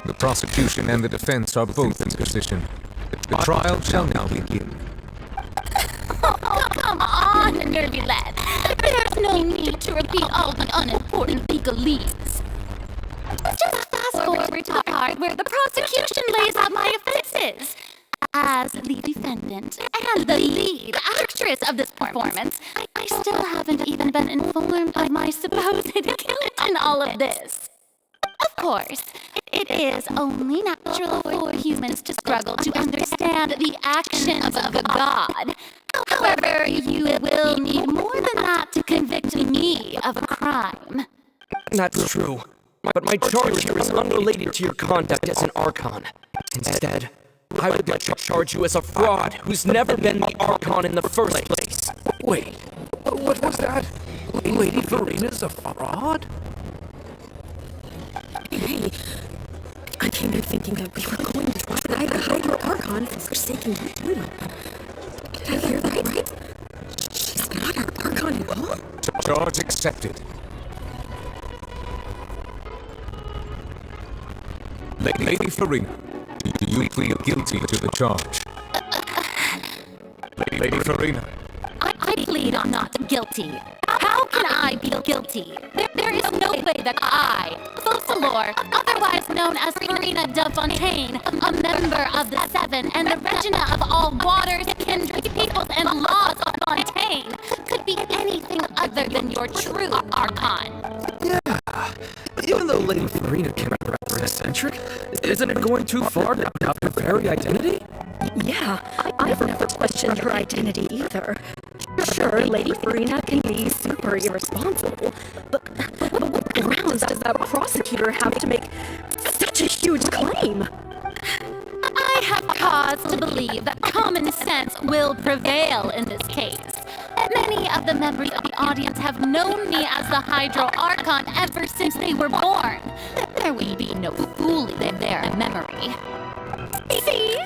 S8: The prosecution and the defense are both in position. The trial shall now begin.
S5: Oh, come on, nervy lad. There's no need to repeat all the unimportant legalese. Just fast forward to the part where the prosecution lays out my offenses. As the defendant and the lead actress of this performance, I still haven't even been informed of my supposed guilt in all of this. Of course, it is only natural for humans to struggle to understand the actions of a god. However, you will need more than that to convict me of a crime.
S2: That's true. But my charge here is unrelated to your conduct as an Archon. Instead, I would like to charge you as a fraud who's never been the Archon in the first place.
S10: Wait, what was that? Lady Farina's a fraud?
S11: Hey, I came here thinking that we were going to try the Hydro Archon for forsaking the Tui. Did I hear that right? She's not our Archon at all?
S8: Charge accepted. Lady Farina, do you plead guilty to the charge? Lady Farina.
S5: I plead not guilty. How can I be guilty? There is no way that I, Focalor, otherwise known as Farina de Fontaine, a member of the Seven and the Regina of all waters, kindred, peoples, and laws of Fontaine, could be anything other than your true Archon.
S10: Yeah, even though Lady Farina came out rather eccentric, isn't it going too far to doubt her very identity?
S11: Yeah, I've never questioned her identity either. Sure, Lady Farina can be super irresponsible, but what grounds does that prosecutor have to make such a huge claim?
S5: I have cause to believe that common sense will prevail in this case. Many of the members of the audience have known me as the Hydro Archon ever since they were born. There will be no fooling in their memory. See?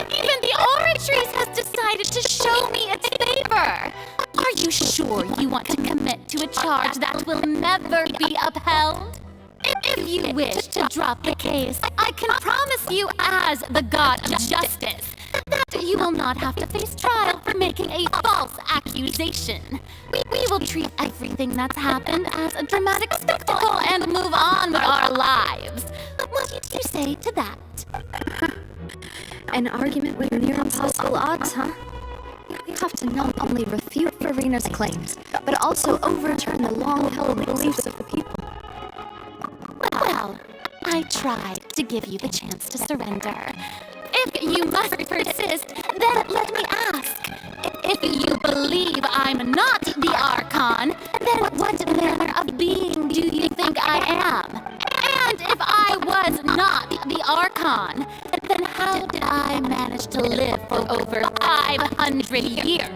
S5: Even the Oratrice has decided to show me its favor. Are you sure you want to commit to a charge that will never be upheld? If you wish to drop the case, I can promise you as the god of justice that you will not have to face trial for making a false accusation. We will treat everything that's happened as a dramatic spectacle and move on with our lives. What do you say to that?
S7: An argument with near impossible odds, huh? You have to not only refute Farina's claims, but also overturn the long-held beliefs of the people.
S5: Well, I tried to give you the chance to surrender. If you must persist, then let me ask. If you believe I'm not the Archon, then what manner of being do you think I am? And if I was not the Archon, then how did I manage to live for over 500 years?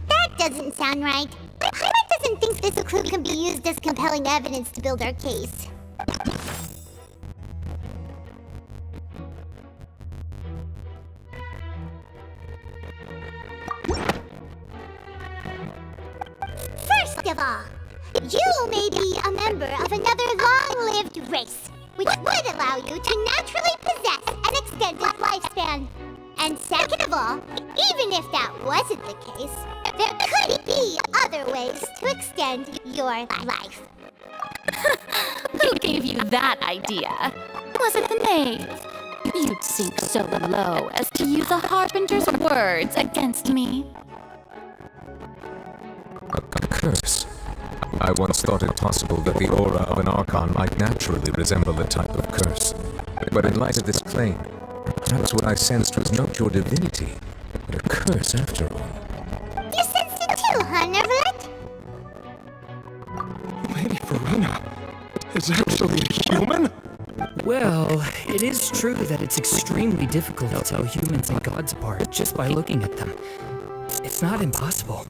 S1: That doesn't sound right. Pilot doesn't think this clue can be used as compelling evidence to build our case. First of all, you may be a member of another long-lived race, which would allow you to naturally possess an extended lifespan. And second of all, even if that wasn't the case, there could be other ways to extend your life.
S5: Who gave you that idea? Was it the knave? You'd sink so low as to use a harbinger's words against me.
S8: A curse. I once thought it possible that the aura of an Archon might naturally resemble a type of curse. But in light of this claim, perhaps what I sensed was not your divinity, but a curse after all.
S1: You sensed it too, huh, Nervlet?
S9: Lady Farina is actually a human?
S2: Well, it is true that it's extremely difficult to tell humans and gods apart just by looking at them. It's not impossible.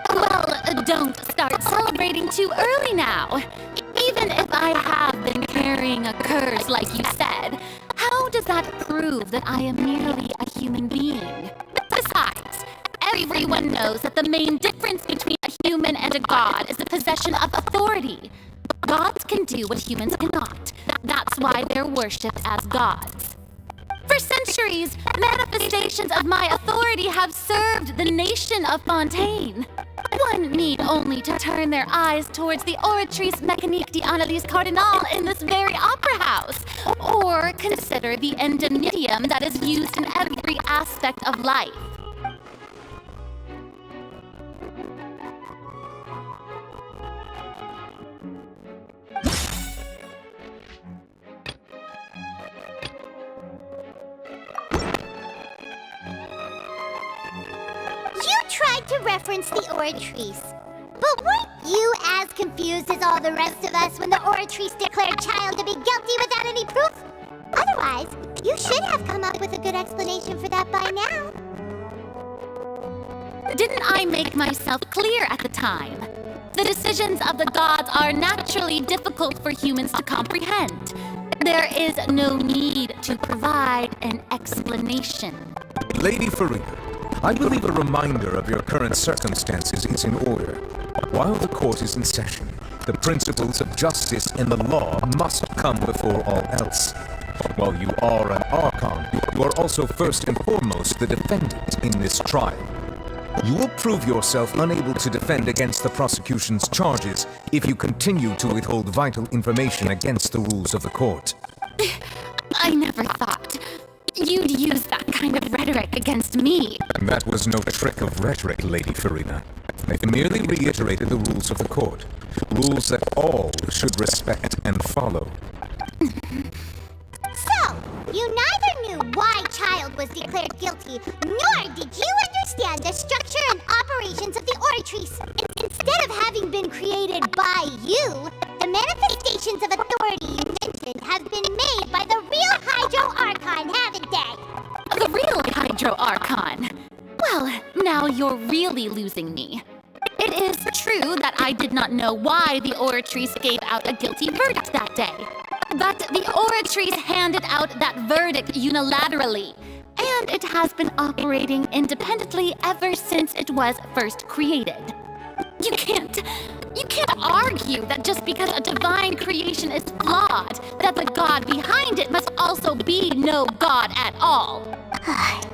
S5: Well, don't start celebrating too early now. Even if I have been carrying a curse like you said, how does that prove that I am merely a human being? Besides, everyone knows that the main difference between a human and a god is the possession of authority. Gods can do what humans cannot. That's why they're worshipped as gods. For centuries, manifestations of my authority have served the nation of Fontaine. One need only to turn their eyes towards the Oratrice Mécanique d'Analyse Cardinal in this very opera house, or consider the indemnitium that is used in every aspect of life.
S1: You tried to reference the Oratrice. But weren't you as confused as all the rest of us when the Oratrice declared Child to be guilty without any proof? Otherwise, you should have come up with a good explanation for that by now.
S5: Didn't I make myself clear at the time? The decisions of the gods are naturally difficult for humans to comprehend. There is no need to provide an explanation.
S8: Lady Farina, I believe a reminder of your current circumstances is in order. While the court is in session, the principles of justice and the law must come before all else. While you are an Archon, you are also first and foremost the defendant in this trial. You will prove yourself unable to defend against the prosecution's charges if you continue to withhold vital information against the rules of the court.
S5: I never thought you'd use that kind of rhetoric against me.
S8: And that was no trick of rhetoric, Lady Farina. I merely reiterated the rules of the court. Rules that all should respect and follow.
S1: So, you neither knew why Child was declared guilty, nor did you understand the structure and operations of the Oratrice. Instead of having been created by you, the manifestations of authority you mentioned have been made by the real Hydro Archon, haven't they?
S5: The real Hydro Archon? Well, now you're really losing me. It is true that I did not know why the Oratrice gave out a guilty verdict that day. But the Oratrice handed out that verdict unilaterally, and it has been operating independently ever since it was first created. You can't argue that just because a divine creation is flawed, that the god behind it must also be no god at all.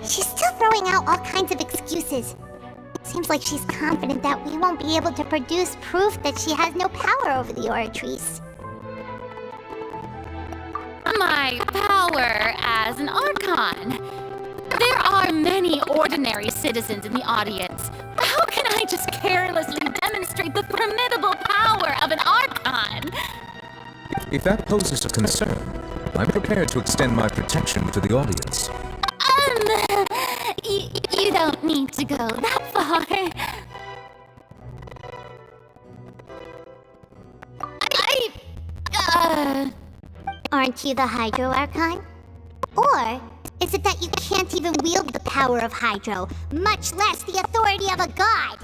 S1: She's still throwing out all kinds of excuses. Seems like she's confident that we won't be able to produce proof that she has no power over the Oratrice.
S5: My power as an Archon. There are many ordinary citizens in the audience. How can I just carelessly demonstrate the formidable power of an Archon?
S8: If that poses a concern, I'm prepared to extend my protection to the audience.
S5: You don't need to go that far.
S1: Aren't you the Hydro Archon? Or is it that you can't even wield the power of Hydro, much less the authority of a god?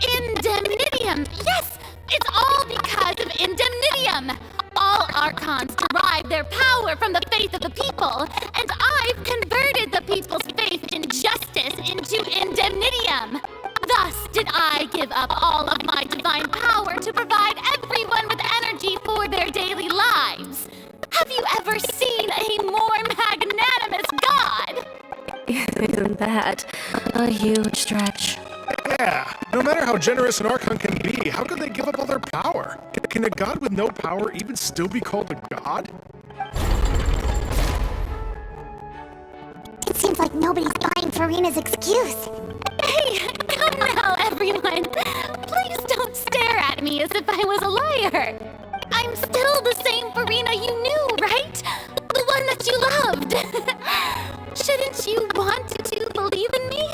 S5: Indemnitium! Yes! It's all because of Indemnitium! All Archons derive their power from the faith of the people, and I've converted the people's faith in justice into Indemnitium! Thus did I give up all of my divine power to provide everyone with energy for their daily lives. Have you ever seen a more magnanimous god?
S15: bad. A huge stretch.
S13: Yeah, no matter how generous an Archon can be, how could they give up all their power? Can a god with no power even still be called a god?
S1: It seems like nobody's buying Farina's excuse.
S5: Hey, come now, everyone. Please don't stare at me as if I was a liar. I'm still the same Farina you knew, right? The one that you loved. Shouldn't you want to believe in me?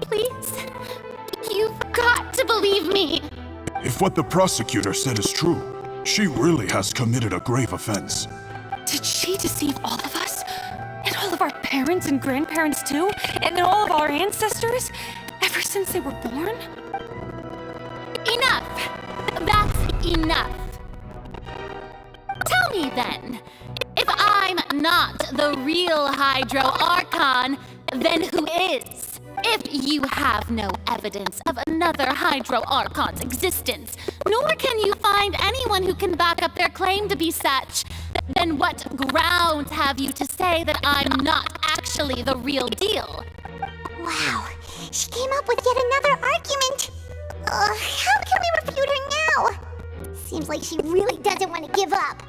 S5: Please? You've got to believe me.
S16: If what the prosecutor said is true, she really has committed a grave offense.
S15: Did she deceive all of us? And all of our parents and grandparents too? And all of our ancestors? Ever since they were born?
S5: Enough! That's enough. Tell me then, if I'm not the real Hydro Archon, then who is? If you have no evidence of another Hydro Archon's existence, nor can you find anyone who can back up their claim to be such, then what grounds have you to say that I'm not actually the real deal?
S1: Wow, she came up with yet another argument. How can we refute her now? Seems like she really doesn't want to give up.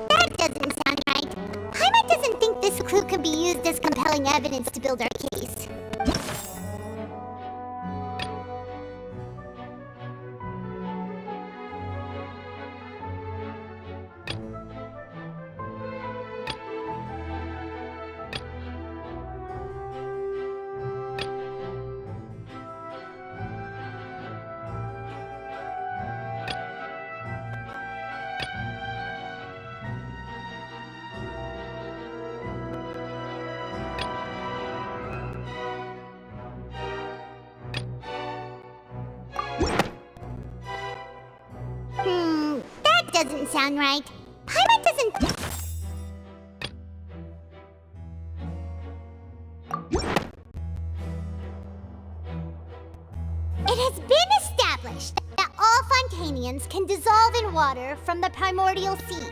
S1: That doesn't sound right. Paimon doesn't think this clue could be used as compelling evidence to build our case. That doesn't sound right. Paimon doesn't... It has been established that all Fontainians can dissolve in water from the primordial sea.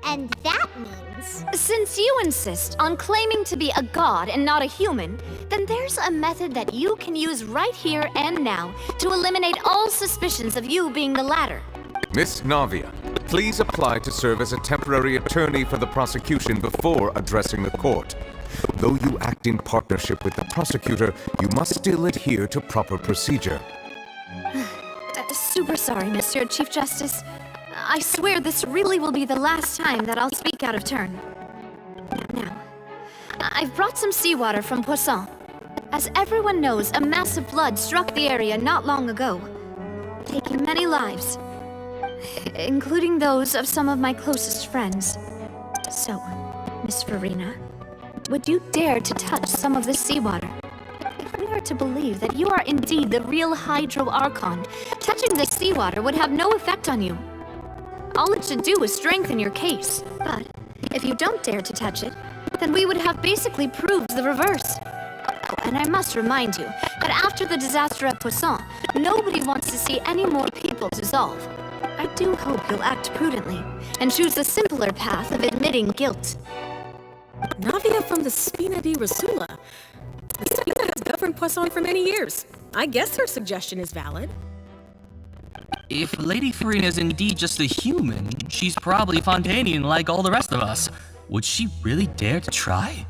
S1: And that means...
S7: Since you insist on claiming to be a god and not a human, then there's a method that you can use right here and now to eliminate all suspicions of you being the latter.
S8: Miss Navia, please apply to serve as a temporary attorney for the prosecution before addressing the court. Though you act in partnership with the prosecutor, you must still adhere to proper procedure.
S7: Super sorry, Mr. Chief Justice. I swear this really will be the last time that I'll speak out of turn. Now, I've brought some seawater from Poisson. As everyone knows, a massive flood struck the area not long ago, taking many lives, including those of some of my closest friends. So, Miss Farina, would you dare to touch some of this seawater? If we are to believe that you are indeed the real Hydro Archon, touching this seawater would have no effect on you. All it should do is strengthen your case. But if you don't dare to touch it, then we would have basically proved the reverse. Oh, and I must remind you that after the disaster at Poisson, nobody wants to see any more people dissolve. I do hope you'll act prudently and choose the simpler path of admitting guilt.
S11: Navia from the Spina di Rosula. The Spina has governed Poisson for many years. I guess her suggestion is valid.
S10: If Lady Farina is indeed just a human, she's probably Fontainian like all the rest of us. Would she really dare to try?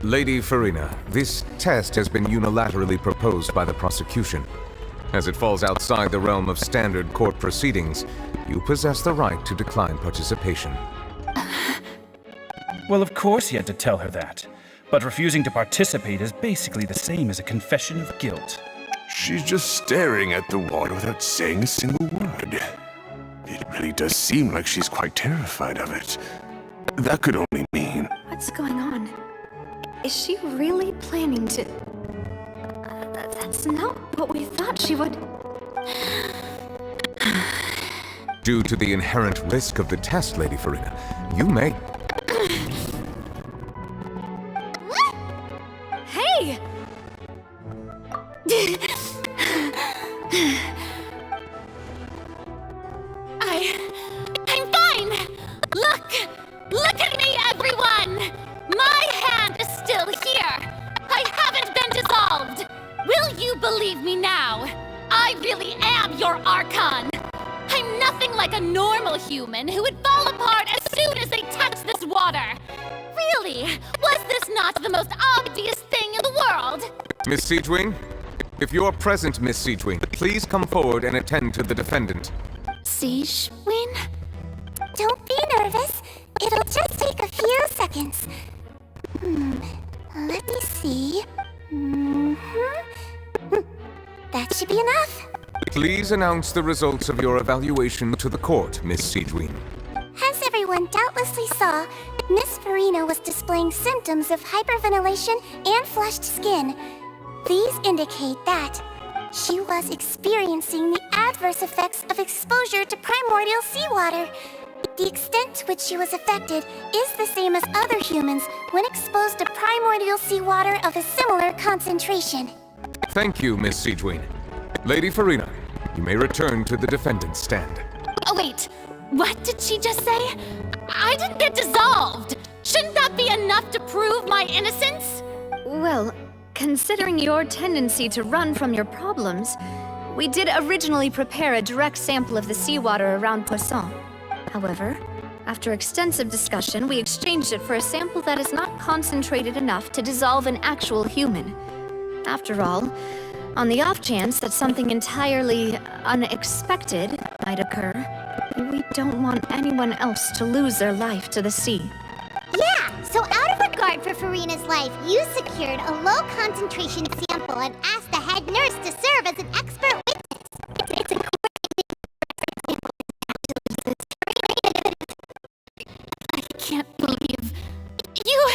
S8: Lady Farina, this test has been unilaterally proposed by the prosecution. As it falls outside the realm of standard court proceedings, you possess the right to decline participation.
S23: Well, of course he had to tell her that. But refusing to participate is basically the same as a confession of guilt.
S12: She's just staring at the water without saying a single word. It really does seem like she's quite terrified of it. That could only mean...
S7: What's going on? Is she really planning to... That's not what we thought she would...
S8: Due to the inherent risk of the test, Lady Farina, you may...
S7: Hey!
S5: I'm fine! Look! Look at me, everyone! My hand is still here! I haven't been dissolved! Will you believe me now? I really am your Archon! I'm nothing like a normal human who would fall apart as soon as they touch this water! Really? Was this not the most obvious thing in the world?
S8: Miss Siegewing? If you are present, Miss Siegewing, please come forward and attend to the defendant.
S1: Siegewing? Don't be nervous. It'll just take a few seconds. Let me see. That should be enough.
S8: Please announce the results of your evaluation to the court, Miss Siegewing.
S1: As everyone doubtlessly saw, Miss Farina was displaying symptoms of hyperventilation and flushed skin. These indicate that she was experiencing the adverse effects of exposure to primordial seawater. The extent to which she was affected is the same as other humans when exposed to primordial seawater of a similar concentration.
S8: Thank you, Miss Siegewing. Lady Farina, you may return to the defendant's stand.
S5: Oh, wait. What did she just say? I didn't get dissolved! Shouldn't that be enough to prove my innocence?
S7: Well, considering your tendency to run from your problems, we did originally prepare a direct sample of the seawater around Poisson. However, after extensive discussion, we exchanged it for a sample that is not concentrated enough to dissolve an actual human. After all, on the off chance that something entirely unexpected might occur, we don't want anyone else to lose their life to the sea.
S1: Yeah, so out of regard for Farina's life, you secured a low-concentration sample and asked the head nurse to serve as an expert witness. It's a
S5: I can't believe... You...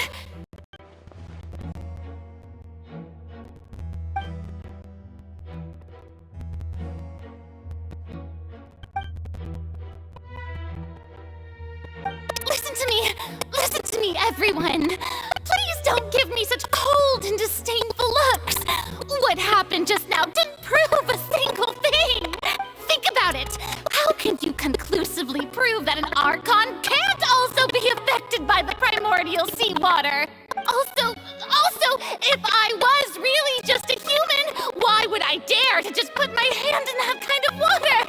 S5: Listen to me, everyone! Please don't give me such cold and disdainful looks! What happened just now didn't prove a single thing! Think about it! How can you conclusively prove that an Archon can't also be affected by the primordial seawater? Also, if I was really just a human, why would I dare to just put my hand in that kind of water?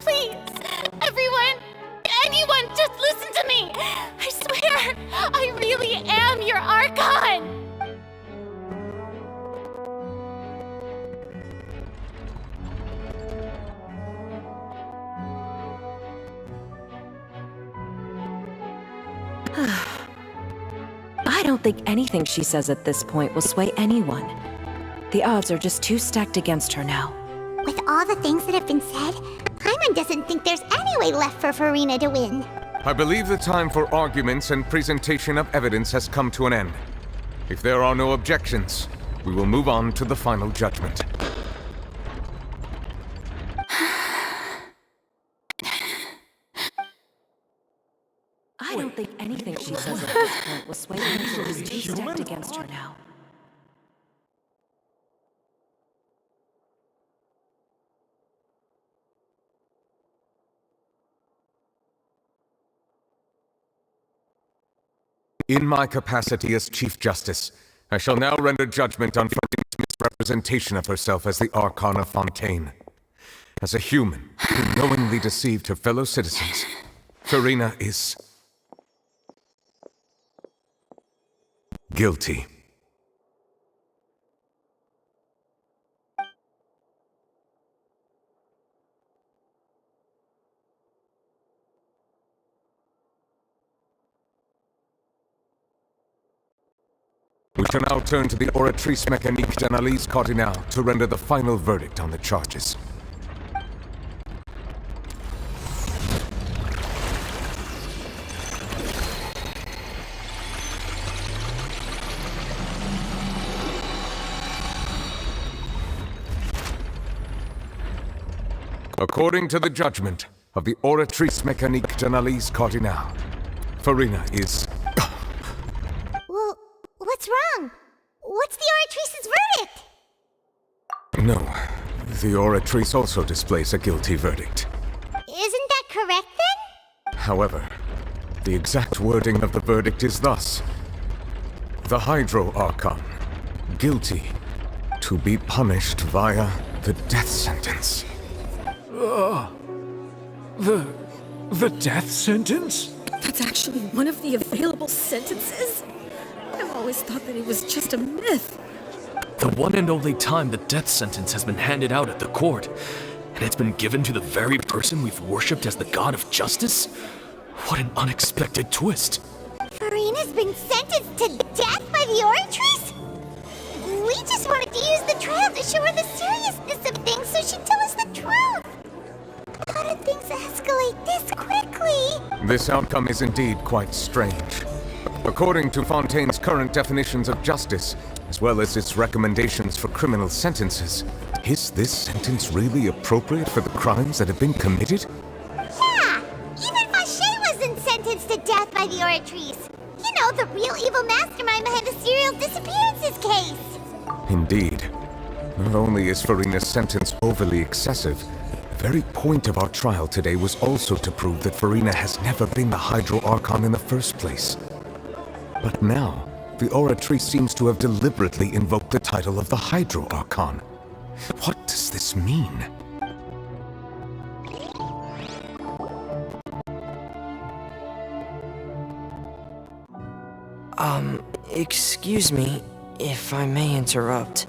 S5: Please, everyone, anyone, just listen to me! I swear, I really am your Archon!
S15: I don't think anything she says at this point will sway anyone. The odds are just too stacked against her now.
S1: With all the things that have been said, Paimon doesn't think there's any way left for Farina to win.
S8: I believe the time for arguments and presentation of evidence has come to an end. If there are no objections, we will move on to the final judgment.
S15: I don't think anything she says at this point will sway anyone. She's too stacked against her now.
S8: In my capacity as Chief Justice, I shall now render judgment on Farina's misrepresentation of herself as the Archon of Fontaine. As a human who knowingly deceived her fellow citizens, Farina is... guilty. We shall now turn to the Oratrice Mécanique d'Analyse Cardinale to render the final verdict on the charges. According to the judgment of the Oratrice Mécanique d'Analyse Cardinale, Farina is...
S1: Well, what's wrong? What's the Oratrice's verdict?
S8: No, the Oratrice also displays a guilty verdict.
S1: Isn't that correct then?
S8: However, the exact wording of the verdict is thus. The Hydro Archon, guilty, to be punished via the death sentence.
S17: The death sentence?
S11: That's actually one of the available sentences? I've always thought that it was just a myth.
S10: The one and only time the death sentence has been handed out at the court, and it's been given to the very person we've worshipped as the god of justice? What an unexpected twist.
S1: Farina's been sentenced to death by the Oratrice? We just wanted to use the trial to show her the seriousness of things so she'd tell us the truth. How did things escalate this quickly?
S8: This outcome is indeed quite strange. According to Fontaine's current definitions of justice, as well as its recommendations for criminal sentences, is this sentence really appropriate for the crimes that have been committed?
S1: Yeah! Even Fauché wasn't sentenced to death by the Oratrice. You know, the real evil mastermind behind the serial disappearances case.
S8: Indeed. Not only is Farina's sentence overly excessive, the very point of our trial today was also to prove that Farina has never been the Hydro Archon in the first place. But now, the Oratrice seems to have deliberately invoked the title of the Hydro Archon. What does this mean?
S21: Excuse me, if I may interrupt.